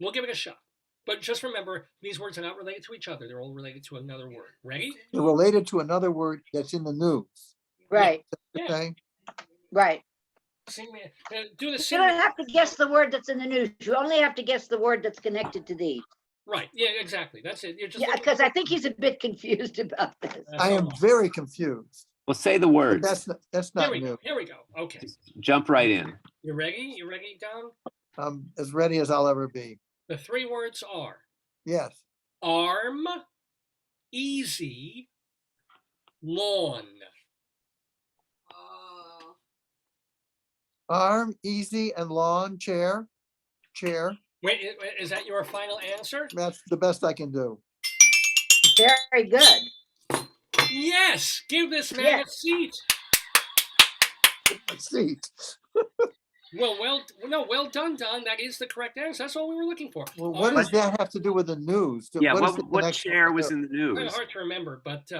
We'll give it a shot. But just remember, these words are not related to each other. They're all related to another word. Ready? They're related to another word that's in the news. Right, Yeah. Okay? right. Sing me. Do the You sing. don't have to guess the word that's in the news. You only have to guess the word that's connected to these. Right. Yeah. Exactly. That's it. You're just Yeah, because I think he's a bit confused about this. I am very confused. Well, say the But words. that's Here not we new. go. Here we go. Okay. Jump right in. You ready? You ready, Don? I'm as ready as I'll ever be. The 3 words are Yes. arm, easy, lawn. Oh, Arm, easy, and lawn, chair. Wait, is that your final answer? That's the best I can do. Very good. Yes. Give this man a seat. Seat. Well done, Don. That is the correct answer. That's all we were looking for. Well, what does that have to do with the news? Yeah, What is the what connection chair with was the- in the Kind of news? hard to remember, but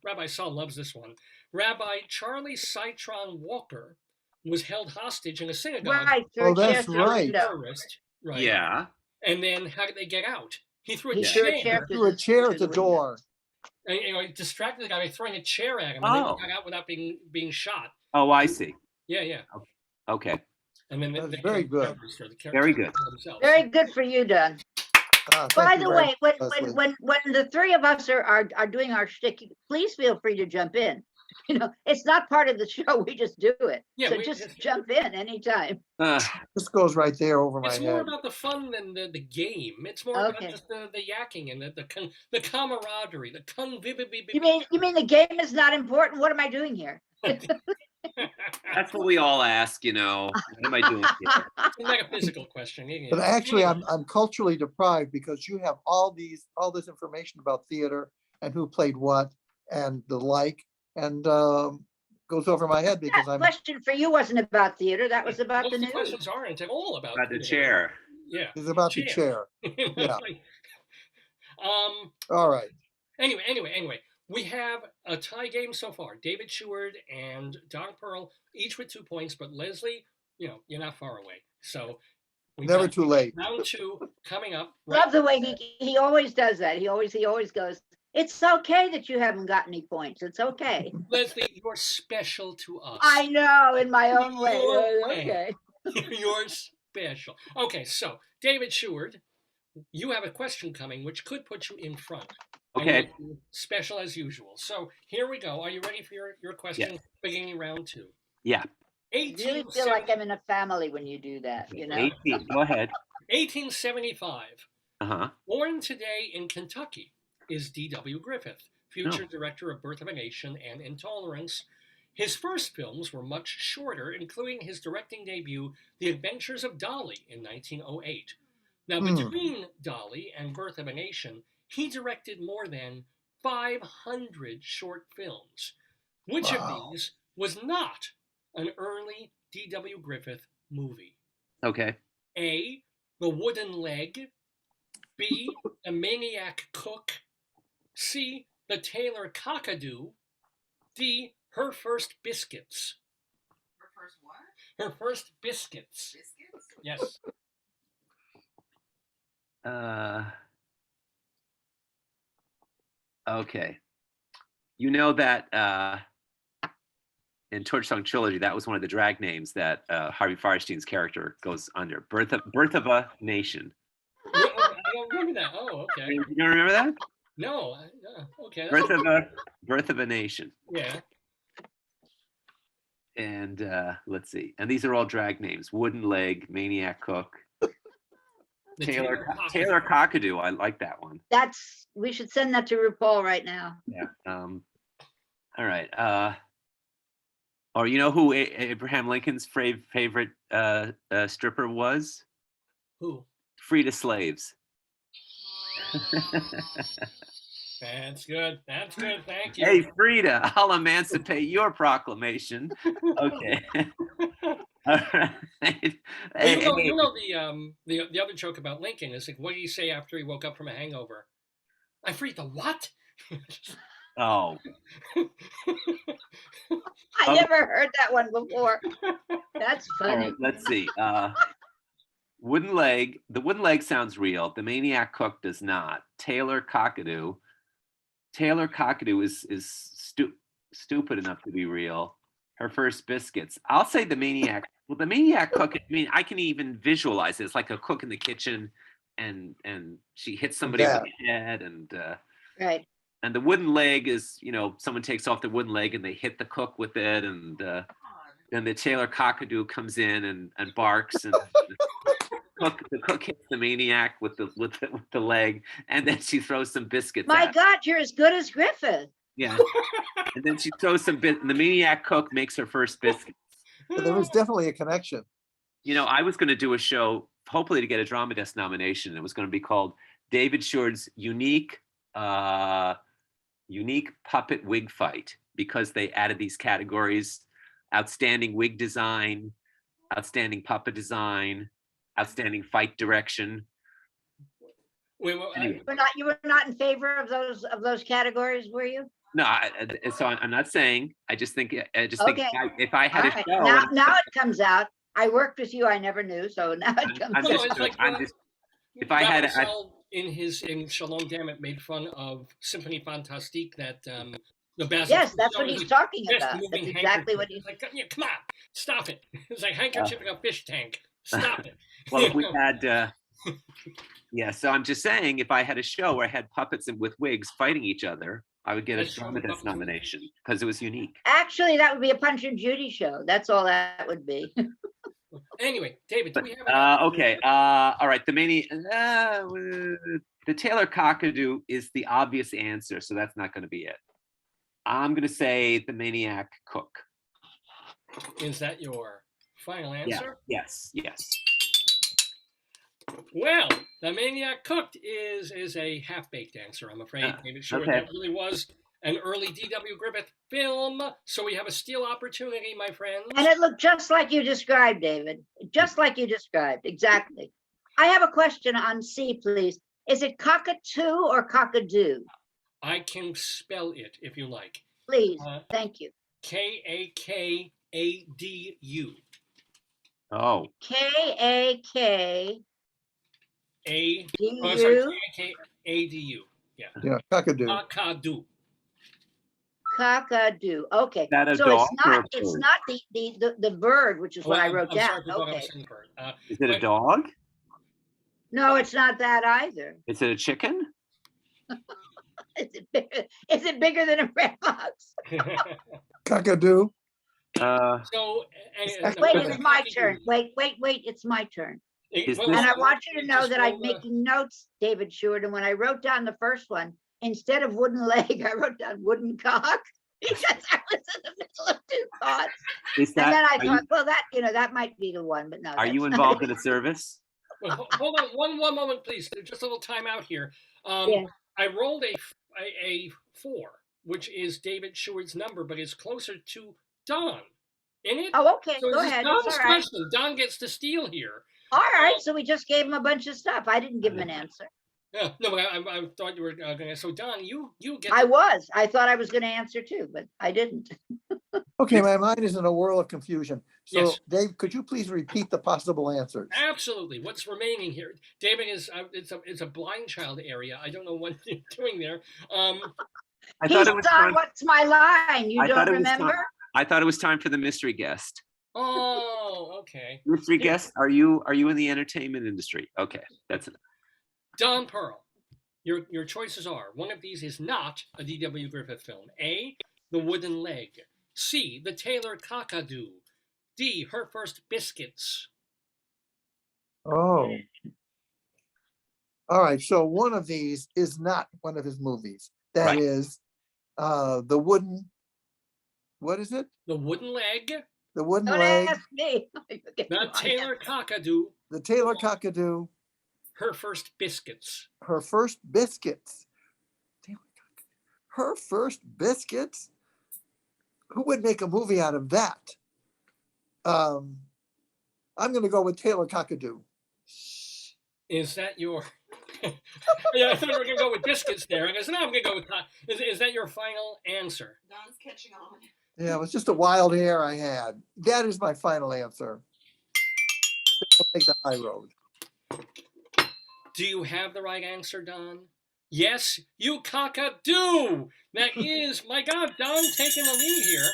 Rabbi Saul loves this one. Rabbi Charlie Citron Walker was held hostage in a synagogue. Right. Oh, through a that's chair through a right. window. Terrorist, right? Yeah. And then how did they get out? He threw a He chair. threw a chair Threw a chair at the window. door. And, he distracted the guy by throwing a chair at him, and then Oh. he got out without being shot. Oh, I see. Yeah. Okay. And then That's they very killed the good. terrorists or the Very terrorists good. themselves. Very good for you, Don. Thank By you the very way, much, Leslie. when the 3 of us are doing our shtick, please feel free to jump in. It's not part of the show. We just do it. Yeah, So just jump in anytime. This goes right there over my It's more head. about the fun than the game. It's more about Okay. just the yakking and the camaraderie, the conviviality. You mean the game is not important? What am I doing here? That's what we all ask, What am I doing here? It's a metaphysical question. But actually, I'm culturally deprived because you have all this information about theater and who played what and the like, and goes over my head because That I'm. question for you wasn't about theater. That was about Most the of the news. questions aren't at all about About the theater. chair. Yeah. It's about the chair. Yeah. All right. Anyway, we have a tie game so far. David Sheward and Don Perl, each with 2 points, but Leslie, you're not far away. So Never too late. Round 2 coming up. Love the way he always does that. He always goes, it's okay that you haven't got any points. It's okay. Leslie, you're special to us. I know, in my own way. Your way. Okay. You're special. Okay, so David Sheward, you have a question coming which could put you in front. Okay. Special as usual. So here we go. Are you ready for your question? Yes. Beginning round 2. Yeah. I really feel like I'm in a family when you do that, 18. Go ahead. 1875. Uh-huh. Born today in Kentucky is D.W. Griffith, future director of Birth of a Nation and Intolerance. His first films were much shorter, including his directing debut, The Adventures of Dolly, in 1908. Now, between Dolly and Birth of a Nation, he directed more than 500 short films. Which of these was not an early D.W. Griffith movie? Okay. A, The Wooden Leg. B, The Maniac Cook. C, The Tailor Cockadoo. D, Her First Biscuits. her first what? Her First Biscuits. Biscuits? Yes. Okay. You know that in Torch Song Trilogy, that was one of the drag names that Harvey Firestein's character goes under. Birth of a Nation. I don't remember that. Oh, okay. You don't remember that? No. Okay. Birth of a Nation. Yeah. And let's see. And these are all drag names: Wooden Leg, Maniac Cook, Taylor Cockadoo. I like that one. We should send that to RuPaul right now. Yeah. All right. Or you know who Abraham Lincoln's favorite stripper was? Who? Frida Slaves. That's good. Thank you. Hey, Frida, I'll emancipate your proclamation. Okay. All right. You know the other joke about Lincoln is like, what did he say after he woke up from a hangover? I freed the what? Oh. I never heard that one before. That's funny. All right, let's see. Wooden Leg. The Wooden Leg sounds real. The Maniac Cook does not. Taylor Cockadoo is stupid enough to be real. Her First Biscuits. I'll say the Maniac. Well, the Maniac Cook, I mean, I can even visualize it. It's like a cook in the kitchen and she hits somebody with the head and right. And the Wooden Leg is, you know, someone takes off the wooden leg and they hit the cook with it, and then the Taylor Cockadoo comes in and barks, and the cook hits the Maniac with the leg, and then she throws some biscuits. My God, you're as good as Griffith. Yeah, and then she throws some and the Maniac cook makes her first biscuits. But there was definitely a connection. You know, I was going to do a show, hopefully to get a Drama Desk nomination. It was going to be called David Sheward's Unique Puppet Wig Fight, because they added these categories: outstanding wig design, outstanding puppet design, outstanding fight direction. Anyway. You were not in favor of those categories, were you? No, so I'm not saying. I just think think if I had All a right. show. Now it comes out. I worked with you. I never knew. So now it comes out. If I had in Shalom Dammit made fun of Symphony Fantastique that the best. Yes, that's what he's talking about. That's exactly what he's like. Yeah, come on, stop it! It's like handkerchief in a fish tank. Stop it. Well, if we had, yeah. So I'm just saying, if I had a show where I had puppets with wigs fighting each other, I would get a Drama Desk nomination because it was unique. Actually, that would be a Punch and Judy show. That's all that would be. Anyway, David, do we have okay. All right. The Taylor Cockadoo is the obvious answer, so that's not going to be it. I'm going to say the Maniac Cook. Is that your final answer? Yeah. Yes. Well, the Maniac Cooked is a half-baked answer, I'm afraid. David Sheward, okay. That really was an early D.W. Griffith film, so we have a steal opportunity, my friends. And it looked just like you described, David. Just like you described, exactly. I have a question on C, please. Is it cockatoo or cockadoo? I can spell it if you like. Please, thank you. K-A-K-A-D-U. Oh. K-A-K. A-D-U. K-A-K-A-D-U. Yeah, cockadoo. Cockadoo. Cockadoo. Okay. So it's not the bird, which is what I wrote down. Okay. Is it a dog? No, it's not that either. Is it a chicken? Is it bigger than a red box? Cockadoo. So wait, it's my turn. Wait, it's my turn. And I want you to know that I'm making notes, David Sheward. And when I wrote down the first one, instead of wooden leg, I wrote down wooden cock because I was in the middle of two thoughts. And then I thought, well, that might be the one, but no. Are you involved in a service? Well, hold on one moment, please. Just a little time out here. Yeah. I rolled a 4, which is David Sheward's number, but it's closer to Don. In it? Oh, okay. So Go ahead. Don's It's all right. question. Don gets to steal here. All right. So we just gave him a bunch of stuff. I didn't give him an answer. Yeah, no, but I thought you were going to. So Don, you get. I thought I was going to answer too, but I didn't. Okay, my mind is in a whirl of confusion. So Yes. Dave, could you please repeat the possible answers? Absolutely. What's remaining here? David is it's a blind child area. I don't know what you're doing there. I He's thought it was on time. What's My Line? You I thought don't it was time. remember? I thought it was time for the mystery guest. Oh, okay. Mystery Yeah. guest, are you in the entertainment industry? Okay, that's it. Don Perl. Your choices are: one of these is not a D.W. Griffith film. A, The Wooden Leg. C, The Tailor Cockadoo. D, Her First Biscuits. Oh. All right, so one of these is not one of his movies. That Right. is the wooden, what is it? The Wooden Leg. The wooden Don't leg, ask me. The Tailor Cockadoo. the Taylor Cockadoo, Her First Biscuits. Her First Biscuits. Taylor Cockadoo. Her First Biscuits? Who would make a movie out of that? I'm gonna go with Taylor Cockadoo. Is that your? Yeah, I thought we were gonna go with biscuits there. I guess no, I'm gonna go with. Is that your final answer? Don's catching on. Yeah, it was just a wild hair I had. That is my final answer. I'll take the high road. Do you have the right answer, Don? Yes, you cockadoo. That is, my God, Don taking the lead here.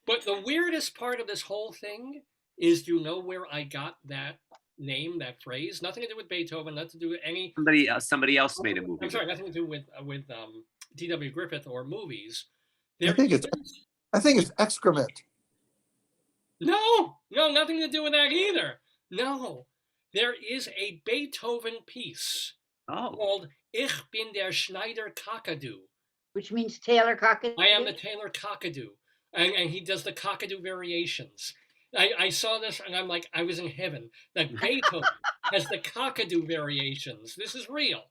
But the weirdest part of this whole thing is, do you know where I got that name, that phrase? Nothing to do with Beethoven, nothing to do with any. Somebody else made a movie. I'm sorry, nothing to do with D.W. Griffith or movies. I think it's excrement. No, nothing to do with that either. No, there is a Beethoven piece called Ich bin der Schneider Cockadoo. Which means Taylor Cockadoo. I am the Tailor Cockadoo. And he does the cockadoo variations. I saw this and I'm like, I was in heaven. Like Beethoven has the cockadoo variations. This is real.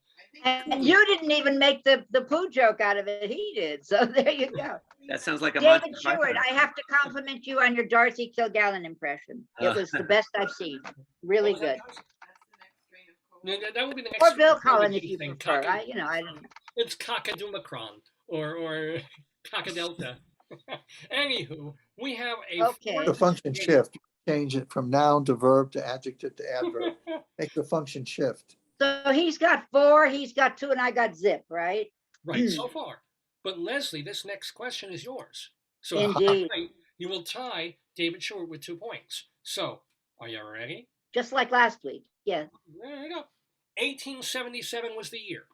And you didn't even make the poo joke out of it. He did. So there you go. That sounds like a David Monty Sheward, Python. I have to compliment you on your Darcy Kilgallen impression. It was the best I've seen. Really What was that, good. guys? That's the next strain of That would be the next. Or Bill Cullen Cullen if you prefer. I don't. It's Cockadumacron or Cockadelta. Anywho, we have a Okay. The function shift, change it from noun to verb to adjective to adverb. Make the function shift. So he's got 4, he's got 2, and I got zip, right? Right, so far. But Leslie, this next question is yours. So Indeed. you will tie David Sheward with 2 points. So, are you ready? Just like last week. Yeah. There you go. 1877 was the year.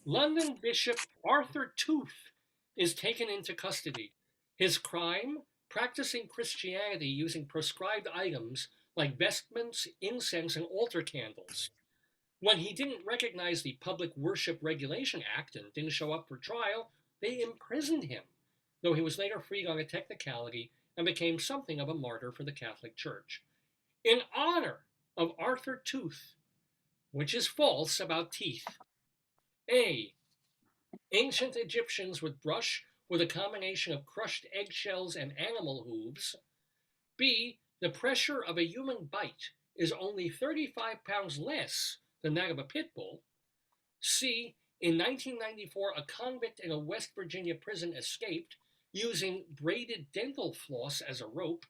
London Bishop Arthur Tooth is taken into custody. His crime? Practicing Christianity using prescribed items like vestments, incense, and altar candles. When he didn't recognize the Public Worship Regulation Act and didn't show up for trial, they imprisoned him, though he was later freed on a technicality and became something of a martyr for the Catholic Church. In honor of Arthur Tooth, which is false about teeth. A. Ancient Egyptians would brush with a combination of crushed eggshells and animal hooves. B. The pressure of a human bite is only 35 pounds less than that of a pit bull. C. In 1994, a convict in a West Virginia prison escaped using braided dental floss as a rope.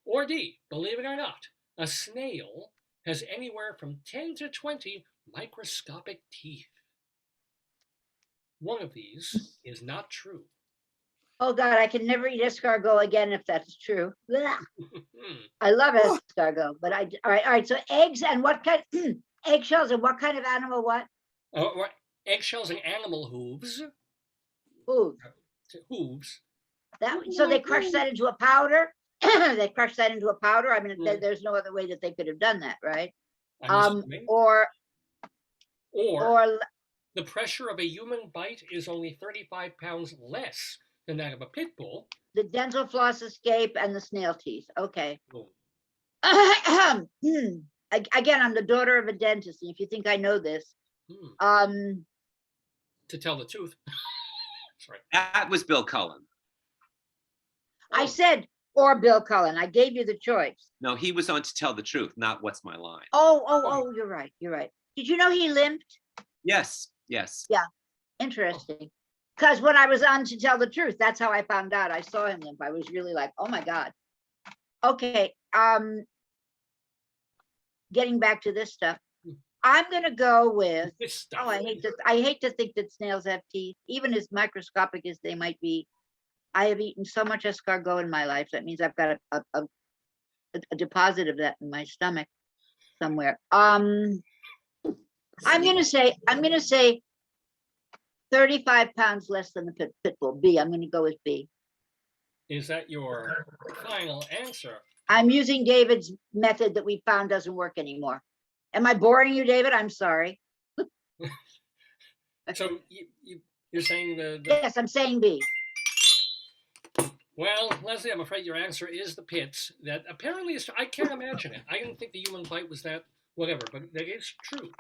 Or D. Believe it or not, a snail has anywhere from 10 to 20 microscopic teeth. One of these is not true. Oh God, I can never eat escargot again if that's true. Blah. I love escargot, but all right. So eggs and what kind? Eggshells and what kind of animal? What? Eggshells and animal hooves. Hooves. Hooves. So they crush that into a powder. They crush that into a powder. I mean, there's no other way that they could have done that, right? Or the pressure of a human bite is only 35 pounds less than that of a pit bull. The dental floss escape and the snail teeth. Okay. Again, I'm the daughter of a dentist, and if you think I know this, to tell the truth, sorry, that was Bill Cullen. I said, or Bill Cullen. I gave you the choice. No, he was on To Tell the Truth, not What's My Line. Oh, you're right. Did you know he limped? Yes. Yeah, interesting. Because when I was on To Tell the Truth, that's how I found out. I saw him limp. I was really like, oh my God. Okay. Getting back to this stuff. I'm gonna go with, This stuff. oh, I hate to think that snails have teeth, even as microscopic as they might be. I have eaten so much escargot in my life. That means I've got a deposit of that in my stomach somewhere. I'm gonna say 35 pounds less than the pit bull. B. I'm gonna go with B. Is that your final answer? I'm using David's method that we found doesn't work anymore. Am I boring you, David? I'm sorry. So you're saying Yes, I'm saying B. Well, Leslie, I'm afraid your answer is the pits. That apparently is. I can't imagine it. I didn't think the human bite was that whatever, but that is true.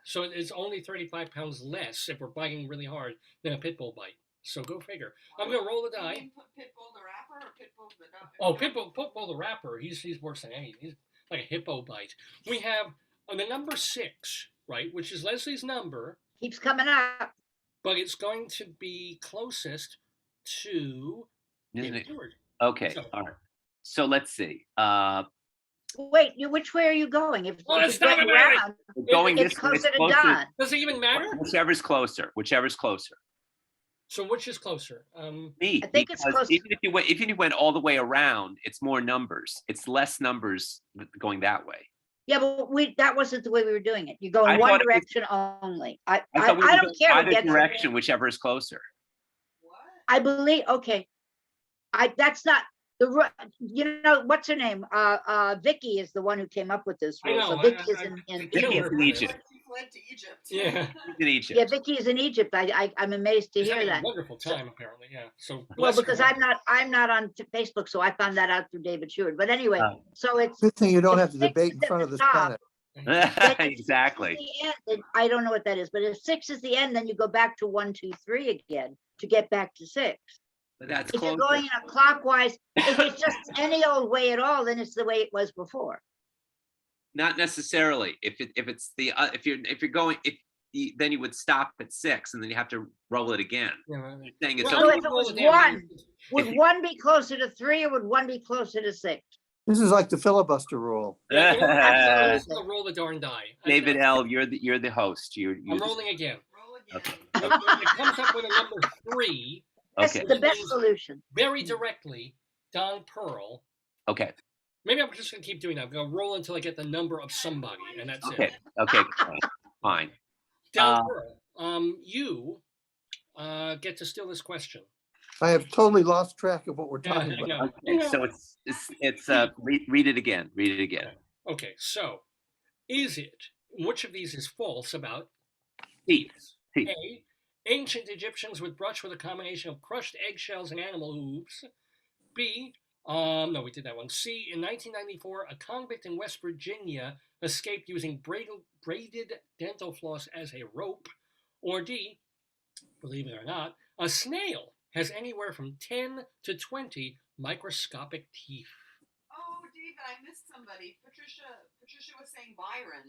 So it's only 35 pounds less if we're biting really hard than a pit bull bite. So go figure. I'm gonna roll the die. You mean Pitbull the rapper or Pitbull the dog? Oh, Pitbull the rapper. He's worse than anything. He's like a hippo bite. We have on the number 6, right, which is Leslie's number, Keeps coming up. but it's going to be closest to Isn't David it? Sheward. Okay, So- all right. So let's see. Wait, which way are you going? If Well, if it's it's going not matter. around, We're going it's this way. closer It's to Don. Does it even matter? Whichever's closer. Whichever's closer. So which is closer? Me. I think it's because close- even if you went all the way around, it's more numbers. It's less numbers going that way. Yeah, but that wasn't the way we were doing it. You go I in one thought it was- direction only. I thought we were don't going care who either gets it. direction, whichever is closer. What? I believe, okay. That's not you know, what's her name? Vicky is the one who came up with this I rule. know, So Vicky is I- in Vicky Vicky Sure. is in Egypt. She fled to Egypt. Yeah. She's in Egypt. Yeah, Vicky is in Egypt. I'm amazed to He's hear having that. a wonderful time, apparently. Yeah. So Well, bless her because heart. I'm not on Facebook, so I found that out through David Sheward. But anyway, Oh. so it's Good thing you don't have to Six debate in is at front the of the top. Senate. Exactly. the end, then I don't know what that is, but if 6 is the end, then you go back to 1, 2, 3 again to get back to 6. But that's If you're closer. going in a clockwise, if it's just any old way at all, then it's the way it was before. Not necessarily. If it's the if you're going then you would stop at 6 and then you have to roll it again. Yeah, right. You're saying it's Well, So I if would it was roll down 1, because- would 1 be closer to 3 or would 1 be closer to 6? This is like the filibuster rule. Yeah, you know, Absolutely. I'm just gonna roll the darn die. David L., you're the host. I'm rolling again. Roll again. Okay. It comes up with a number 3 That's Okay. the best solution. very directly. Don Perl. Okay. Maybe I'm just gonna keep doing that. I'm gonna roll until I get the number of somebody, and that's Okay. it. Okay. Fine. Don Uh, Perl, you get to steal this question. I have totally lost track of what we're Yeah, talking I about. know. Okay. So it's read it again. Read it again. Okay, so is it which of these is false about Teeth. Teeth. A? Ancient Egyptians would brush with a combination of crushed eggshells and animal hooves. B. No, we did that one. C. In 1994, a convict in West Virginia escaped using braided dental floss as a rope. Or D. Believe it or not, a snail has anywhere from 10 to 20 microscopic teeth. Oh, David, I missed somebody. Patricia was saying Byron.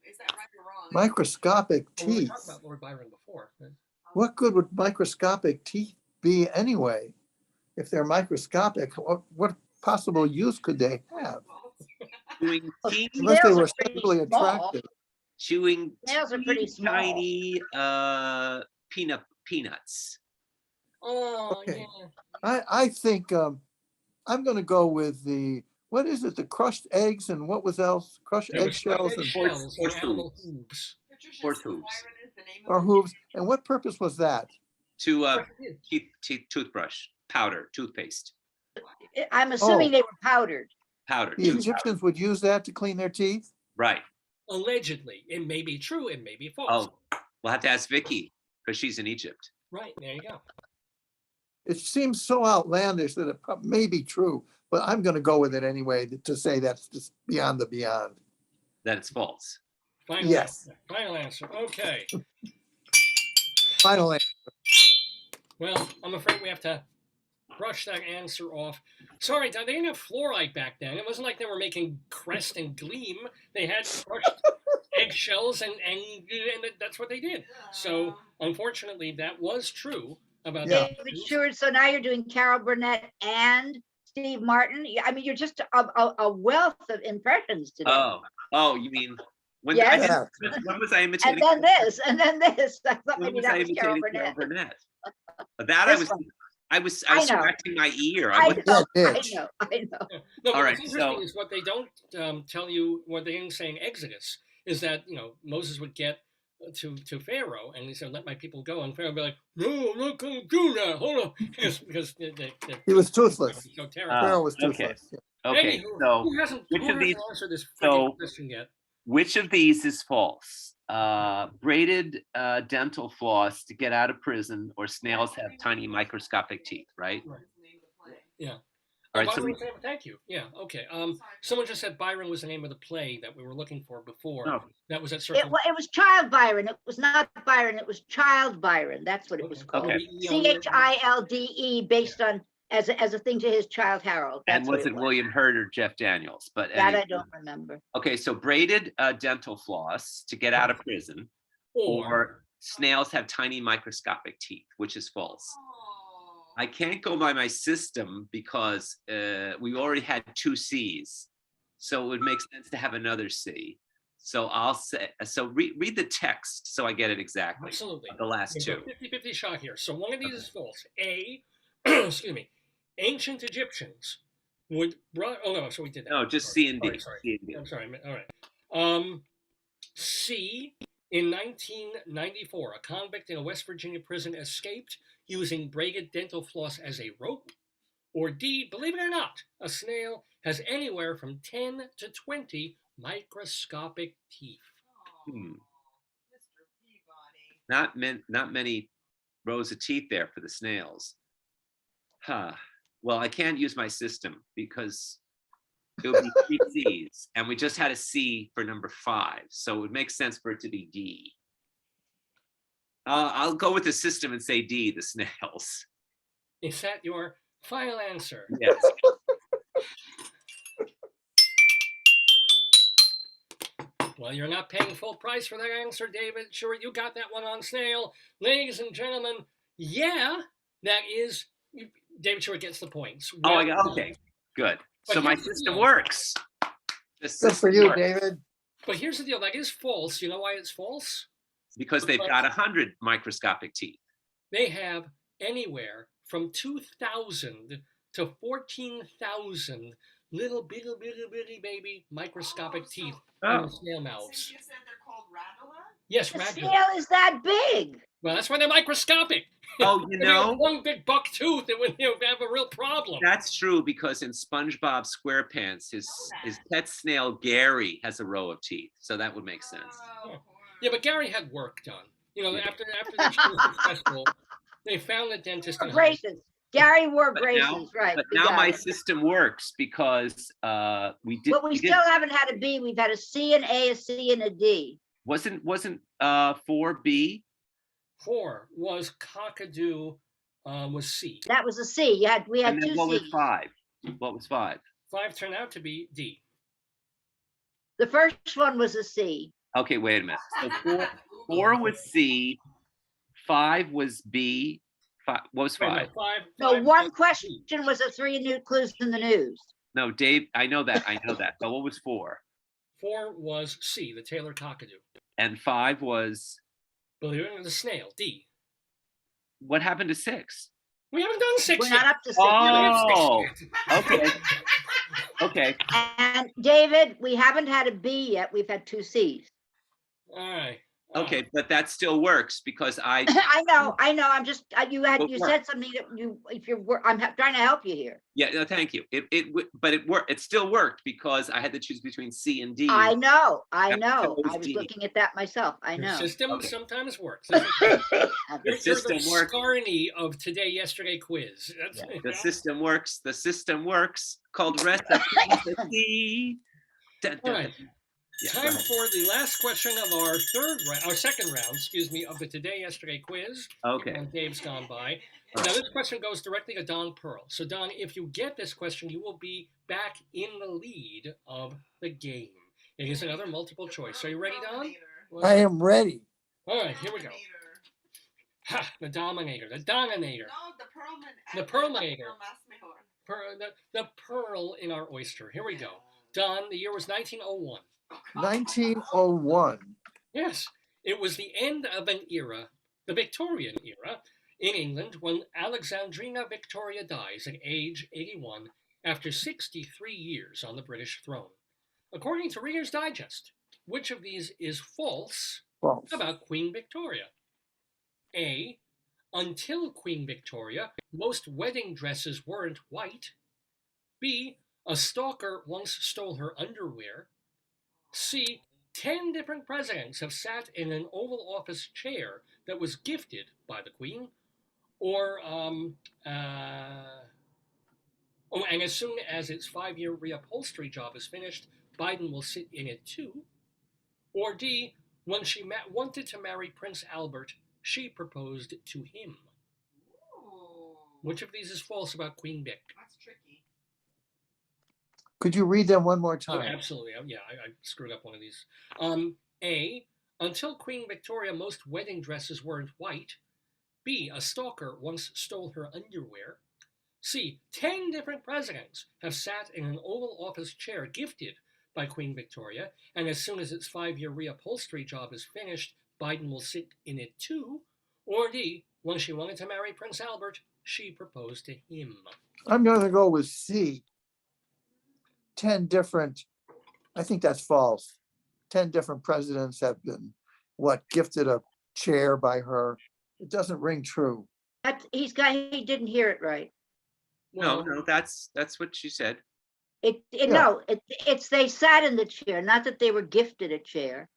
Is that right or wrong? Microscopic Well, we teeth. talked about Lord Byron before. What good would microscopic teeth be anyway? If they're microscopic, what possible use could they have? Chewing teeth. Unless they Snails are were pretty simply small. attractive. Chewing Snails are pretty small. tiny peanuts. Oh, Okay. yeah. I think I'm going to go with what is it? The crushed eggs and what was else? Crushed There was eggshells and eggshells horse and animal hooves. hooves. Patricia Horse says hooves. Byron is the name of or the hooves. And what purpose was that? To toothbrush, powder, toothpaste, I'm assuming Oh. they were powdered. powder. The Egyptians would use that to clean their teeth? Right. Allegedly. It may be true, it may be false. Oh, we'll have to ask Vicky because she's in Egypt. Right, there you go. It seems so outlandish that it may be true, but I'm going to go with it anyway to say that's just beyond the beyond. That it's false. Final Yes. answer. Final answer. Okay. Final answer. Well, I'm afraid we have to brush that answer off. Sorry, they didn't have fluoride back then. It wasn't like they were making Crest and Gleam. They had crushed eggshells, and that's what they did. So, unfortunately, that was true. about Yeah. David Sheward, so now you're doing Carol Burnett and Steve Martin. I mean, you're just a wealth of impressions today. Oh, you mean when Yes. when was I And imitating? then this, and then this. I thought When maybe was that I was Carol imitating Burnett. That This one. I was I know. scratching my ear. I wasn't- know, I bitch. know, I know. No, All what's right, interesting so- is what they don't tell you, what they didn't say in Exodus, is that, Moses would get to Pharaoh and he said, let my people go. And Pharaoh would be like, no, I'm not going to do that. Hold on. Because He was toothless. so terrible. Pharaoh was okay. toothless. Yeah. Okay, Anywho, so who hasn't answered this freaking question yet? which of these is false? Braided dental floss to get out of prison, or snails have tiny microscopic teeth, right? Right. Name the play. Yeah. All right, so Byron was the name, thank you. Yeah, okay. Someone just said Byron was the name of the play that we were looking for before. No. That was at It, Circle. it was Child Byron. It was not Byron. It was Child Byron. That's what it was called. Okay. CHILDE, based on as a thing to his child Harold. That's And what was it was. William Hurt or Jeff Daniels? But That anyway. I don't remember. Okay, so braided dental floss to get out of prison, or snails have tiny microscopic teeth, which is false. Oh. I can't go by my system because we already had 2 C's, so it would make sense to have another C. So I'll say, so read the text so I get it exactly. Absolutely. The last It's 2. a 50-50 shot here. So one of these is false. A, excuse me, ancient Egyptians would, oh no, so we did that. No, just Sorry. C and D. Sorry. C and D. I'm sorry. All right. C, in 1994, a convict in a West Virginia prison escaped using braided dental floss as a rope. Or D, believe it or not, a snail has anywhere from 10 to 20 microscopic teeth. Oh, Hmm. Mr. Peabody. Not many rows of teeth there for the snails. Huh. Well, I can't use my system because it would be 3 C's, and we just had a C for number 5, so it would make sense for it to be D. I'll go with the system and say D, the snails. Is that your final answer? Yes. Well, you're not paying full price for that answer, David. Sure, you got that one on snail. Ladies and gentlemen, yeah, that is, David Sheward gets the points. Oh, Well, okay, good. But So my here's the system deal. works. The Good for system you, works. David. But here's the deal, that is false. You know why it's false? Because they've got 100 microscopic teeth. They have anywhere from 2,000 to 14,000 little bitty baby microscopic Oh, so- teeth Oh. in the snail mouths. Cynthia said they're called radula? Yes, The radula. snail is that big. Well, that's why they're microscopic. Oh, If you have one big buck tooth, it would have a real problem. that's true because in SpongeBob SquarePants, his pet snail Gary has a row of teeth, so that would make sense. Oh, Yeah. poor- Yeah, but Gary had work done. You know, Yeah. after the show was successful, they found the dentist. in Braces. Gary wore But braces, now- right. But we now got my it. system works because we did. But we still haven't had a B. We've had a C, an A, a C, and a D. wasn't 4B. 4 was cockadoo, was C. That was a C. We had And then 2 what was C's. 5? What was 5? 5 turned out to be D. The first one was a C. Okay, wait a minute. So 4 was C, 5 was B. What was Wait, 5? No, five one was question D. was a 3 new clues in the news. No, Dave, I know that. But what was 4? 4 was C, the Taylor cockadoo. And 5 was, Believe it or not, the snail, D. what happened to 6? We haven't done 6 We're yet. not up to 6 Oh. yet. Okay. Okay. And David, we haven't had a B yet. We've had 2 C's. All right. Okay, but that still works because I I know. I'm just, you But said something that I'm trying to help you here. yeah, no, thank you. But it worked. It still worked because I had to choose between C and D. I know. I That know. was I was D. looking at that myself. I Your know. system Okay. sometimes works. The You're system the works. Scarney of today, yesterday quiz. That's, The system works. The system works. Called recipe. All right. Yeah, Time for the last question of our second round, of the today, yesterday quiz. Okay. And Dave's gone by. All Now, right. this question goes directly to Don Perl. So, Don, if you get this question, you will be back in the lead of the game. It is another multiple choice. Are you ready, Don? Terminator. I am ready. All right, here we go. Terminator. Ha, the Dominator, the Dominator. No, the Perlman. The Perlmator. Lo más mejor. The pearl in our oyster. Here we go. Don, the year was 1901. 1901. Yes, it was the end of an era, the Victorian era, in England when Alexandrina Victoria dies at age 81 after 63 years on the British throne. According to Reader's Digest, which of these is false False. about Queen Victoria? A, until Queen Victoria, most wedding dresses weren't white. B, a stalker once stole her underwear. C, 10 different presidents have sat in an Oval Office chair that was gifted by the Queen. Or, and as soon as its 5-year reupholstery job is finished, Biden will sit in it too. Or D, when she wanted to marry Prince Albert, she proposed to him. Ooh, Which of these is false about Queen Vic? that's tricky. Could you read them one more Oh, time? absolutely. Yeah, I screwed up one of these. A, until Queen Victoria, most wedding dresses weren't white. B, a stalker once stole her underwear. C, 10 different presidents have sat in an Oval Office chair gifted by Queen Victoria, and as soon as its 5-year reupholstery job is finished, Biden will sit in it too. Or D, when she wanted to marry Prince Albert, she proposed to him. I'm going to go with C. 10 different, I think that's false. 10 different presidents have been, gifted a chair by her. It doesn't ring true. He didn't hear it right. No, that's what she said. It's they sat in the chair, not that they were gifted a chair.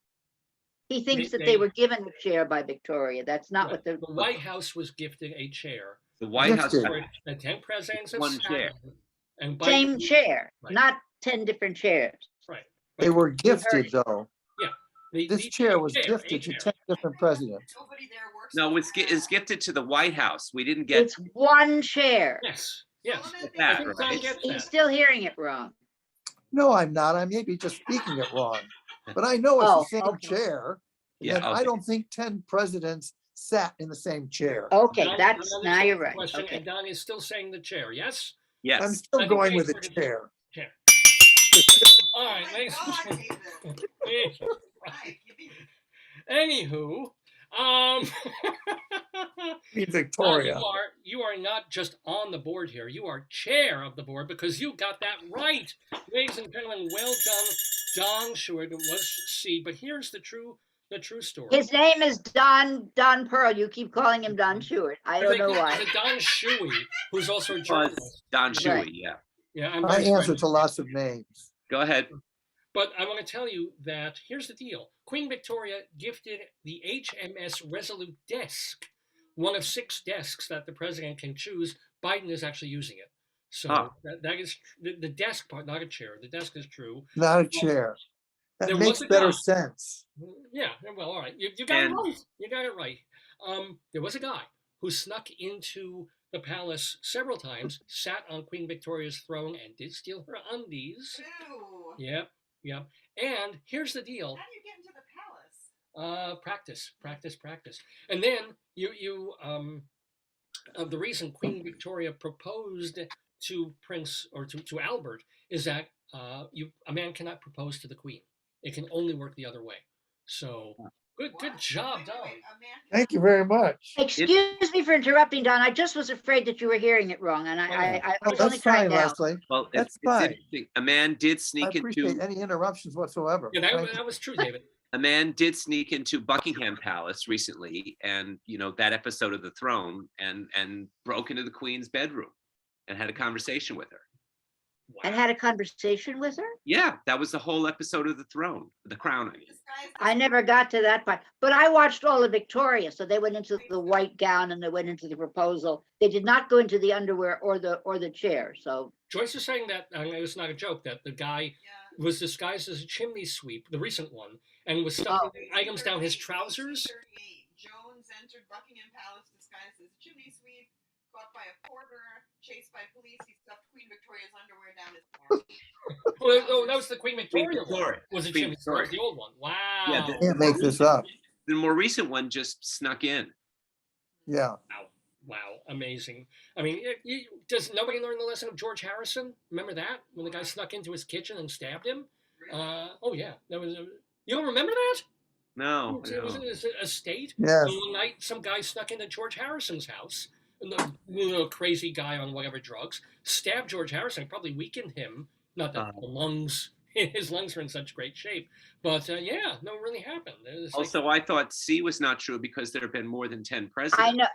He thinks that they were given a chair by Victoria. That's not what The White House was gifted a chair. The White House. Gifted. The 10 presidents have One sat chair. in, and Biden, same chair, Right. not 10 different chairs. Right. They were gifted though. This chair was a gifted to chair. 10 different presidents. Nobody there works. No, it's gifted to the White House. We didn't get. It's one chair. Yes. Yes. Solomon that, I think Don right? gets He's that. still hearing it wrong. No, I'm not. I may be just speaking it wrong. But I know it's the same okay. chair. Yeah, And I okay. don't think 10 presidents sat in the same chair. Okay, Don- that's, Don now you're understands the right. question, Okay. And Don is still saying the chair, yes? I'm Yes. still I think going they with the sort of- chair. Chair. All right, Oh my ladies God, and David. gentlemen. Right, you beat- Anywho, Be Don, Victoria. you are not just on the board here. You are chair of the board because you got that right. Ladies and gentlemen, well done. Don Sheward was C, but here's the true story. His name is Don Perl. You keep calling him Don Sheward. I don't know why. The Don Shuey, who's also a Was journalist. Don Shuey, Right. yeah. Yeah, I'm I very sorry. answer to lots of names. Go ahead. But I want to tell you that here's the deal. Queen Victoria gifted the HMS Resolute desk, one of 6 desks that the president can choose. Biden is actually using it. So that is the desk part, not a chair. The desk is true. Not a chair. That There makes was a better guy. sense. Yeah, well, all right. You got And- it right. You got it right. There was a guy who snuck into the palace several times, sat on Queen Victoria's throne, and did steal her undies. Ew. Yep. And here's the deal. How do you get into the palace? Practice. And then the reason Queen Victoria proposed to Prince or to Albert is that a man cannot propose to the Queen. It can only work the other way. So good What? job, Wait, Don. a man Thank you very much. Excuse me for interrupting, Don. I just was afraid that you were hearing it wrong, and I Oh, was only that's trying fine, now. Leslie. Well, That's it's fine. interesting. A man did I sneak appreciate into any interruptions whatsoever. Yeah, Thank you. that was true, David. Buckingham Palace recently, and that episode of The Throne, and broke into the Queen's bedroom and had a conversation with her. And had a conversation with her? Yeah, that was the whole episode of The Throne, The Crown. I mean. disguised I as- never got to that part, but I watched all of Victoria. So they went into the white gown and they went into the proposal. They did not go into the underwear or the chair. So Joyce is saying that, and it's not a joke, that the guy Yeah. was disguised as a chimney sweep, the recent one, and was stuffing items down his trousers. 1838, Jones entered Buckingham Palace disguised as a chimney sweep, caught by a porter, chased by police. He stuffed Queen Victoria's underwear down his arm. Oh, that was the Queen Victoria one. Victoria. Was a Queen chimney Victoria. sweep, the old one. Wow. Yeah, Can't make this up. The more recent one just snuck in. Yeah. Wow, amazing. I mean, does nobody learn the lesson of George Harrison? Remember that? When the guy snuck into his kitchen and stabbed him? Oh, yeah. That was. You don't remember that? No, It was no. in his estate. Yes. And one night, some guy snuck into George Harrison's house. And the little crazy guy on whatever drugs stabbed George Harrison, probably weakened him. Not that the lungs, his lungs were in such great shape. But yeah, no, it really happened. It was Also, I thought C was not true because there have been more than 10 presidents. I know.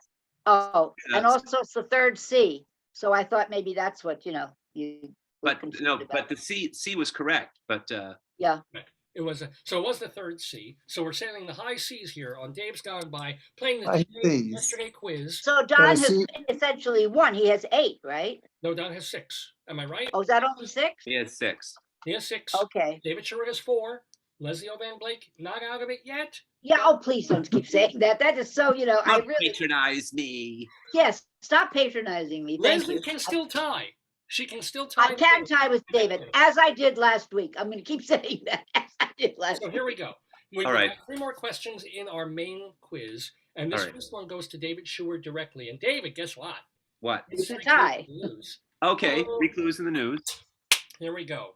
Oh, and That's- also it's the third C. So I thought maybe that's what, you were But concerned no, about. but the C was correct. But Yeah. It was so it was the third C. So we're sailing the high seas here on Dave's Gone By, playing the High seas. yesterday quiz. So Don has see- essentially won. He has 8, right? No, Don has 6. Am I right? Oh, is that only 6? he has 6. He has 6. Okay. David Sheward has 4. Leslie O'Van Blake not out of it yet. Yeah. Oh, please don't keep saying that. That is so, I Don't really, patronize me. yes, stop patronizing me. Thank Leslie you. can still tie. She can still tie. I can tie with David, as I did last week. I'm going to keep saying that, as I did last So week. here we go. We've All got right. 3 more questions in our main quiz, and this All right. first one goes to David Sheward directly. And David, guess what? What? It's a 3 tie. clues to lose. Okay, 3 clues in the news. Here we go.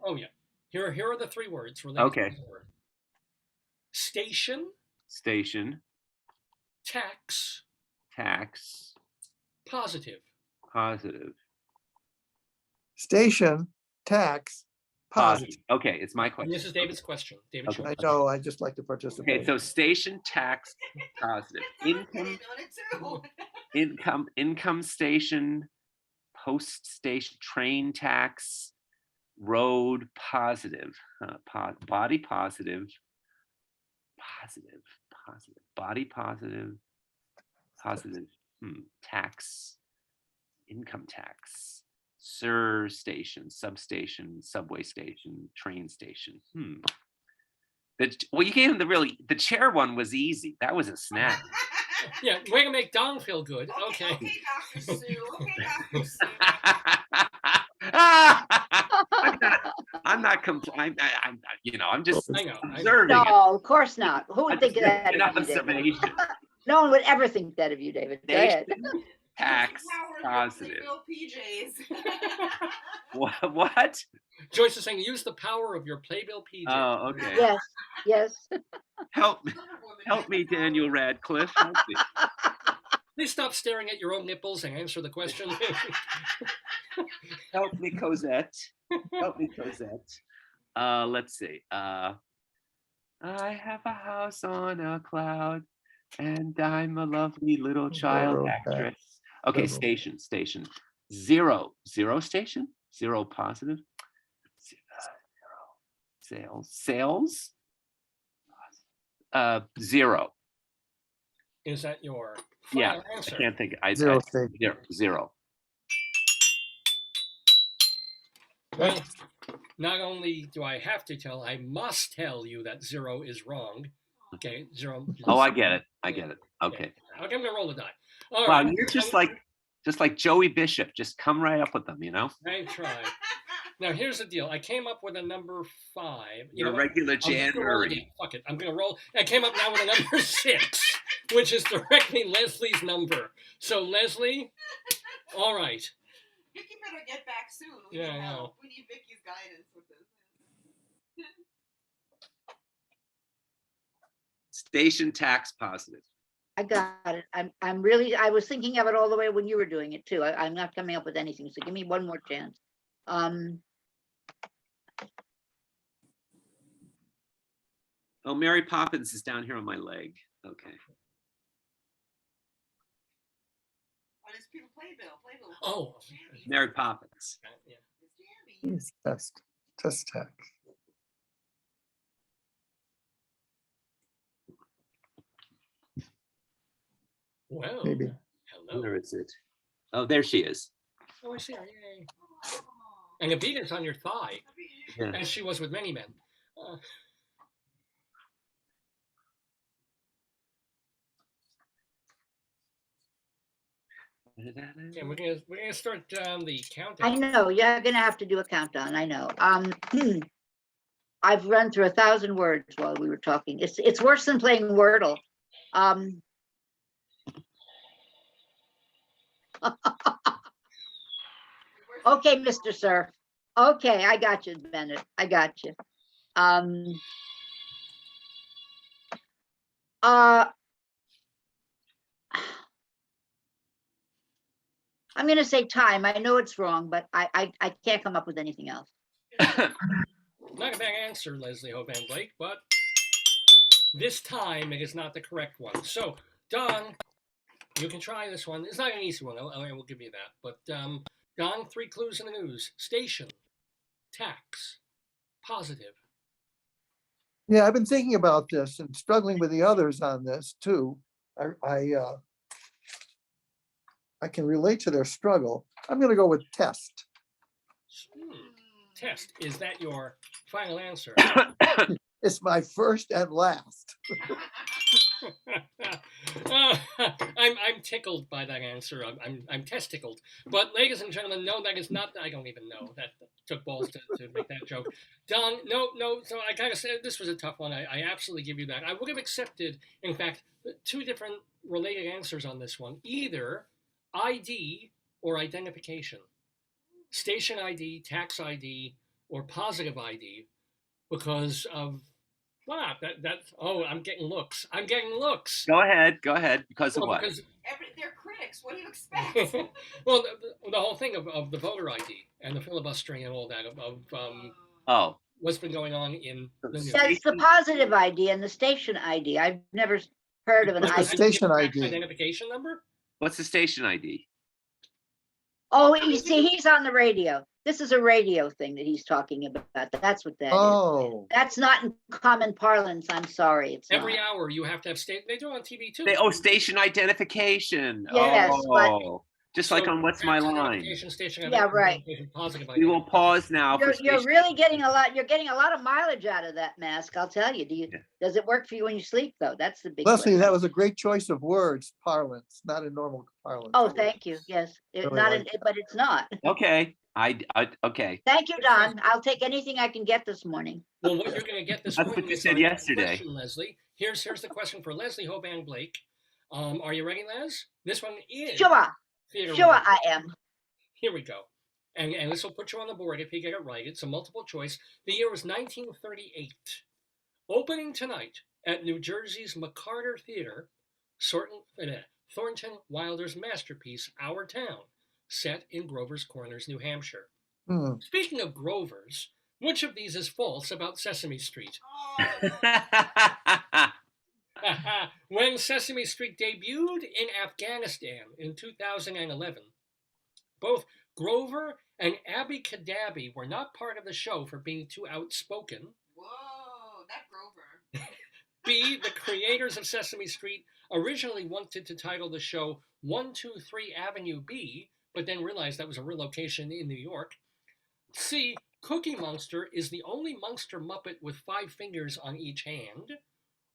Oh yeah. Here are the 3 words related Okay. to the word. Station, Station, tax, tax, positive. positive, Station, tax, positive. Okay, it's my And question. this is David's question. David Okay. I Sheward. know, I just like to Okay, participate. so station, tax, positive, income station, post station, train tax, road positive, body positive, body positive, tax, income tax, station, substation, subway station, train station. Well, you gave him the chair one was easy. That was a snap. Yeah, way to make Don feel good. Okay. Okay, Dr. Sue. Okay, Dr. Sue. I'm not complaining. I'm just I know. observing No, of course not. Who would think of that? an of you, David? observation. No one would ever think that of you, David. Go ahead. Station, tax, Power of positive. your PJs. What? Joyce is saying, use the power of your Playbill PJ. Oh, okay. Yes, yes. Help me, Daniel Radcliffe. Help me. Please stop staring at your own nipples and answer the question. Help me, Cosette. Let's see. I have a house on a cloud, and I'm a lovely little child Little actress. Okay, little. station. Zero station. 0 positive. 0 sales. 0. Is that your Yeah, final answer? I can't think. Zero station. Zero. Well, not only do I have to tell, I must tell you that 0 is wrong. Okay, 0. Oh, I get it. Okay. Okay, I'm gonna roll the die. All Wow, right. you're just like Joey Bishop. Just come right up with them, I tried. Now here's the deal. I came up with a number 5. You're a what? regular I'm just gonna roll January. again. Fuck it. I'm gonna roll. I came up now with a number 6, which is directly Leslie's number. So Leslie, all right. Vicky better get back soon. We Yeah, need I know. help. We need Vicky's guidance with this. Station tax positive. I got it. I was thinking of it all the way when you were doing it too. I'm not coming up with anything, so give me one more chance. Oh, Mary Poppins is down here on my leg. Okay. What is people Playbill? Oh. Jammy. Mary Poppins. Yeah. It's Jammy. Test tax. Well. Maybe. Hello. Where is it? Oh, there she is. Oh, I see her. Yay. Oh, And Abita's on your thigh, Yeah. as she was with many men. Yeah, we're gonna start the countdown. I know, you're gonna have to do a countdown, I know. I've run through 1,000 words while we were talking. It's worse than playing Wordle. Okay, Mr. Sir. Okay, I got you, Bennett. I got you. I'm going to say time. I know it's wrong, but I can't come up with anything else. Not a bad answer, Leslie Hoban Blake, but this time it is not the correct one. So, Don, you can try this one. It's not an easy one. I will give you that. But Don, 3 clues in the news: station, tax, positive. Yeah, I've been thinking about this and struggling with the others on this too. I can relate to their struggle. I'm going to go with test. Test. Is that your final answer? It's my first and last. I'm tickled by that answer. I'm testicled. But ladies and gentlemen, no, that is not. I don't even know. That took balls to make that joke. Don, no. So I gotta say this was a tough one. I absolutely give you that. I would have accepted, in fact, 2 different related answers on this one. Either ID or identification. Station ID, tax ID, or positive ID, because of what? Oh, I'm getting looks. Go ahead. Because of Well, what? because They're critics. What do you expect? well, the whole thing of the voter ID and the filibustering and all that Oh, what's been going on in the news. That's the positive ID and the station ID. I've never heard of an What's the ID. station Tax ID? identification number? what's the station ID? Oh, you see, he's on the radio. This is a radio thing that he's talking about. That's what that is. Oh, That's not in common parlance. I'm sorry. It's Every not. hour you have to have state. They do it on TV too. Station identification. Yes, but- just like on What's My tax Line. identification, station Yeah, right. identification, positive We will identification. pause now for You're station. really getting a lot. You're getting a lot of mileage out of that mask. I'll tell you. Does it work for you when you sleep though? That's the big Leslie, question. that was a great choice of words, parlance, not in normal parlance. Oh, thank you. Yes, Really not like but it's not. Okay. Okay. Thank you, Don. I'll take anything I can get this morning. Well, what you're going to get this That's morning what you is said our yesterday. question, Leslie. Here's the question for Leslie Hoban Blake. Are you ready, Les? This one is Sure, theater sure, related. I am. Here we go. And this will put you on the board if you get it right. It's a multiple choice. The year was 1938. Opening tonight at New Jersey's McCarter Theater, Thornton Wilder's masterpiece, Our Town, set in Grover's Corners, New Hampshire. Speaking of Grover's, which of these is false about Sesame Street? When Sesame Street debuted in Afghanistan in 2011, both Grover and Abby Cadabby were not part of the show for being too outspoken. Whoa, that Grover. B, the creators of Sesame Street originally wanted to title the show 123 Avenue B, but then realized that was a real location in New York. C, Cookie Monster is the only Monster Muppet with 5 fingers on each hand.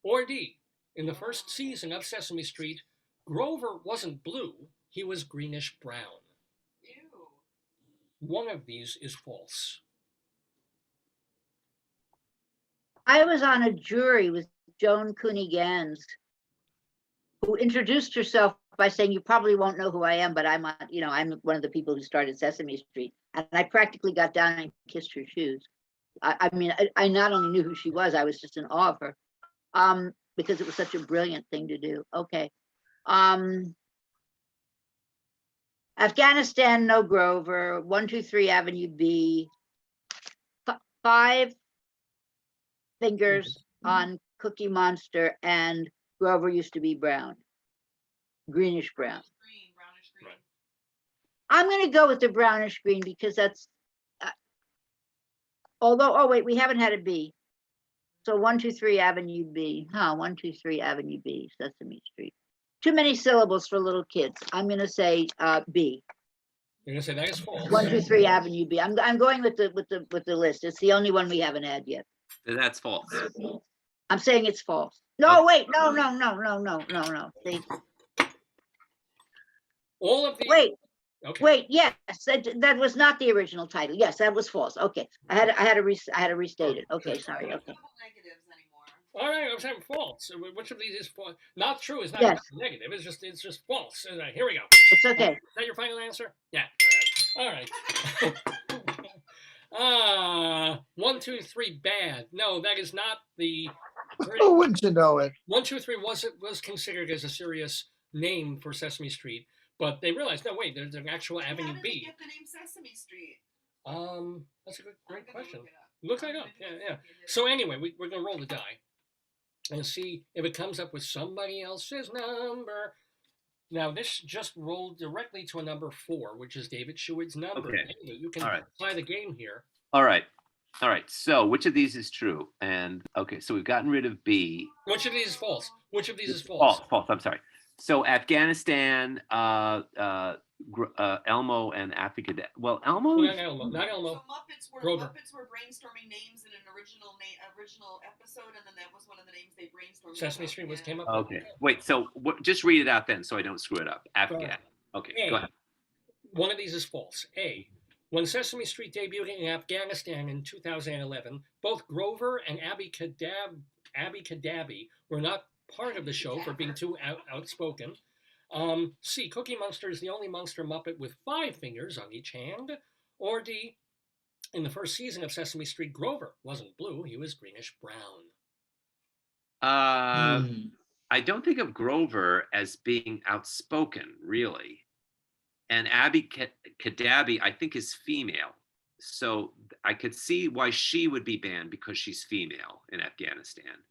Or D, in the first season of Sesame Street, Grover wasn't blue, he was greenish brown. Ew. One of these is false. I was on a jury with Joan Cooney Gans, who introduced herself by saying, "You probably won't know who I am, but I'm one of the people who started Sesame Street." And I practically got down and kissed her shoes. I mean, I not only knew who she was, I was just in awe of her, because it was such a brilliant thing to do. Okay. Afghanistan, no Grover. 123 Avenue B. 5 fingers on Cookie Monster, and Grover used to be brown, greenish brown. Brownish green. Right. I'm going to go with the brownish green because that's, oh wait, we haven't had a B. So 123 Avenue B, 123 Avenue B, Sesame Street. Too many syllables for little kids. I'm going to say B. You're gonna say that is false. 123 Avenue B. I'm going with the list. It's the only one we haven't had yet. That's false. I'm saying it's false. No, wait, no. See, All of the wait. Okay. Wait, yes, that was not the original title. Yes, that was false. Okay, I had to restate it. Okay, sorry. Okay. Double negatives anymore. All right, I'm saying false. So which of these is false? Not true is not Yes. negative. It's just false. All right, here we go. It's okay. Is that your final answer? Yeah. All right. 1, 2, 3, bad. No, that is not the. Oh, wouldn't you know it? 1, 2, 3 was considered as a serious name for Sesame Street, but they realized, no, wait, there's an actual Avenue How did they B. get the name Sesame Street? That's a great I'm gonna question. Look Look it that up. up. Yeah. So anyway, we're gonna roll the die and see if it comes up with somebody else's number. Now this just rolled directly to a number 4, which is David Sheward's number. Okay. Anyway, you can All right. play the game here. All right. So which of these is true? And okay, so we've gotten rid of B. Which of these is false? Which of these is false? False. I'm sorry. So Afghanistan, Elmo and Africa. Well, Elmo. Not Elmo. Not Elmo. So Grover. Muppets were brainstorming names in an original episode, and then that was one of the names they brainstormed. Sesame Street came up. Okay. Wait. So just read it out then, so I don't screw it up. Afghan. ahead. Okay. A. Go ahead. One of these is false. A. When Sesame Street debuted in Afghanistan in 2011, both Grover and Abby Kadabi were not part of the show for being too outspoken. C. Cookie Monster is the only monster Muppet with 5 fingers on each hand. Or D. In the first season of Sesame Street, Grover wasn't blue; he was greenish brown. I don't think of Grover as being outspoken, really. And Abby Kadabi, I think, is female. So I could see why she would be banned because she's female in Afghanistan.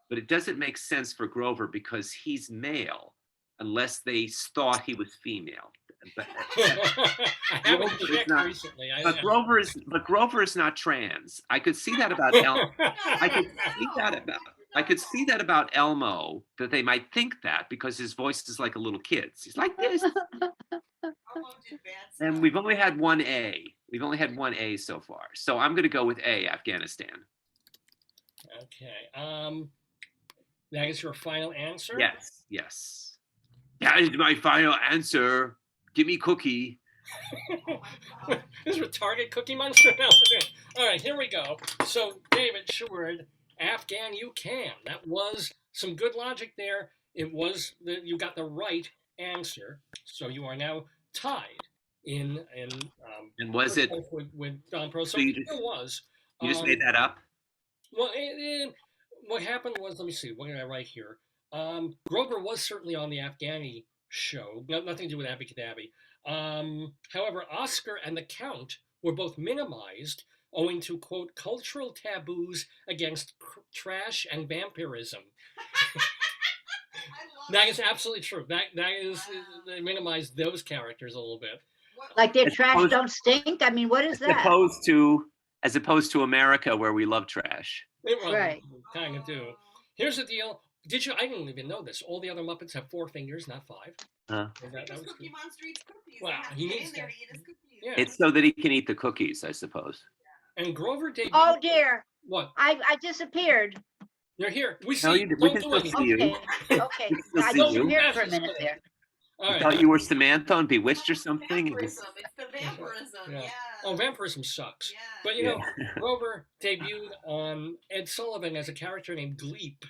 But it doesn't make sense for Grover because he's male, unless they thought he was female. But, I haven't checked recently. But Grover is not trans. I could see that about Elmo. I could see that about Elmo, that they might think that because his voice is like a little kid's. He's like this. And we've only had one A. We've only had one A so far. So I'm going to go with A, Afghanistan. Okay. That is your final answer? Yes. That is my final answer. Give me cookie. This retarded Cookie Monster? No. All right, here we go. So, David Sheward, Afghan you can. That was some good logic there. It was, you got the right answer. So you are now tied in and was it with Don Perl. So you it was. You just made that up? Well, what happened was, let me see, what did I write here? Grover was certainly on the Afghani show, nothing to do with Abby Kadabi. However, Oscar and the Count were both minimized owing to, quote, cultural taboos against trash and vampirism. That is absolutely true. That is, they minimized those characters a little bit. Like their trash don't stink? I mean, what is that? As opposed to America, where we love trash. Right. Kind of do. Here's the deal. I didn't even know this. All the other Muppets have 4 fingers, not 5. Huh? Cookie Monster eats cookies. Wow, he needs to eat his cookies. Yeah. It's so that he can eat the cookies, I suppose. And Grover debuted. Oh dear. What? I disappeared. You're here. We see. No, You. we Don't can do still see anything. you. Okay. still I see you. disappeared for a minute there. All I right. thought you were Samantha on Bewitched or something. Vampirism. It's the vampirism. Yeah. Oh, vampirism sucks. Yeah. But you know, Grover debuted on Ed Sullivan as a character named Gleep.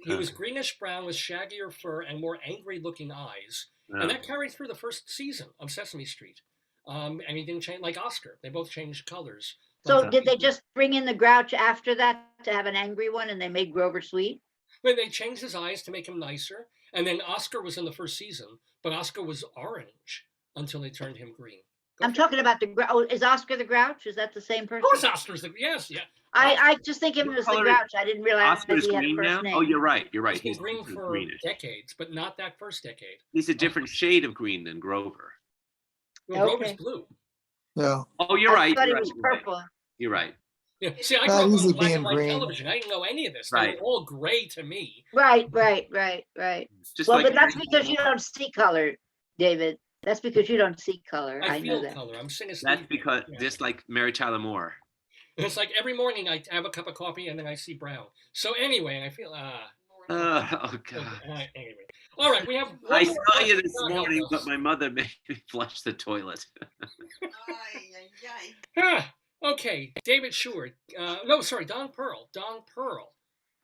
He was greenish brown with shaggier fur and more angry-looking eyes, and that carried through the first season of Sesame Street. And he didn't change like Oscar. They both changed colors. So did they just bring in the Grouch after that to have an angry one, and they made Grover sweet? But they changed his eyes to make him nicer, and then Oscar was in the first season, but Oscar was orange until they turned him green. I'm talking about the Grouch. Oh, is Oscar the Grouch? Is that the same person? Of course, Oscar's the yeah. I just think of him as the Grouch. I didn't realize Oscar's he had a green first now? name. Oh, you're right. He's been green for greenish. decades, but not that first decade. He's a different shade of green than Grover. Well, Grover's blue. Yeah. Oh, you're right. I thought You're he right. was purple. You're right. Yeah. See, I grew up easy on black being and white green. television. I didn't know any of this. Right. They were all gray to me. Right. Just Well, like but that's because you don't see color, David. That's because you don't see color. I know feel that. color. I'm synesthetic. that's because just like Mary Tyler Moore. It's like every morning I have a cup of coffee and then I see brown. So anyway, I feel Oh God. Anyway, all right, we have. I one more saw you question this to help morning, but us. my mother made me flush the toilet. Ay, ay, ay. Ah, okay, David Sheward. No, sorry, Don Perl. Don Perl.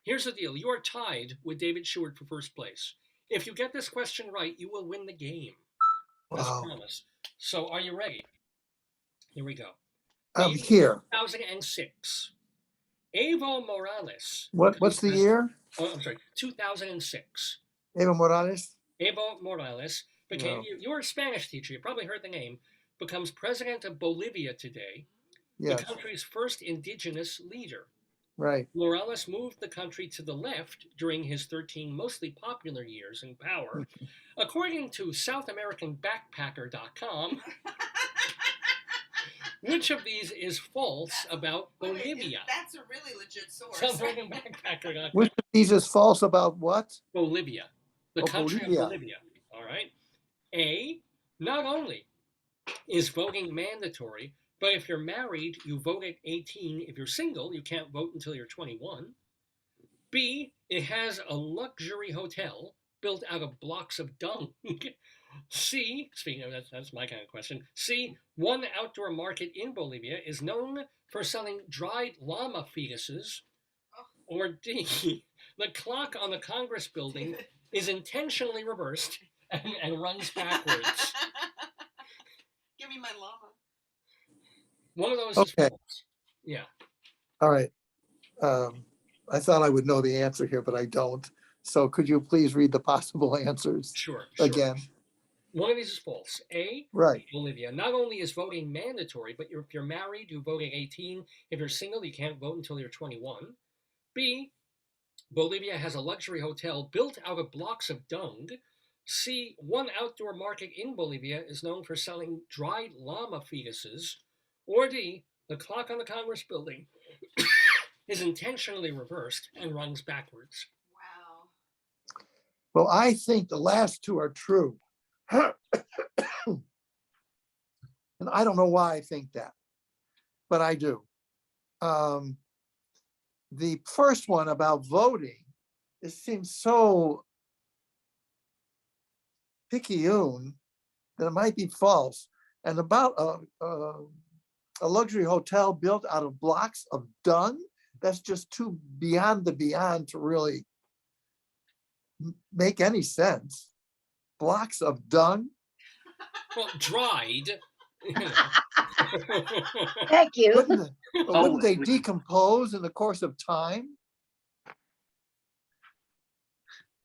Here's the deal. You are tied with David Sheward for first place. If you get this question right, you will win the game. As Wow. promised. So are you ready? Here we go. I'm The year here. 2006. Evo Morales. What's the year? Oh, I'm sorry, 2006. Evo Morales? Evo Morales became, No. you're a Spanish teacher, you probably heard the name, becomes president of Bolivia today, Yes, the country's first indigenous leader. right. Morales moved the country to the left during his 13 mostly popular years in power. According to SouthAmericanBackpacker.com, which of these is false about Bolivia? That's a really legit source. SouthAmericanBackpacker.com. Which of these is false about what? Bolivia. The Oh, country Bolivia. of Bolivia. All right. A, not only is voting mandatory, but if you're married, you vote at 18. If you're single, you can't vote until you're 21. B, it has a luxury hotel built out of blocks of dung. C, speaking of that's my kind of question. C, one outdoor market in Bolivia is known for selling dried llama fetuses. Or D, the clock on the Congress building is intentionally reversed and runs backwards. Give me my llama. One of those Okay. is false. Yeah. All right. I thought I would know the answer here, but I don't. So could you please read the possible answers Sure. again? One of these is false. A, Right. Bolivia. Not only is voting mandatory, but if you're married, you vote at 18. If you're single, you can't vote until you're 21. B, Bolivia has a luxury hotel built out of blocks of dung. C, one outdoor market in Bolivia is known for selling dried llama fetuses. Or D, the clock on the Congress building is intentionally reversed and runs backwards. Wow. Well, I think the last two are true. And I don't know why I think that, but I do. The first one about voting, it seems so picayune that it might be false. And about a luxury hotel built out of blocks of dung, that's just too beyond the beyond to really make any sense. Blocks of dung. Well, dried. Thank you. Wouldn't they decompose in the course of time?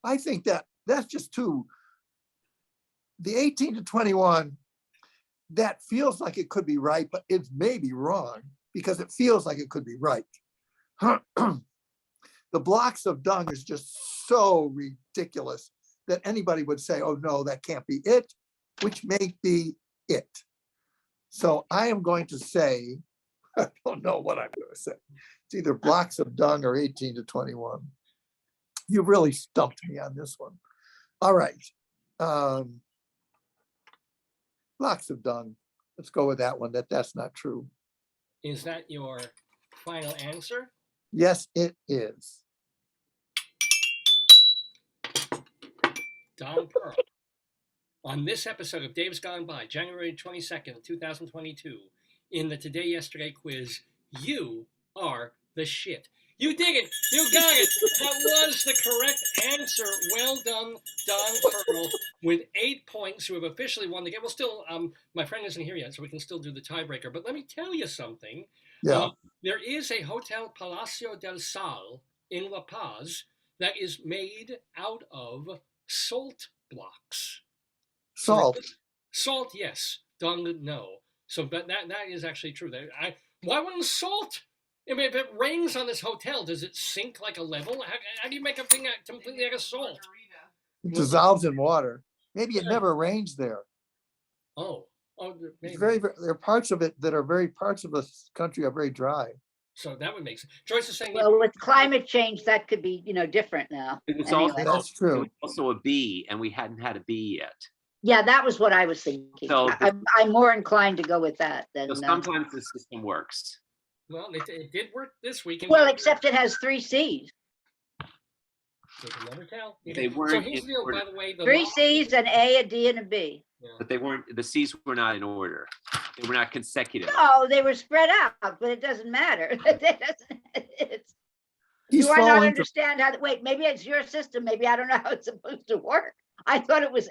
I think that's just too. The 18 to 21, that feels like it could be right, but it may be wrong because it feels like it could be right. The blocks of dung is just so ridiculous that anybody would say, oh no, that can't be it, which may be it. So I am going to say, I don't know what I'm going to say. It's either blocks of dung or 18 to 21. You really stumped me on this one. All right. Blocks of dung. Let's go with that one. That's not true. Is that your final answer? Yes, it is. Don Perl. On this episode of Dave's Gone By, January 22nd, 2022, in the Today Yesterday quiz, you are the shit. You did it! You got it! That was the correct answer. Well done, Don Perl, with 8 points. You have officially won the game. Well, still, my friend isn't here yet, so we can still do the tiebreaker. But let me tell you something. Yeah. There is a Hotel Palacio del Sal in La Paz that is made out of salt blocks. Salt. Salt, yes. Dung, no. So, but that is actually true. Why wouldn't salt? I mean, if it rains on this hotel, does it sink like a level? How do you make a thing completely out of salt? It dissolves in water. Maybe it never rains there. Oh, maybe. It's there are parts of it that are parts of the country are very dry. So that would make sense. Joyce is saying. Well, with climate change, that could be, different now. It was Anyway. That's true. also a B, and we hadn't had a B yet. Yeah, that was what I was thinking. So I'm more inclined to go with that than. So sometimes the system works. Well, it did work this week. Well, except it has 3 C's. You can never tell. They So weren't here's in the deal, by order. the way. The 3 law- C's, an A, a D, and a B. Yeah. But they weren't, the C's were not in order. They were not consecutive. No, they were spread out, but it doesn't matter. It's, He's do I not falling to, understand how, wait, maybe it's your system, maybe I don't know how it's supposed to work. I thought it was,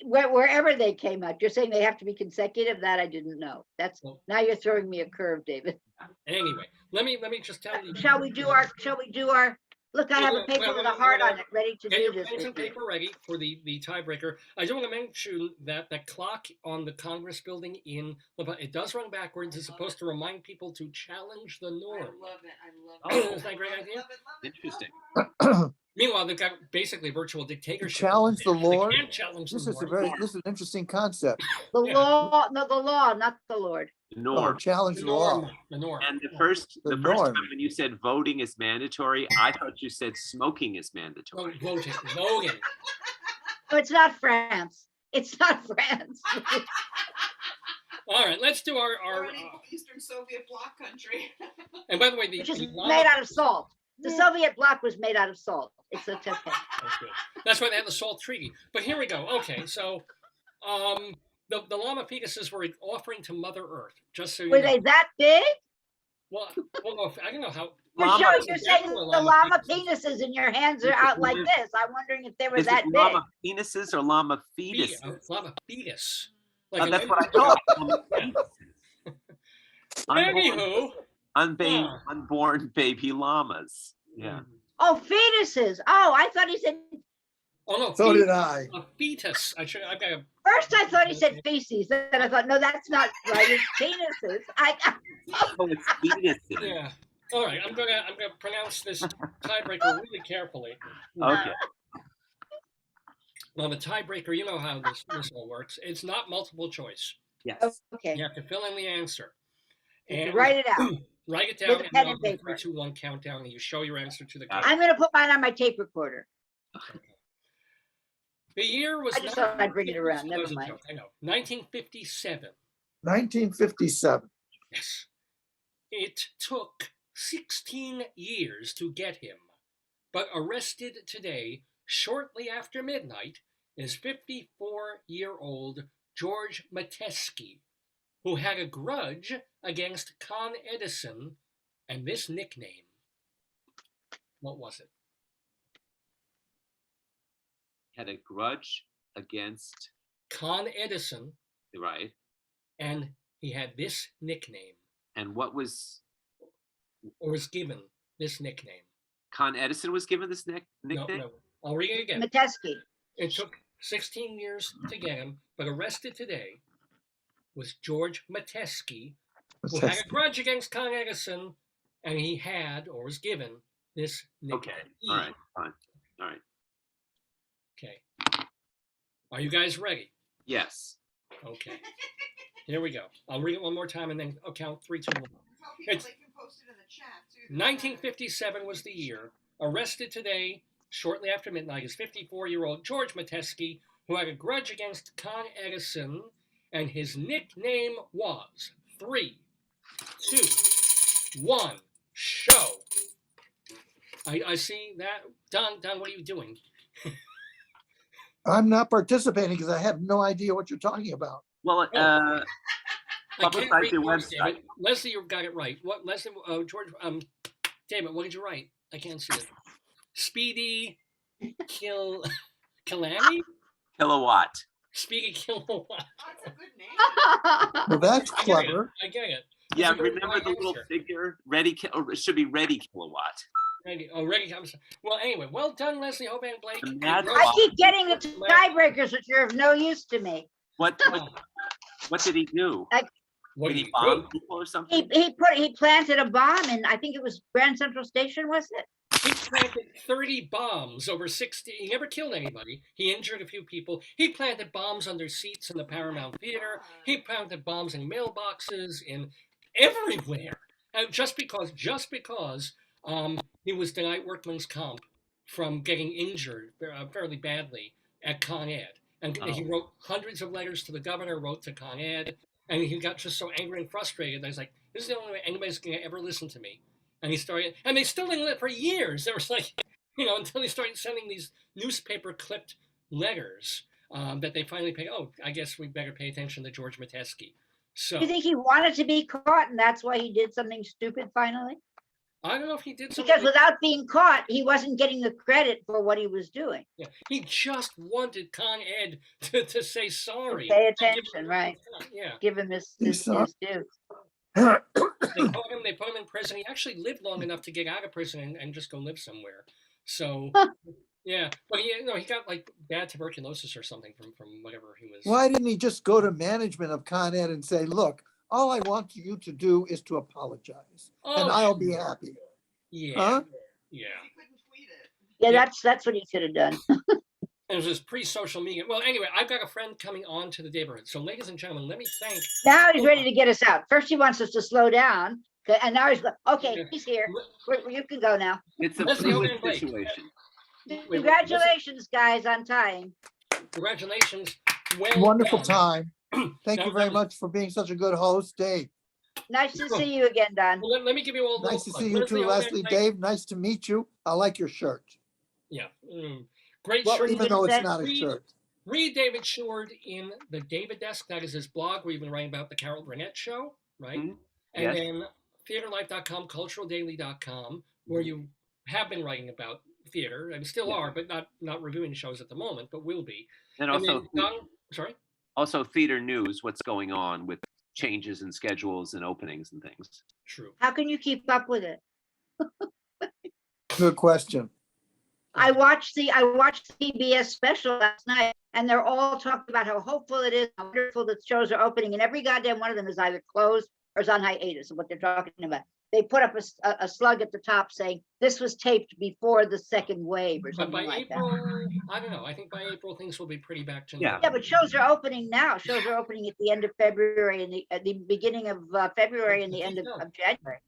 wherever they came out, you're saying they have to be consecutive, that I didn't know. That's, Well- now you're throwing me a curve, David. Anyway, let me just tell you. Shall we do our, look, I have a paper with a heart on it, ready to Get do your this pen and with you. paper ready for the tiebreaker. I do want to mention that the clock on the Congress building in Lubbock, it does run backwards. It's supposed to remind people to challenge the I norm. love it. I love Oh, it. isn't that a great Love it, idea? love it, love it. Interesting. Meanwhile, they've got basically virtual dictatorship. challenge the They Lord. can't challenge This the is Lord. this is an interesting concept. The Yeah. law, no, the law, not the Lord. The Oh, norm. challenge The the law. norm. The norm. And the Yeah. first The time norm. when you said voting is mandatory, I thought you said smoking is No, mandatory. voting. Voting. No, it's not France. It's not France. All right, let's do our Or any Eastern Soviet bloc country. and by the way, Which is the made out of salt. The Soviet bloc was made out of salt. It's okay. Okay. That's why they had the SALT Treaty. But here we go. Okay, so the llama fetuses were an offering to Mother Earth, just so you Were know. they that big? Well, I don't know how. You're Llama- showing, you're saying Definitely the llama penises. penises and your hands are out like this. I'm wondering if they were Is that it big. llama penises or llama fetuses? Llama fetus. Oh, an that's what I embryo. thought. Llama Yeah. fetuses. Unborn, Anywho. Ah. unborn baby llamas. Yeah. Oh, fetuses. Oh, I thought he said, Oh no. So did fetus. I. A fetus. I've got a. first I thought he said feces. Then I thought, no, that's not right. It's penises. Oh, it's fetuses. Yeah. All right. I'm gonna pronounce this tiebreaker really carefully. Okay. Well, the tiebreaker, you know how this all works. It's not multiple choice. Yes. Okay, You have to fill in the answer. write it out. Write it down With a and pen I'll and do paper. 3, 2, 1 countdown, and you show your answer to the Got it. camera. I'm gonna put mine on my tape recorder. The year was. I just thought I'd bring it around. 1957. Never That was a mind. joke, I know. 1957. 1957. Yes. It took 16 years to get him, but arrested today, shortly after midnight, is 54-year-old George Metesky, who had a grudge against Con Edison and this nickname. What was it? Had a grudge against, Con Edison, right? and he had this nickname, And what was or was given this nickname. Con Edison was given this nickname? No. I'll read it again. Metesky. It took 16 years to get him, but arrested today was George Metesky, who had a grudge against Con Edison, and he had, or was given, this nickname. Okay. All right. Fine. All right. Okay. Are you guys ready? Yes. Okay. Here we go. I'll read it one more time and then I'll count 3, 2, 1. Tell people It's- they can post it in the chat too. 1957 was the year. Arrested today, shortly after midnight, is 54-year-old George Metesky, who had a grudge against Con Edison, and his nickname was 3, 2, 1, show. I see that. Don, what are you doing? I'm not participating because I have no idea what you're talking about. Well, I can't publicize read your yours, website. David. Leslie, you got it right. What, Leslie, George, David, what did you write? I can't see it. Speedy Kilani? Kilowatt. Speedy Kilowatt. Oh, it's a good name. Well, that's I get it. clever. I get it. Yeah, That's a good remember the little answer. figure? Or it should be ready kilowatt. Ready. Oh, ready. Well, anyway, well done, Leslie Hoban Blake. The mad I keep getting the tiebreakers, which are of no use to me. What did he do? What Did do he you bomb do? people or something? He planted a bomb, and I think it was Grand Central Station, was it? He planted 30 bombs over 60. He never killed anybody. He injured a few people. He planted bombs under seats in the Paramount Theater. He planted bombs in mailboxes, in everywhere. Just because he was denied workman's comp from getting injured fairly badly at Con Ed. And he wrote hundreds of letters to the governor, wrote to Con Ed, and he got just so angry and frustrated that he's like, this is the only way anybody's going to ever listen to me. And he started, and they still didn't let for years. There was like, until they started sending these newspaper clipped letters that they finally pay. Oh, I guess we better pay attention to George Metesky. So Do you think he wanted to be caught and that's why he did something stupid finally? I don't know if he did something. Because without being caught, he wasn't getting the credit for what he was doing. Yeah, he just wanted Con Ed to say sorry. Pay attention, right? Yeah. Give him his He's sorry. due. They put him in prison. He actually lived long enough to get out of prison and just go live somewhere. So, yeah. But he got like bad tuberculosis or something from whatever he was. Why didn't he just go to management of Con Ed and say, look, all I want you to do is to apologize and I'll be happy. Yeah. Huh? Yeah. He couldn't tweet it. Yeah, that's what he should have done. It was just pre-social media. Well, anyway, I've got a friend coming on to the Daverhood. So, ladies and gentlemen, let me thank. Now he's ready to get us out. First, he wants us to slow down, and now he's okay. He's here. You can go now. It's a Leslie fluid Hoban Blake. situation. Congratulations, guys, on tying. Congratulations. Well Wonderful done. time. Thank That you very was- much for being such a good host, Dave. Nice to see you again, Don. Well, let me give you all. Nice to see you too, Leslie. Dave, nice to meet you. I like your shirt. Yeah. Great Well, shirt. Even though it's said- not a shirt. Read David Sheward in the David Desk. That is his blog where you've been writing about the Carol Burnett show, right? Mhm. And Yes. then theaterlife.com, culturaldaily.com, where you have been writing about theater and still Yeah. are, but not reviewing shows at the moment, but will be. And also, Sorry? also theater news, what's going on with changes in schedules and openings and things. True. How can you keep up with it? Good question. I watched the CBS special last night, and they're all talking about how hopeful it is, how wonderful the shows are opening, and every goddamn one of them is either closed or is on hiatus. Of what they're talking about. They put up a slug at the top saying this was taped before the second wave or But something by like that. April, I don't know. I think by April things will be pretty back to Yeah. normal. Yeah, but shows are opening now. Shows are opening at the end of February and at the beginning of February and the end of January.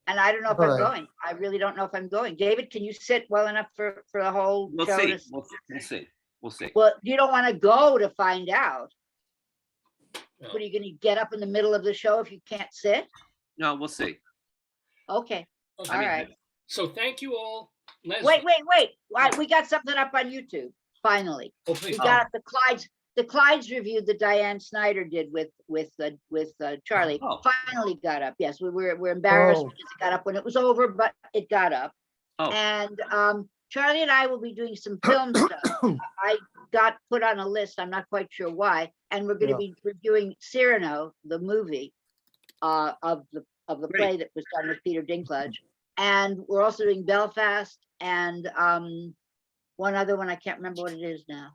And I don't know if I'm All right. going. I really don't know if I'm going. David, can you sit well enough for the whole We'll show? see. to- We'll see. We'll see. Well, you don't want to go to find out. No. What are you going to get up in the middle of the show if you can't sit? No, we'll see. Okay. Okay. All right. So thank you all. Leslie. Wait. We got something up on YouTube. Finally, Oh, we please. got up the Clydes. The Clydes review that Diane Snyder did with Charlie. Oh. Finally got up. Yes, we're embarrassed Oh. because it got up when it was over, but it got up. Oh. And Charlie and I will be doing some film stuff. I got put on a list. I'm not quite sure why. And we're going to be reviewing Cyrano, the movie of the play that was done with Peter Dinklage. And we're also doing Belfast and one other one. I can't remember what it is now.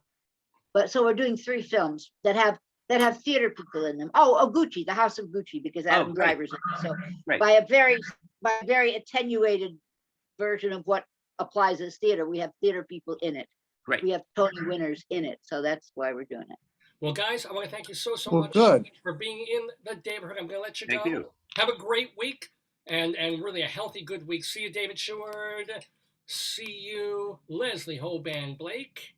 But so we're doing 3 films that have theater people in them. Oh, Gucci, The House of Gucci, because Adam great. Driver's in it. So Great. by a very attenuated version of what applies as theater, we have theater people in it. Great. We have Tony winners in it. So that's why we're doing it. Well, guys, I want to thank you so Well, much good. for being in the Daverhood. I'm going to let you Thank go. you. Have a great week and really a healthy, good week. See you, David Sheward. See you, Leslie Hoban Blake.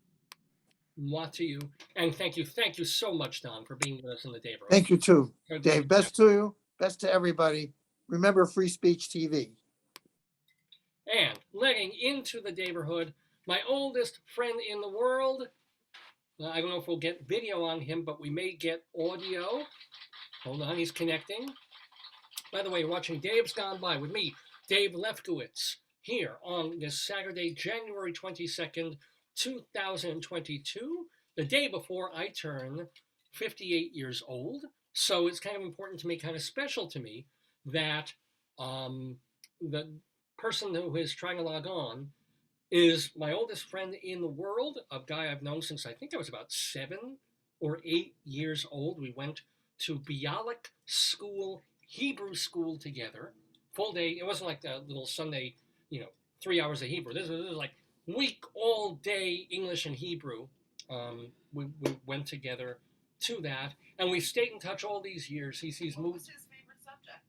Mwah to you. And thank you so much, Don, for being with us in the Daverhood. Thank you too, Good Dave. week. Best to you. Best to everybody. Remember Free Speech TV. And letting into the Daverhood, my oldest friend in the world. I don't know if we'll get video on him, but we may get audio. Hold on, he's connecting. By the way, you're watching Dave's Gone By with me, Dave Lefkowitz, here on this Saturday, January 22nd, 2022, the day before I turn 58 years old. So it's kind of important to me, kind of special to me, that the person who is trying to log on is my oldest friend in the world, a guy I've known since I think I was about 7 or 8 years old. We went to Bialik School, Hebrew school together, full day. It wasn't like the little Sunday, 3 hours of Hebrew. This was like week, all day English and Hebrew. We went together to that, and we've stayed in touch all these years. He's What moved. was his favorite subject?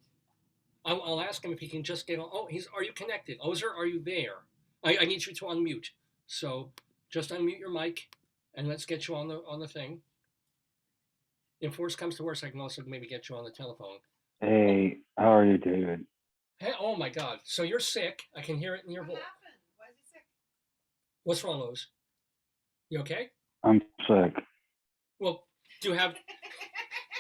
I'll ask him if he can just get on. Oh, are you connected? Ozer, are you there? I need you to unmute. So just unmute your mic, and let's get you on the thing. If worse comes to worse, I can also maybe get you on the telephone. Hey, how are you, David? Hey, oh my God! So you're sick. I can hear it in your What voice. happened? Why is What's wrong, Oz? You okay? I'm sick. Well, do you have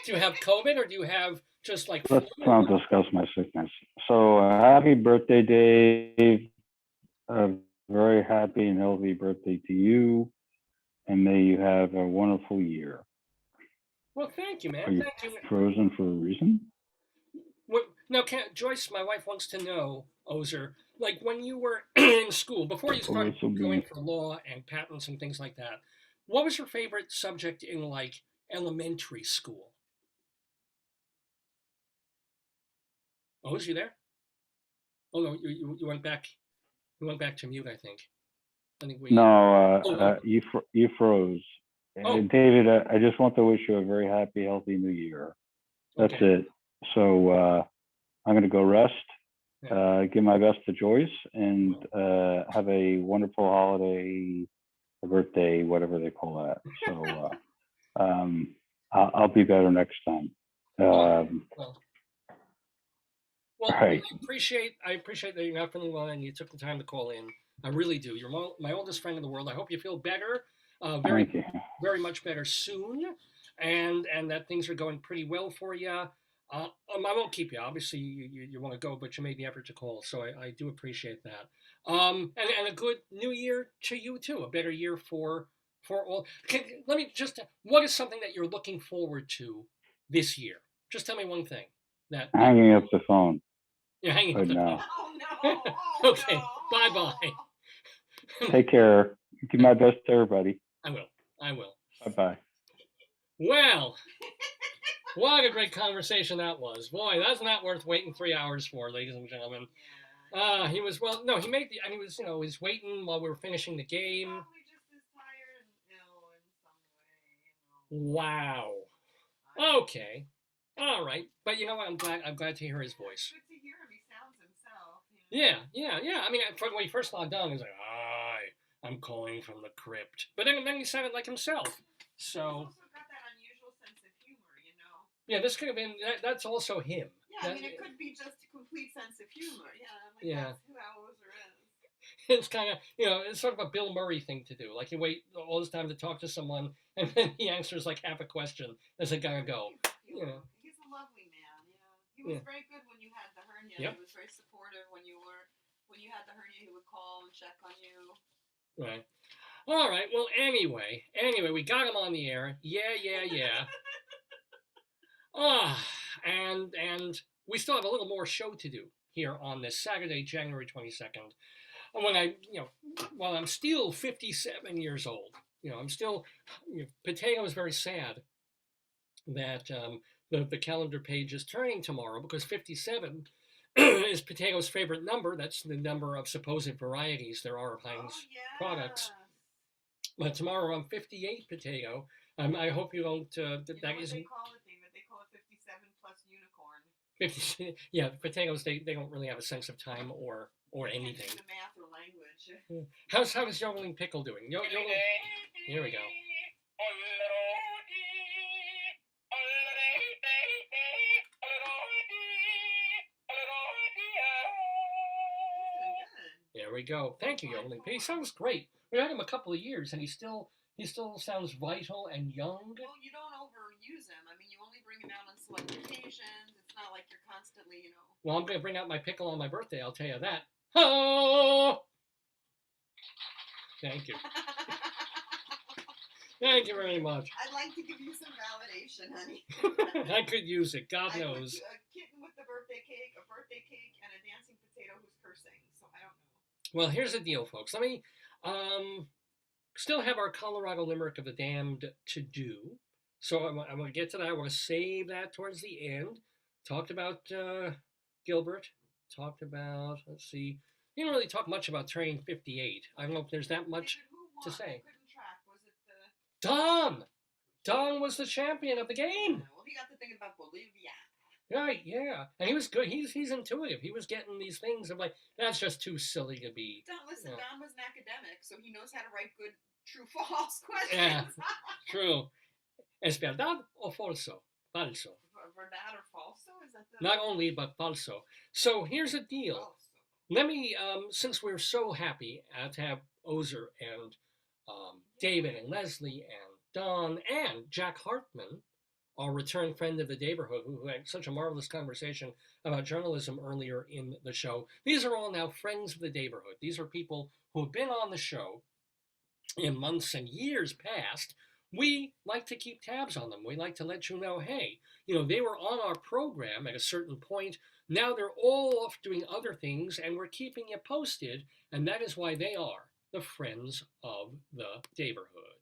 COVID, or do you have just like Let's flu? not discuss my sickness. So happy birthday, Dave. A very happy and healthy birthday to you. And may you have a wonderful year. Well, thank you, Are man. you Thank you. frozen for a reason? Now, Joyce, my wife wants to know, Ozer, like when you were in school, before you started this will be- going for law and patents and things like that, what was your favorite subject in like elementary school? Oz, you there? Oh no, you went back. You went back to mute, I think. I think we. No, Oh. you froze. Oh. David, I just want to wish you a very happy, healthy new year. That's Okay. it. So I'm going to go rest, give my best to Joyce, and have a wonderful holiday, birthday, whatever they call that. So I'll be better next time. Well, right. I appreciate that you're not feeling well and you took the time to call in. I really do. You're my oldest friend in the world. I hope you feel better, Thank you. very much better soon, and that things are going pretty well for you. I won't keep you. Obviously, you want to go, but you made the effort to call, so I do appreciate that. And a good new year to you too. A better year for all. Let me just. What is something that you're looking forward to this year? Just tell me one thing. Hanging up the phone. You're hanging up the phone. Oh no. Okay. Bye-bye. Take care. Give my best to everybody. I will. Bye-bye. Well, what a great conversation that was. Boy, that's not worth waiting 3 hours for, ladies and gentlemen. He was, he made the, and he was, he was waiting while we were finishing the game. Probably just as tired and ill in some way, Wow. Okay. All right. But you know what? I'm glad to hear his voice. Good to hear him. He sounds himself. Yeah. I mean, when he first logged on, he was like, "Hi, I'm calling from the crypt." But then he sounded like himself. So. He's also got that unusual sense of humor, Yeah, this could have been. That's also him. Yeah, I mean, it could be just a complete sense of humor. That's who Ozer is. It's kind of, it's sort of a Bill Murray thing to do. Like you wait all this time to talk to someone, and then he answers like half a question as it gotta go. He's a lovely man. He was very good when you had the hernia. Yep. He was very supportive when you had the hernia. He would call and check on you. Right. All right. Well, anyway, we got him on the air. Yeah. And we still have a little more show to do here on this Saturday, January 22nd. When while I'm still 57 years old, I'm still, Potato is very sad that the calendar page is turning tomorrow because 57 is Potato's favorite number. That's the number of supposed varieties there are of Heinz products. But tomorrow I'm 58, Potato. I hope you don't. They call it, David? They call it 57 plus unicorn. 50. Yeah, Potatoes. They don't really have a sense of time or anything. The math or language. How's Yodeling Pickle doing? Here we go. There we go. Thank you, Yodeling. He sounds great. We had him a couple of years, and he still sounds vital and young. Well, you don't overuse him. I mean, you only bring him out on select occasions. It's not like you're constantly, Well, I'm going to bring out my pickle on my birthday. I'll tell you that. Oh! Thank you. Thank you very much. I'd like to give you some validation, honey. I could use it. God knows. A kitten with a birthday cake, and a dancing potato who's cursing. So I don't know. Well, here's the deal, folks. Let me still have our Colorado Limerick of the Damned to do. So I'm going to get to that. I want to save that towards the end. Talked about Gilbert. Talked about, let's see. You didn't really talk much about turning 58. I don't know if there's that much to say. Don! Don was the champion of the game. Well, he got to thinking about Bolivia. Right, yeah. And he was good. He's intuitive. He was getting these things of like, that's just too silly to be. Don was an academic, so he knows how to write good true-false questions. Yeah, true. Es verdad o falso? Falso. Verdad or falso? Is that the... Not only, but falso. So here's the deal. Falso. Let me, since we're so happy to have Ozer and David and Leslie and Don and Jack Hartman, our return friend of the Daverhood, who had such a marvelous conversation about journalism earlier in the show. These are all now friends of the Daverhood. These are people who have been on the show in months and years past. We like to keep tabs on them. We like to let you know, hey, they were on our program at a certain point. Now they're all off doing other things, and we're keeping you posted. And that is why they are the friends of the Daverhood.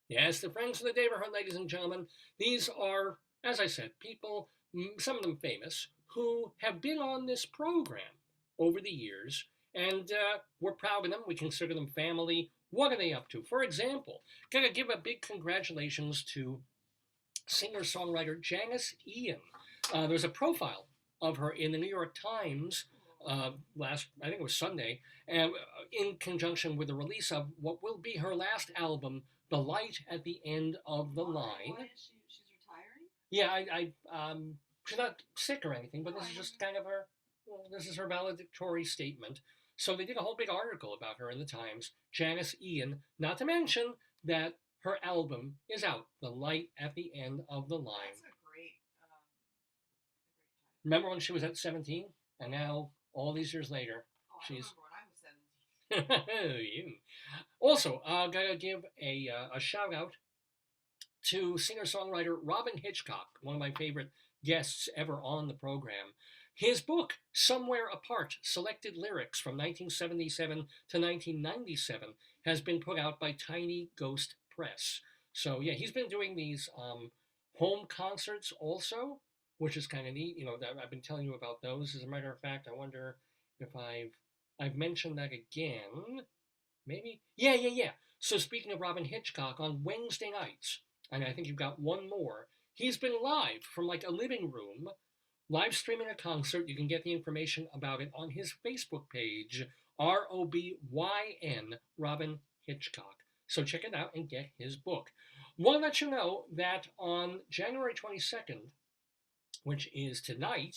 Yes, the friends of the Daverhood, ladies and gentlemen. These are, as I said, people, some of them famous, who have been on this program over the years, and we're proud of them. We consider them family. What are they up to? For example, gotta give a big congratulations to singer-songwriter Janice Ian. There's a profile of her in the New York Times I think it was Sunday, and in conjunction with the release of what will be her last album, The Light at the End of the Line. Why is she's retiring? Yeah, she's not sick or anything, but this is just kind of this is her valedictory statement. So they did a whole big article about her in the Times, Janice Ian, not to mention that her album is out, The Light at the End of the Line. That's a great title. Remember when she was at 17? And now, all these years later, she's... I remember when I was 17. You. Also, gotta give a shout out to singer-songwriter Robin Hitchcock, one of my favorite guests ever on the program. His book, Somewhere Apart, Selected Lyrics from 1977 to 1997, has been put out by Tiny Ghost Press. So yeah, he's been doing these home concerts also, which is kind of neat. I've been telling you about those. As a matter of fact, I wonder if I've mentioned that again. Maybe? Yeah. So speaking of Robin Hitchcock, on Wednesday nights, and I think you've got one more, he's been live from like a living room, live streaming a concert. You can get the information about it on his Facebook page, ROBYN, Robin Hitchcock. So check it out and get his book. Want to let you know that on January 22nd, which is today,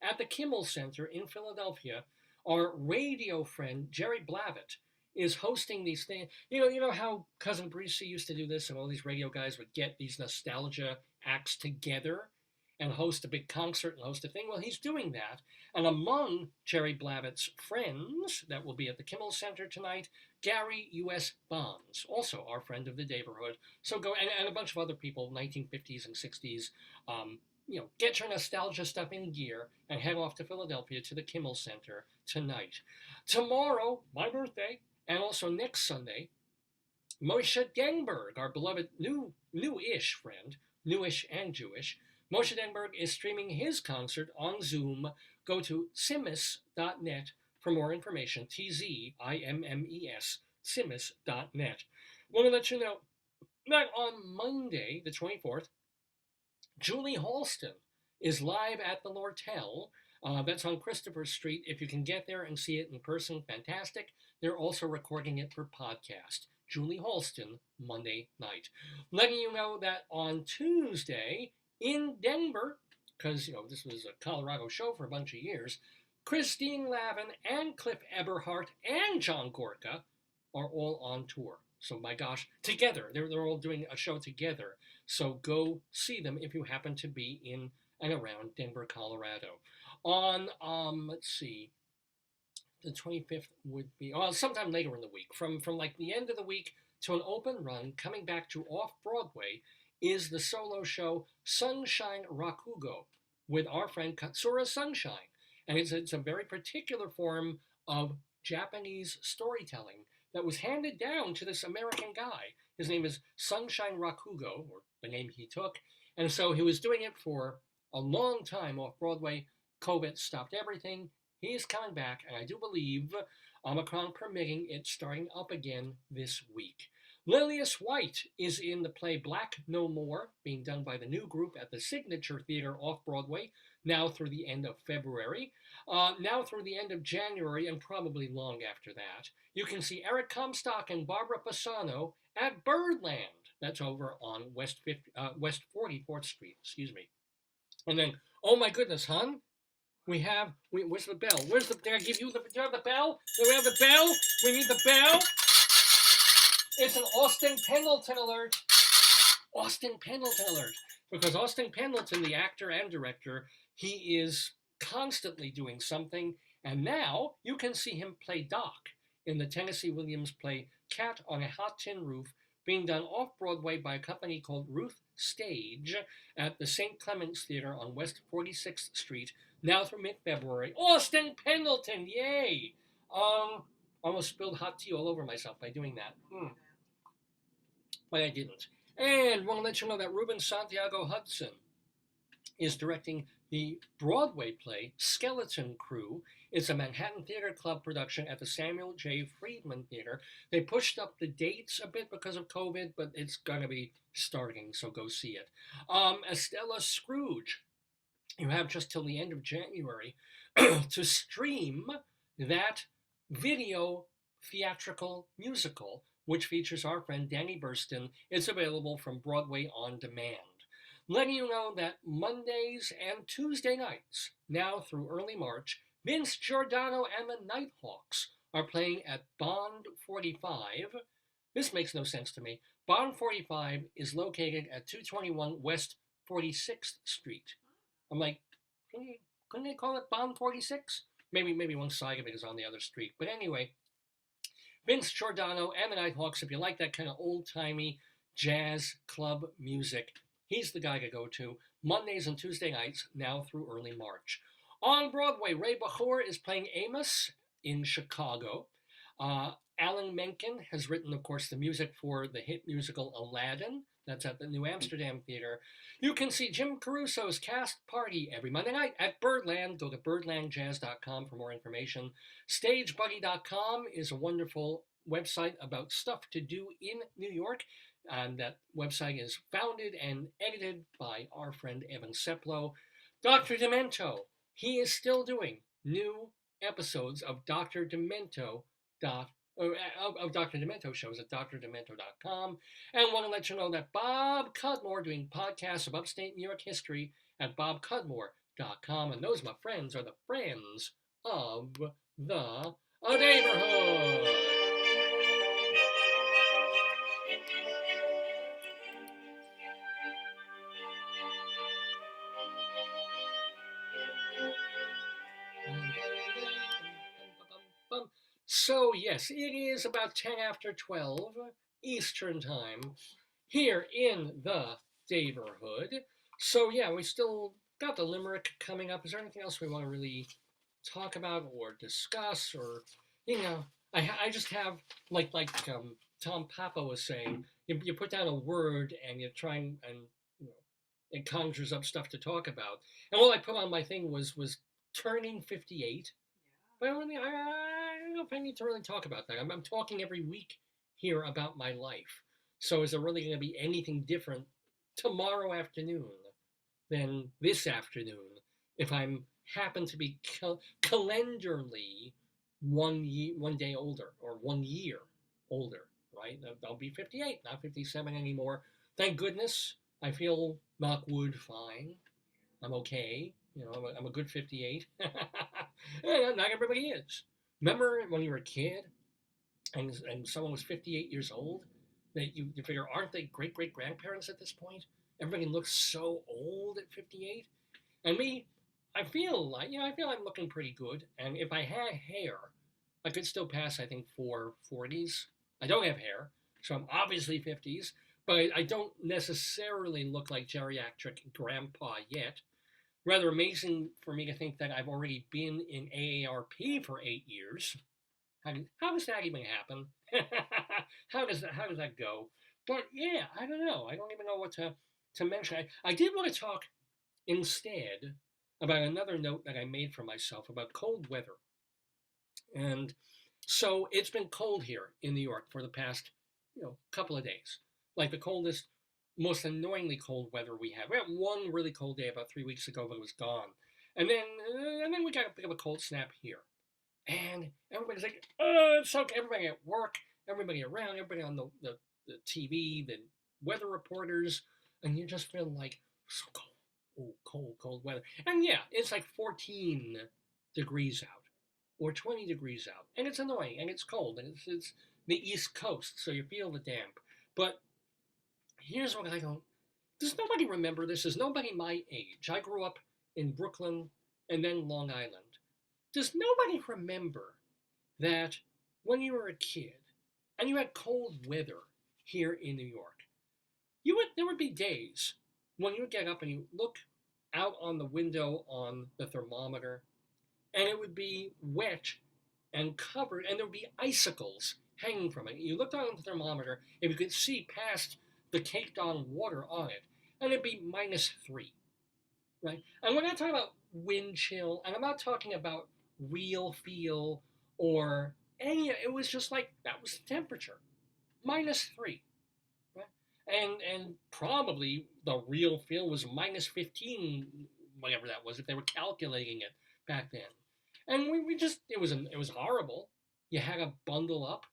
at the Kimmel Center in Philadelphia, our radio friend, Jerry Blavitt, is hosting these things. You know how Cousin Breesy used to do this, and all these radio guys would get these nostalgia acts together and host a big concert and host a thing? Well, he's doing that. And among Jerry Blavitt's friends that will be at the Kimmel Center tonight, Gary U.S. Bonds, also our friend of the Daverhood. So go, and a bunch of other people, 1950s and 60s, get your nostalgia stuff in gear and head off to Philadelphia to the Kimmel Center tonight. Tomorrow, my birthday, and also next Sunday, Moshe Denberg, our beloved new-ish friend, newish and Jewish, Moshe Denberg is streaming his concert on Zoom. Go to simmis.net for more information, TZIMMES, simmis.net. Want to let you know that on Monday, the 24th, Julie Halston is live at the Lortel. That's on Christopher Street. If you can get there and see it in person, fantastic. They're also recording it for podcast. Julie Halston, Monday night. Letting you know that on Tuesday in Denver, because this was a Colorado show for a bunch of years, Christine Lavin and Cliff Eberhardt and John Gorka are all on tour. So my gosh, together, they're all doing a show together. So go see them if you happen to be in and around Denver, Colorado. On, let's see, the 25th would be, sometime later in the week, from like the end of the week to an open run, coming back to Off-Broadway, is the solo show Sunshine Rakugo with our friend Katsura Sunshine. And it's a very particular form of Japanese storytelling that was handed down to this American guy. His name is Sunshine Rakugo, or the name he took. And so he was doing it for a long time off-Broadway. COVID stopped everything. He's coming back, and I do believe, Omicron permitting, it's starting up again this week. Lilius White is in the play Black No More, being done by the new group at the Signature Theater off-Broadway, now through the end of February. Now through the end of January and probably long after that, you can see Eric Comstock and Barbara Pisano at Birdland. That's over on West 44th Street, excuse me. And then, oh my goodness, hon, where's the bell? Did I give you the bell? Do we have the bell? We need the bell. It's an Austin Pendleton alert. Austin Pendleton alert. Because Austin Pendleton, the actor and director, he is constantly doing something. And now you can see him play Doc in the Tennessee Williams play Cat on a Hot Tin Roof, being done off-Broadway by a company called Ruth Stage at the St. Clements Theater on West 46th Street, now through mid-February. Austin Pendleton, yay! Almost spilled hot tea all over myself by doing that. But I didn't. And want to let you know that Ruben Santiago Hudson is directing the Broadway play Skeleton Crew. It's a Manhattan Theater Club production at the Samuel J. Friedman Theater. They pushed up the dates a bit because of COVID, but it's going to be starting, so go see it. Estella Scrooge, you have just till the end of January to stream that video theatrical musical, which features our friend Danny Burston. It's available from Broadway On Demand. Letting you know that Mondays and Tuesday nights, now through early March, Vince Giordano and the Nighthawks are playing at Bond 45. This makes no sense to me. Bond 45 is located at 221 West 46th Street. I'm like, couldn't they call it Bond 46? Maybe one side of it is on the other street. But anyway, Vince Giordano and the Nighthawks, if you like that kind of old-timey jazz club music, he's the guy to go to. Mondays and Tuesday nights, now through early March. On Broadway, Ray Bachor is playing Amos in Chicago. Alan Menken has written, of course, the music for the hit musical Aladdin. That's at the New Amsterdam Theater. You can see Jim Caruso's Cast Party every Monday night at Birdland. Go to birdlandjazz.com for more information. StageBuddy.com is a wonderful website about stuff to do in New York. And that website is founded and edited by our friend Evan Seplow. Dr. Demento, he is still doing new episodes of Dr. Demento of Dr. Demento shows at drdemento.com. And want to let you know that Bob Cudmore doing podcasts of upstate New York history at bobcudmore.com. And those, my friends, are the friends of the Daverhood. So yes, it is about 10 after 12 Eastern time here in the Daverhood. So yeah, we still got the Limerick coming up. Is there anything else we want to really talk about or discuss? Or, you know, I just have, like Tom Papa was saying, you put down a word and you try and you know, it conjures up stuff to talk about. And all I put on my thing was turning 58. But I don't know if I need to really talk about that. I'm talking every week here about my life. So is there really going to be anything different tomorrow afternoon than this afternoon if I'm happen to be calendarly one day older or 1 year older, right? I'll be 58, not 57 anymore. Thank goodness. I feel, knock wood, fine. I'm okay. You know, I'm a good 58. Not everybody is. Remember when you were a kid and someone was 58 years old? That you figure, aren't they great-great-grandparents at this point? Everybody looks so old at 58. And me, I feel I'm looking pretty good. And if I had hair, I could still pass, I think, for 40s. I don't have hair, so I'm obviously 50s. But I don't necessarily look like geriatric grandpa yet. Rather amazing for me to think that I've already been in AARP for 8 years. How does that even happen? How does that go? But yeah, I don't know. I don't even know what to mention. I did want to talk instead about another note that I made for myself about cold weather. And so it's been cold here in New York for the past, couple of days. Like the coldest, most annoyingly cold weather we had. We had one really cold day about 3 weeks ago, but it was gone. And then we got a bit of a cold snap here. And everybody's like, oh, it's okay. Everybody at work, everybody around, everybody on the TV, the weather reporters, and you just feel like, so cold. Oh, cold weather. And yeah, it's like 14 degrees out or 20 degrees out. And it's annoying and it's cold and it's the East Coast, so you feel the damp. But here's what I don't, does nobody remember this? Is nobody my age? I grew up in Brooklyn and then Long Island. Does nobody remember that when you were a kid and you had cold weather here in New York, there would be days when you would get up and you look out on the window on the thermometer and it would be wet and covered and there would be icicles hanging from it. You looked out on the thermometer and you could see past the caked on water on it and it'd be -3, right? And we're not talking about wind chill and I'm not talking about real feel or any, it was just like, that was the temperature, -3. And probably the real feel was -15, whatever that was, if they were calculating it back then. And we just, it was horrible. You had to bundle up.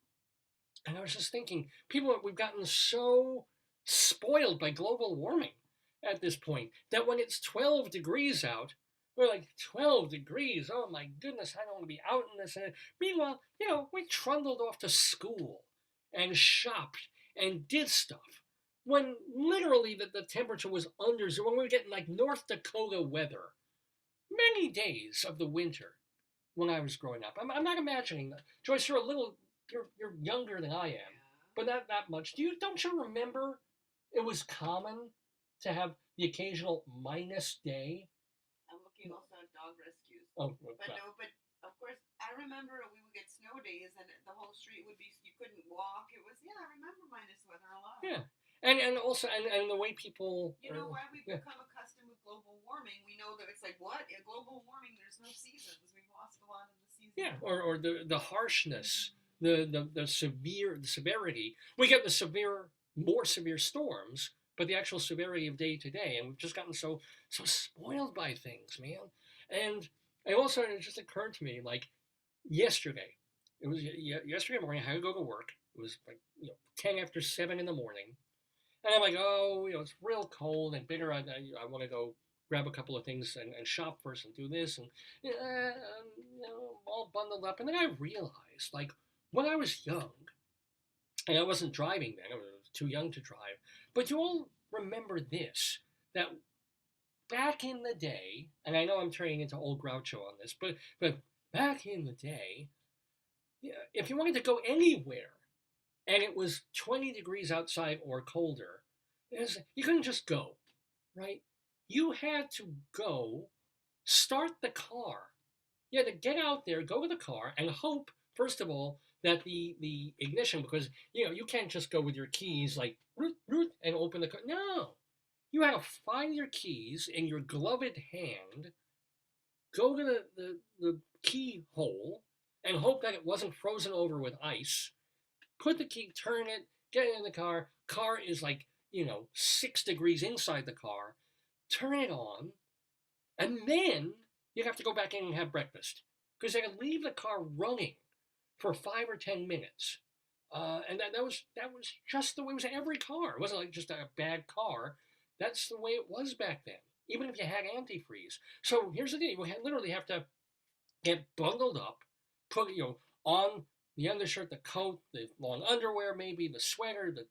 And I was just thinking, we've gotten so spoiled by global warming at this point that when it's 12 degrees out, we're like, 12 degrees, oh my goodness, I don't want to be out in this. And meanwhile, we trundled off to school and shopped and did stuff. When literally the temperature was under zero, when we were getting like North Dakota weather, many days of the winter when I was growing up. I'm not imagining that. Joyce, you're younger than I am, but not that much. Don't you remember it was common to have the occasional minus day? I'm looking also at dog rescues. Oh, but of course, I remember we would get snow days and the whole street would be, you couldn't walk. It was, I remember minus weather a lot. Yeah. And also, and the way people... why we've become accustomed with global warming. We know that it's like, what? In global warming, there's no seasons. We've lost a lot of the seasons. Yeah, or the harshness, the severity. We get the more severe storms, but the actual severity of day to day. And we've just gotten so spoiled by things, man. And also, it just occurred to me, like, yesterday. It was yesterday morning, I had to go to work. It was like, 10 after 7 in the morning. And I'm like, it's real cold and bitter. I want to go grab a couple of things and shop first and do this. And, all bundled up. And then I realized, like, when I was young, and I wasn't driving then, I was too young to drive, but you all remember this, that back in the day, and I know I'm turning into old Groucho on this, but back in the day, if you wanted to go anywhere, and it was 20 degrees outside or colder, you couldn't just go, right? You had to go, start the car. You had to get out there, go to the car, and hope, first of all, that the ignition, because, you can't just go with your keys, like, root, root, and open the car. No. You had to find your keys in your gloved hand, go to the keyhole, and hope that it wasn't frozen over with ice, put the key, turn it, get in the car. Car is like, 6 degrees inside the car. Turn it on. And then you have to go back in and have breakfast. Because they could leave the car running for 5 or 10 minutes. And that was just the way it was in every car. It wasn't like just a bad car. That's the way it was back then. Even if you had antifreeze. So here's the thing. You literally have to get bundled up, put, on the undershirt, the coat, the long underwear, maybe the sweater, the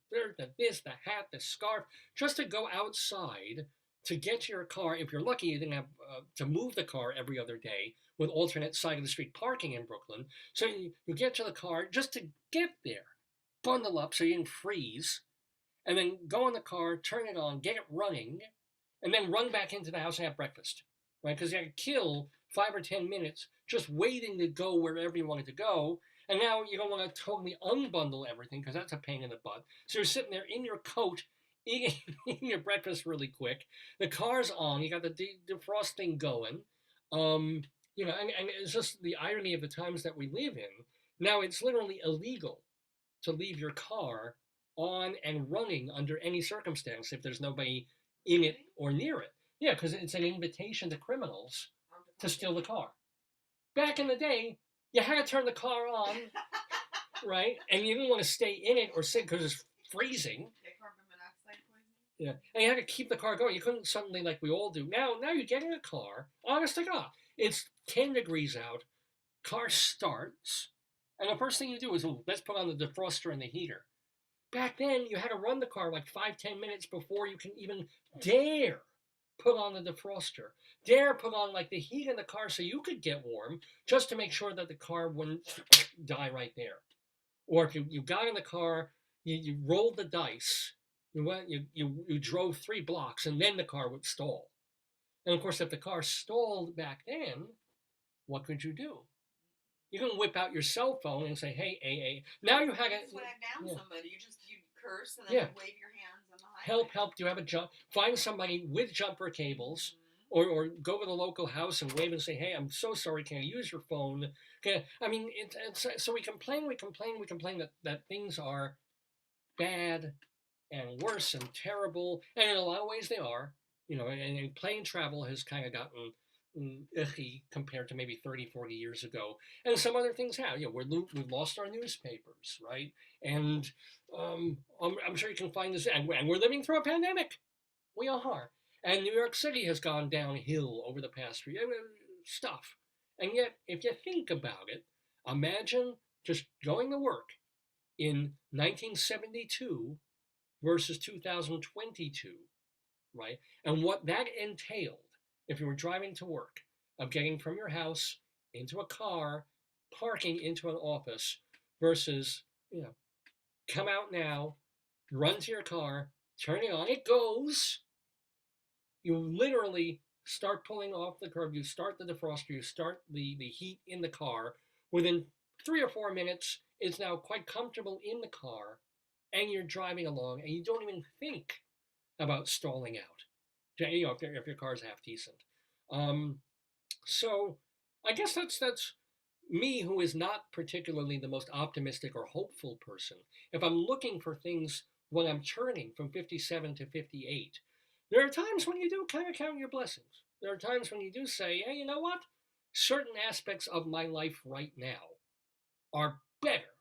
this, the hat, the scarf, just to go outside to get to your car. If you're lucky, you didn't have to move the car every other day with alternate side of the street parking in Brooklyn. So you get to the car just to get there, bundle up so you didn't freeze, and then go in the car, turn it on, get it running, and then run back into the house and have breakfast, right? Because you had to kill 5 or 10 minutes just waiting to go wherever you wanted to go. And now you don't want to totally unbundle everything because that's a pain in the butt. So you're sitting there in your coat, eating your breakfast really quick. The car's on. You got the defrosting going. And it's just the irony of the times that we live in. Now it's literally illegal to leave your car on and running under any circumstance if there's nobody in it or near it. Yeah, because it's an invitation to criminals. to steal the car. Back in the day, you had to turn the car on, right? And you didn't want to stay in it or sit because it's freezing. Yeah, carbon monoxide poisoning. Yeah, and you had to keep the car going. You couldn't suddenly, like we all do. Now you get in a car, honest to God, it's 10 degrees out, car starts, and the first thing you do is, let's put on the defroster and the heater. Back then, you had to run the car like 5-10 minutes before you can even dare put on the defroster, dare put on like the heat in the car so you could get warm, just to make sure that the car wouldn't die right there. Or if you got in the car, you rolled the dice, you drove 3 blocks, and then the car would stall. And of course, if the car stalled back then, what could you do? You can whip out your cell phone and say, "Hey, AA." Now you had Flag down yeah. somebody. You curse and then Yeah. wave your hands on the highway. help. Do you have a jump? Find somebody with jumper cables, or go to the local house and wave and say, "Hey, I'm so sorry. Can I use your phone?" I mean, it's so we complain that things are bad and worse and terrible, and in a lot of ways they are. You know, and plane travel has kind of gotten icky compared to maybe 30, 40 years ago. And some other things have. You know, we've lost our newspapers, right? And I'm sure you can find this, and we're living through a pandemic. We are. And New York City has gone downhill over the past few years. Stuff. And yet, if you think about it, imagine just going to work in 1972 versus 2022, right? And what that entailed, if you were driving to work, of getting from your house into a car, parking into an office, versus, you know, come out now, run to your car, turn it on, it goes. You literally start pulling off the curb, you start the defroster, you start the heat in the car. Within 3 or 4 minutes, it's now quite comfortable in the car, and you're driving along, and you don't even think about stalling out. You know, if your car's half decent. So I guess that's me, who is not particularly the most optimistic or hopeful person. If I'm looking for things when I'm turning from 57 to 58, there are times when you do kind of count your blessings. There are times when you do say, hey, you know what? Certain aspects of my life right now are better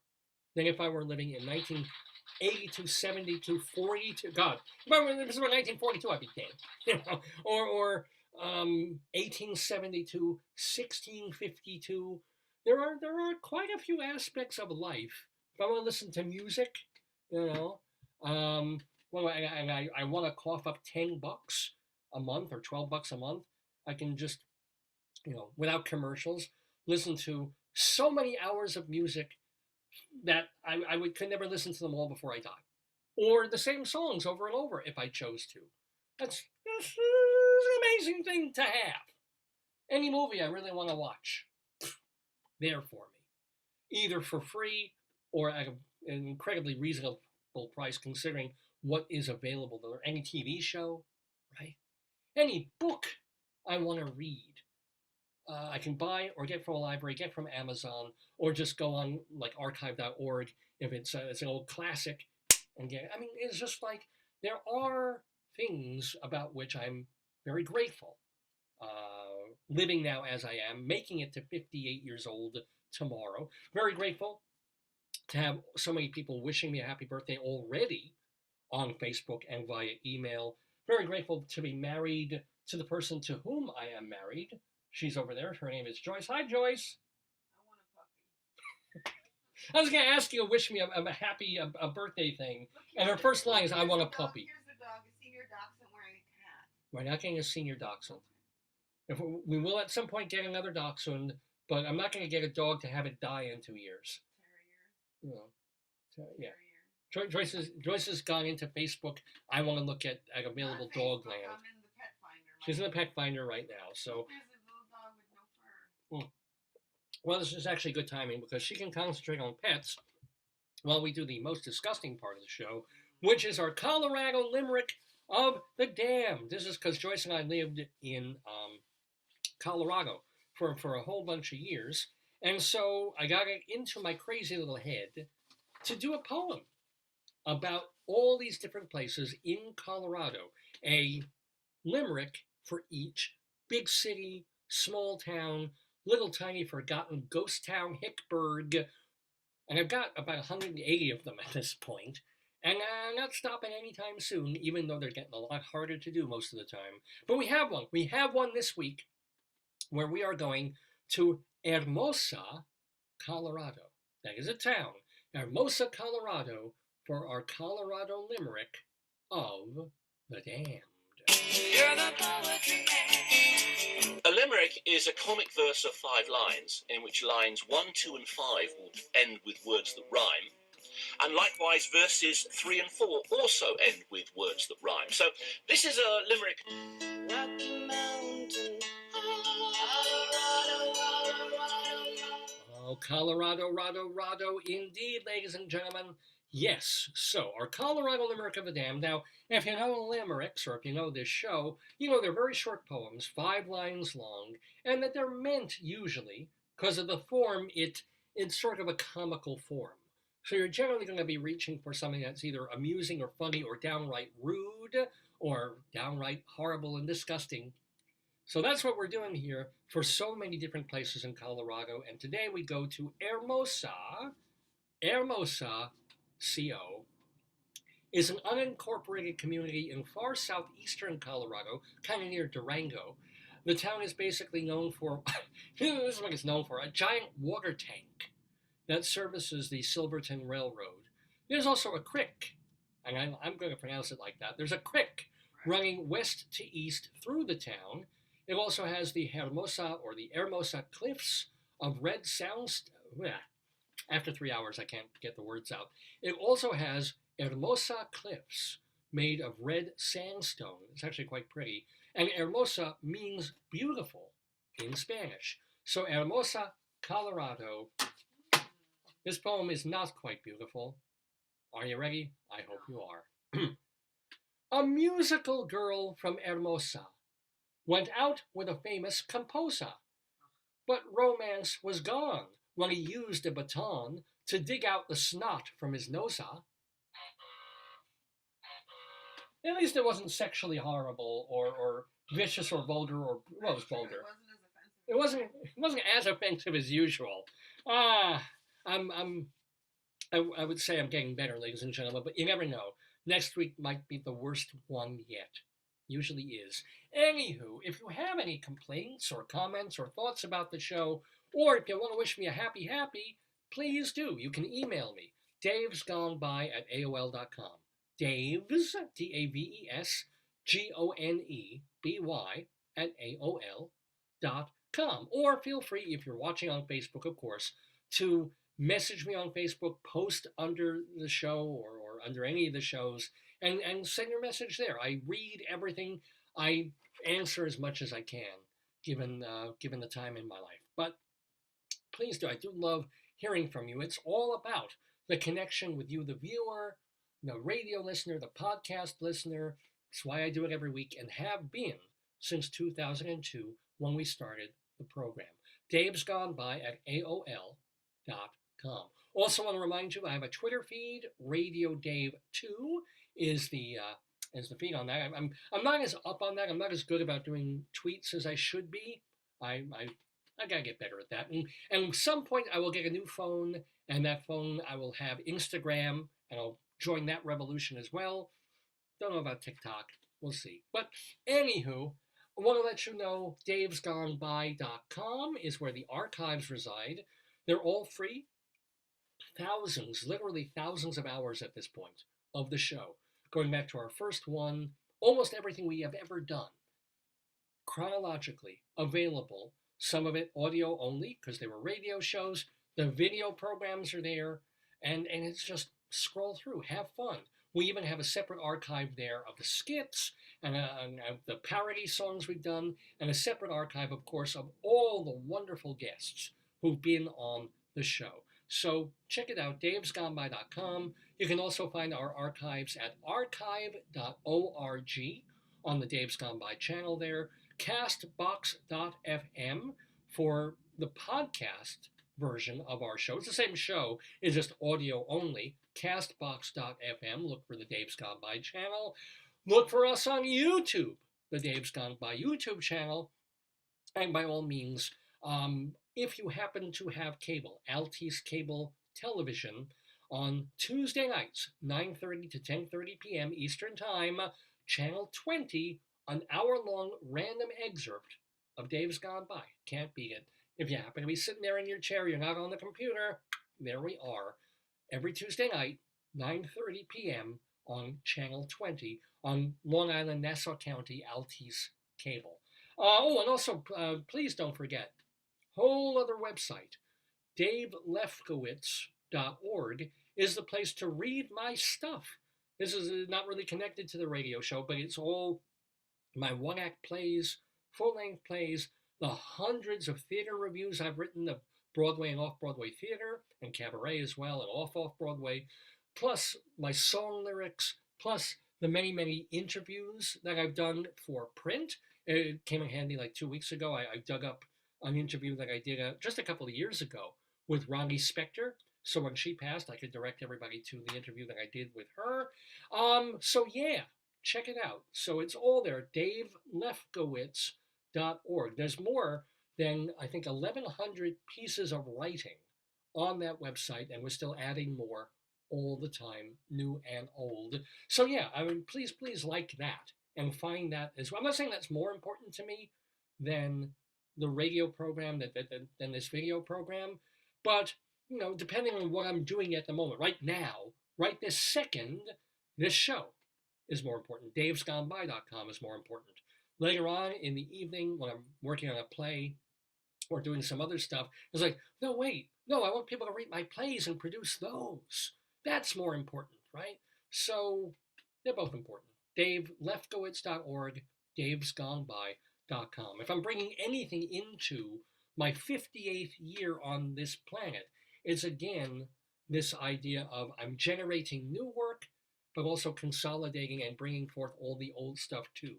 than if I were living in 1982, 72, 42. God, if this were 1942, I'd be dead. You know, or 1872, 1652. There are quite a few aspects of life. If I want to listen to music, you know, well, I want to cough up $10 a month or $12 a month, I can just, you know, without commercials, listen to so many hours of music that I could never listen to them all before I die. Or the same songs over and over if I chose to. That's an amazing thing to have. Any movie I really want to watch, there for me. Either for free or at an incredibly reasonable price considering what is available there. Any TV show, right? Any book I want to read. I can buy or get from a library, get from Amazon, or just go on like archive.org if it's an old classic and get. I mean, it's just like there are things about which I'm very grateful. Living now as I am, making it to 58 years old tomorrow. Very grateful to have so many people wishing me a happy birthday already on Facebook and via email. Very grateful to be married to the person to whom I am married. She's over there. Her name is Joyce. Hi, Joyce. I want a puppy. I was going to ask you to wish me a happy birthday thing. And her first line is, I want a puppy. Here's the dog, a senior dachshund wearing a cat. We're not getting a senior dachshund. If we will at some point get another dachshund, but I'm not going to get a dog to have it die in 2 years. Terrier. You know, so, yeah. Joyce has gone into Facebook. I want to look at available dog land. I'm in the pet finder. She's in the pet finder right now. So, There's a little dog with no fur. well, this is actually good timing because she can concentrate on pets while we do the most disgusting part of the show, which is our Colorado Limerick of the Damned. This is because Joyce and I lived in Colorado for a whole bunch of years. And so I got it into my crazy little head to do a poem about all these different places in Colorado. A limerick for each big city, small town, little tiny forgotten ghost town, Hickburg. And I've got about 180 of them at this point. And I'm not stopping anytime soon, even though they're getting a lot harder to do most of the time. But we have one. We have one this week where we are going to Hermosa, Colorado. That is a town. Hermosa, Colorado, for our Colorado Limerick of the Damned. You're the poetry man. A limerick is a comic verse of 5 lines, in which lines 1, 2, and 5 will end with words that rhyme. And likewise, verses 3 and 4 also end with words that rhyme. So this is a limerick. Rocky Mountain, Oh, Colorado, Rado, indeed, ladies and gentlemen. Yes, so our Colorado Limerick of the Damned. Now, if you know limericks, or if you know this show, you know they're very short poems, 5 lines long, and that they're meant usually, because of the form, it's sort of a comical form. So you're generally going to be reaching for something that's either amusing or funny or downright rude or downright horrible and disgusting. So that's what we're doing here for so many different places in Colorado. And today we go to Hermosa. Hermosa, CO, is an unincorporated community in far southeastern Colorado, kind of near Durango. The town is basically known for, this is what it's known for, a giant water tank that services the Silverton Railroad. There's also a creek, and I'm going to pronounce it like that. There's a creek running west to east through the town. It also has the Hermosa or the Hermosa Cliffs of red sandstone. After 3 hours, I can't get the words out. It also has Hermosa Cliffs made of red sandstone. It's actually quite pretty. And Hermosa means beautiful in Spanish. So Hermosa, Colorado. This poem is not quite beautiful. Are you ready? I hope you are. A musical girl from Hermosa went out with a famous composer, but romance was gone when he used a baton to dig out the snot from his nosa. At least it wasn't sexually horrible or vicious or vulgar or, well, it was vulgar. It wasn't as offensive as usual. I would say I'm getting better, ladies and gentlemen, but you never know. Next week might be the worst one yet. Usually is. Anywho, if you have any complaints or comments or thoughts about the show, or if you want to wish me a happy, please do. You can email me, davesgoneby@aol.com. Daves, Daves, Goneby @aol.com. Or feel free, if you're watching on Facebook, of course, to message me on Facebook, post under the show or under any of the shows, and send your message there. I read everything. I answer as much as I can, given the time in my life. But please do. I do love hearing from you. It's all about the connection with you, the viewer, the radio listener, the podcast listener. That's why I do it every week and have been since 2002 when we started the program. davesgoneby@aol.com. Also want to remind you, I have a Twitter feed. Radio Dave 2 is the feed on that. I'm not as up on that. I'm not as good about doing tweets as I should be. I gotta get better at that. And at some point I will get a new phone, and that phone I will have Instagram, and I'll join that revolution as well. Don't know about TikTok. We'll see. But anywho, I want to let you know davesgoneby.com is where the archives reside. They're all free. Thousands, literally thousands of hours at this point of the show. Going back to our first one, almost everything we have ever done. Chronologically available. Some of it audio only, because they were radio shows. The video programs are there. And it's just scroll through, have fun. We even have a separate archive there of the skits and the parody songs we've done, and a separate archive, of course, of all the wonderful guests who've been on the show. So check it out, davesgoneby.com. You can also find our archives at archive.org on the Dave's Gone By channel there. Castbox.fm for the podcast version of our show. It's the same show, it's just audio only. Castbox.fm, look for the Dave's Gone By channel. Look for us on YouTube, the Dave's Gone By YouTube channel. And by all means, if you happen to have cable, Altice Cable Television, on Tuesday nights, 9:30 to 10:30 p.m. Eastern Time, Channel 20, an hour-long random excerpt of Dave's Gone By. Can't beat it. If you happen to be sitting there in your chair, you're not on the computer, there we are. Every Tuesday night, 9:30 p.m. on Channel 20 on Long Island, Nassau County, Altice Cable. And also, please don't forget, whole other website, davelefkowitz.org, is the place to read my stuff. This is not really connected to the radio show, but it's all my one-act plays, full-length plays, the hundreds of theater reviews I've written of Broadway and off-Broadway theater, and cabaret as well, and off-Broadway, plus my song lyrics, plus the many, many interviews that I've done for print. It came in handy like 2 weeks ago. I dug up an interview that I did just a couple of years ago with Ronnie Spector. So when she passed, I could direct everybody to the interview that I did with her. So yeah, check it out. So it's all there, davelefkowitz.org. There's more than, I think, 1,100 pieces of writing on that website, and we're still adding more all the time, new and old. So yeah, I mean, please like that and find that as well. I'm not saying that's more important to me than the radio program, than this video program, but you know, depending on what I'm doing at the moment, right now, right this second, this show is more important. davesgoneby.com is more important. Later on in the evening, when I'm working on a play or doing some other stuff, it's like, no, wait, no, I want people to read my plays and produce those. That's more important, right? So they're both important. davelefkowitz.org, davesgoneby.com. If I'm bringing anything into my 58th year on this planet, it's again this idea of I'm generating new work, but also consolidating and bringing forth all the old stuff too.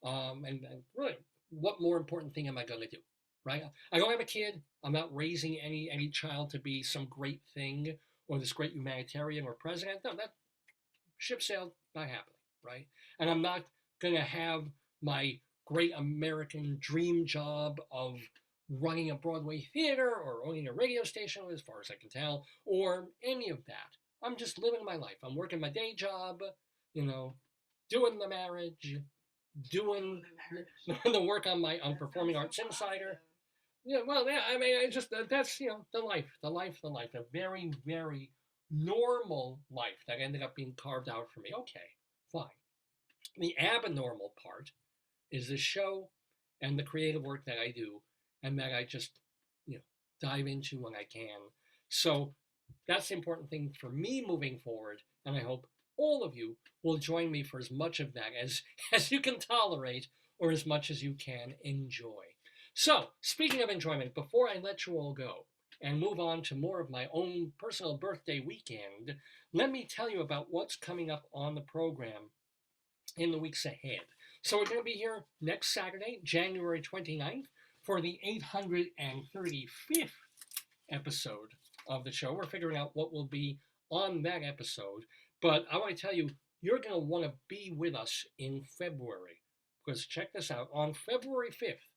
And really, what more important thing am I going to do, right? I don't have a kid. I'm not raising any child to be some great thing or this great humanitarian or president. No, that ship sailed not happily, right? And I'm not going to have my great American dream job of running a Broadway theater or owning a radio station, as far as I can tell, or any of that. I'm just living my life. I'm working my day job, you know, doing the marriage, doing the work on Performing Arts Insider. Yeah, well, yeah, I mean, it's just, that's, you know, the life, a very, very normal life that ended up being carved out for me. Okay, fine. The abnormal part is the show and the creative work that I do and that I just, you know, dive into when I can. So that's the important thing for me moving forward, and I hope all of you will join me for as much of that as you can tolerate or as much as you can enjoy. So, speaking of enjoyment, before I let you all go and move on to more of my own personal birthday weekend, let me tell you about what's coming up on the program in the weeks ahead. So we're going to be here next Saturday, January 29th, for the 835th episode of the show. We're figuring out what will be on that episode, but I want to tell you, you're going to want to be with us in February, because check this out, on February 5th,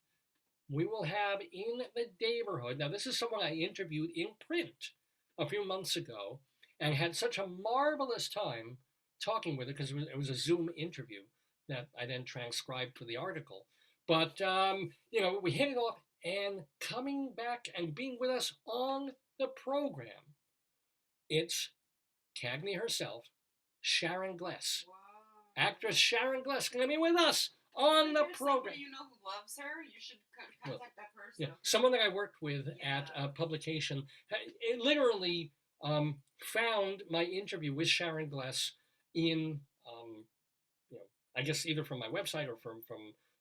we will have in the Daverhood, now this is someone I interviewed in print a few months ago, and had such a marvelous time talking with her, because it was a Zoom interview that I then transcribed for the article. But, you know, we hit it off, and coming back and being with us on the program, it's Cagney herself, Sharon Gless. Wow. Actress Sharon Gless going to be with us on the program. You know who loves her? You should contact that person. Yeah, someone that I worked with at a publication, it literally found my interview with Sharon Gless in, you know, I guess either from my website or from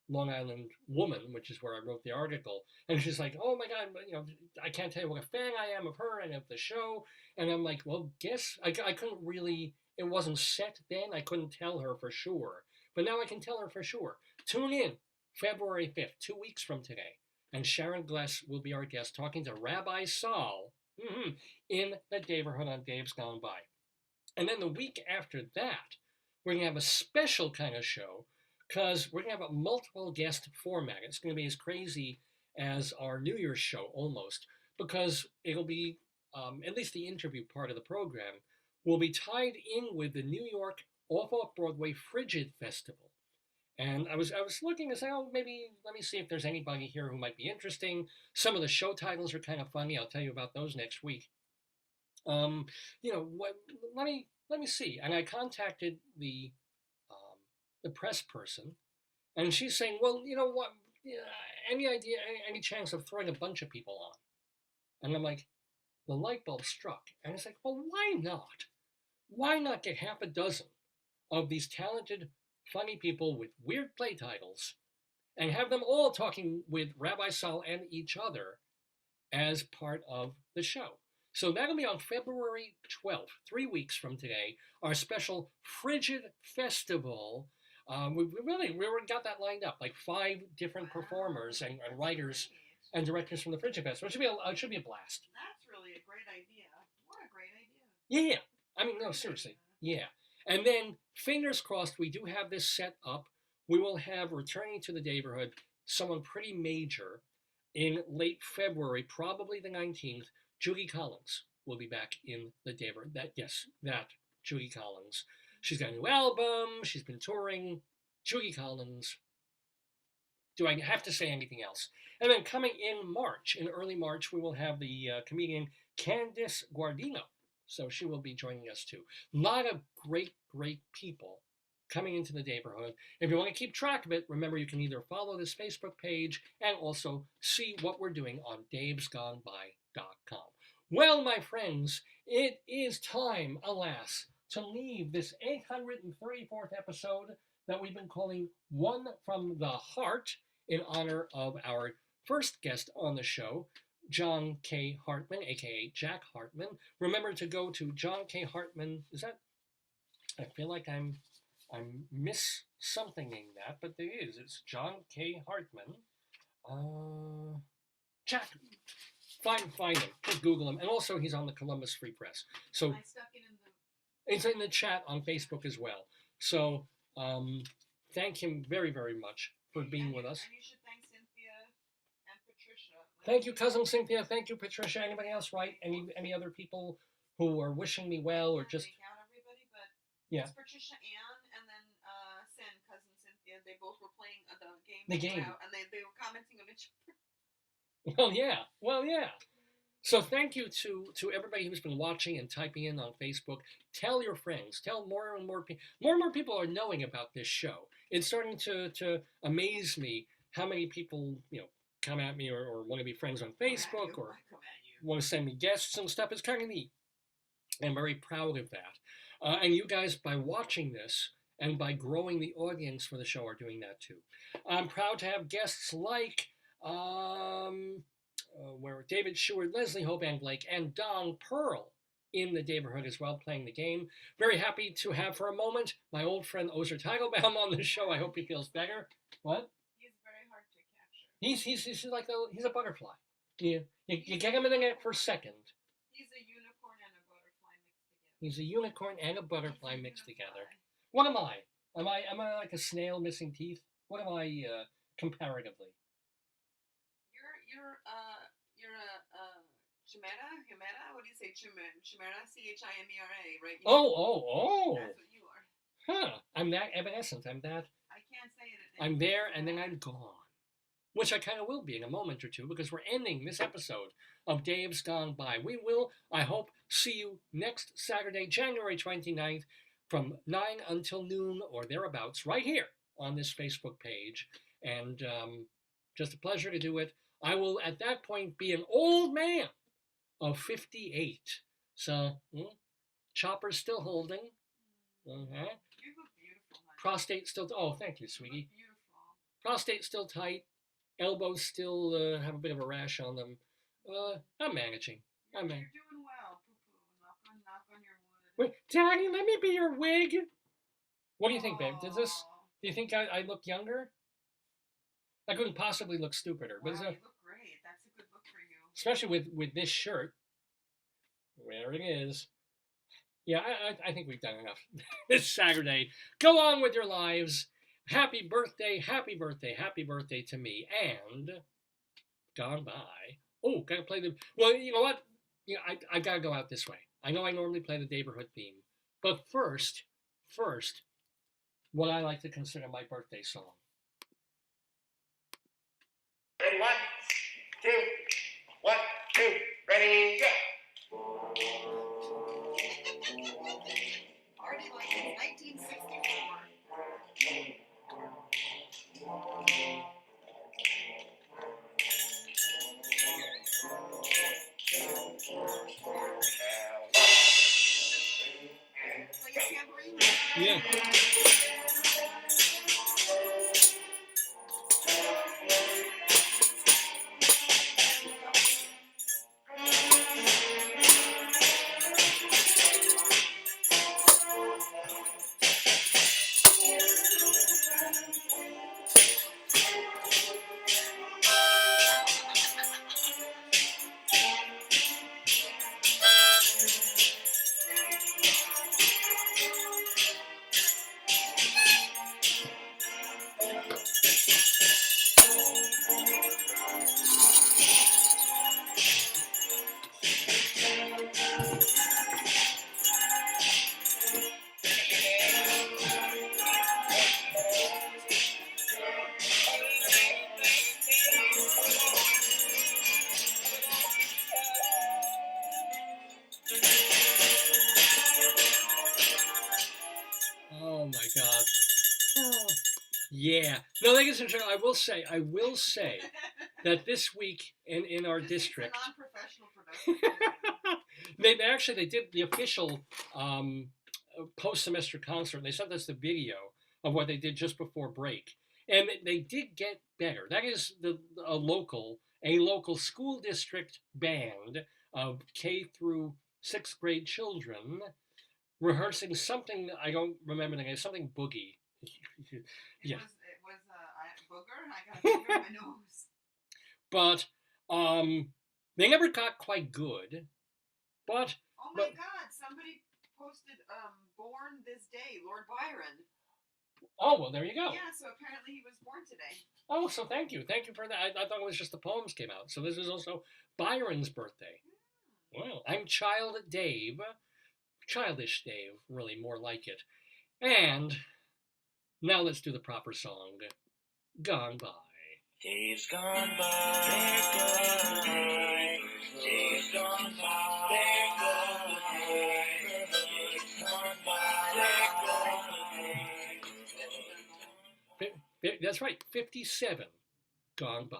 Long Island Woman, which is where I wrote the article. And she's like, oh my God, you know, I can't tell you what a fan I am of her and of the show. And I'm like, well, guess I couldn't really, it wasn't set then. I couldn't tell her for sure. But now I can tell her for sure. Tune in February 5th, 2 weeks from today. And Sharon Gless will be our guest talking to Rabbi Saul in the Daverhood on Dave's Gone By. And then the week after that, we're going to have a special kind of show, because we're going to have a multiple guest format. It's going to be as crazy as our New Year's show almost, because it'll be, at least the interview part of the program, will be tied in with the New York Off-Broadway Frigid Festival. And I was looking and saying, oh, maybe let me see if there's anybody here who might be interesting. Some of the show titles are kind of funny. I'll tell you about those next week. Let me see. And I contacted the press person, and she's saying, well, you know what? Any idea, any chance of throwing a bunch of people on? And I'm like, the light bulb struck, and it's like, well, why not? Why not get half a dozen of these talented, funny people with weird play titles, and have them all talking with Rabbi Saul and each other as part of the show? So that'll be on February 12th, 3 weeks from today, our special Frigid Festival. We got that lined up, like 5 different performers and writers and directors from the Frigid Festival. It should be a blast. That's really a great idea. What a great idea. Yeah. I mean, no, seriously. Yeah. And then, fingers crossed, we do have this set up. We will have, returning to the Daverhood, someone pretty major in late February, probably the 19th. Judy Collins will be back in the Daverhood. That Judy Collins. She's got a new album. She's been touring. Judy Collins. Do I have to say anything else? And then coming in early March, we will have the comedian Candice Guardino. So she will be joining us too. A lot of great, great people coming into the Daverhood. If you want to keep track of it, remember you can either follow this Facebook page and also see what we're doing on davesgoneby.com. Well, my friends, it is time, alas, to leave this 834th episode that we've been calling One from the Heart in honor of our first guest on the show, John K. Hartman, aka Jack Hartman. Remember to go to John K. Hartman. I feel like I'm miss somethinging that, but there is. It's John K. Hartman. Jack, find him. Just Google him. And also he's on the Columbus Free Press. So I stuck it in the... It's in the chat on Facebook as well. So thank him very, very much for being with us. And you should thank Cynthia and Patricia. Thank you, cousin Cynthia. Thank you, Patricia. Anybody else, right? Any other people who are wishing me well or just... Make out everybody, but yeah. It's Patricia Ann and then cousin Cynthia. They both were playing the game. The game. And they were commenting on each other. Well, yeah. So thank you to everybody who's been watching and typing in on Facebook. Tell your friends. Tell more and more people. More and more people are knowing about this show. It's starting to amaze me how many people, come at me or want to be friends on Facebook or want to send me guests and stuff. It's kind of neat. I'm very proud of that. And you guys, by watching this and by growing the audience for the show, are doing that too. I'm proud to have guests like where David Sheward, Leslie Hoban Blake, and Don Perl in the Daverhood as well, playing the game. Very happy to have for a moment my old friend Ozer Teitelbaum on the show. I hope he feels better. What? He's very hard to capture. He's like he's a butterfly. You get him in the net for a second. He's a unicorn and a butterfly mixed together. He's a unicorn and a butterfly mixed together. What am I? Am I like a snail missing teeth? What am I comparatively? You're a chimera? What do you say? Chimera? Chimera, right? Oh. That's what you are. Huh. I'm that evanescent. I'm that. I can't say it. I'm there and then I'm gone. Which I kind of will be in a moment or two because we're ending this episode of Dave's Gone By. We will, I hope, see you next Saturday, January 29th from 9 until noon or thereabouts right here on this Facebook page. And just a pleasure to do it. I will, at that point, be an old man of 58. So, chopper's still holding. You look beautiful, honey. Prostate still, oh, thank you, sweetie. You look beautiful. Prostate still tight. Elbows still have a bit of a rash on them. I'm managing. You're doing well, poo-poo. Knock on your wood. Wait, Daddy, let me be your wig. What do you think, babe? Do you think I look younger? I couldn't possibly look stupider. Wow, But you look great. That's a good look for you. especially with this shirt. There it is. Yeah, I think we've done enough this Saturday. Go on with your lives. Happy birthday, happy birthday, happy birthday to me. And gone by. Oh, gotta play the. Well, you know what? I gotta go out this way. I know I normally play the Daverhood theme, but first, what I like to consider my birthday song. Ready, one, two, ready, go. Already like it's 1964. Play your tambourine. Yeah. Oh my God. Oh. Yeah. No, ladies and gentlemen, I will say that this week in our district, It's a non-professional production. they did the official post-semester concert. They sent us the video of what they did just before break, and they did get better. That is a local school district band of K through 6th grade children rehearsing something I don't remember the name, something boogie. Yeah. It was a booger. I got it in my nose. But they never got quite good. But Oh my God! Somebody posted "Born this day," Lord Byron. Oh well, there you go. Yeah, so apparently he was born today. Oh, so thank you for that. I thought it was just the poems came out. So this is also Byron's birthday. Well, I'm Childish Dave, really more like it. And now let's do the proper song. Gone by. Days gone by, they're gone by. Days gone by, they're gone by. Days gone by, they're gone by. That's right, 57 gone by.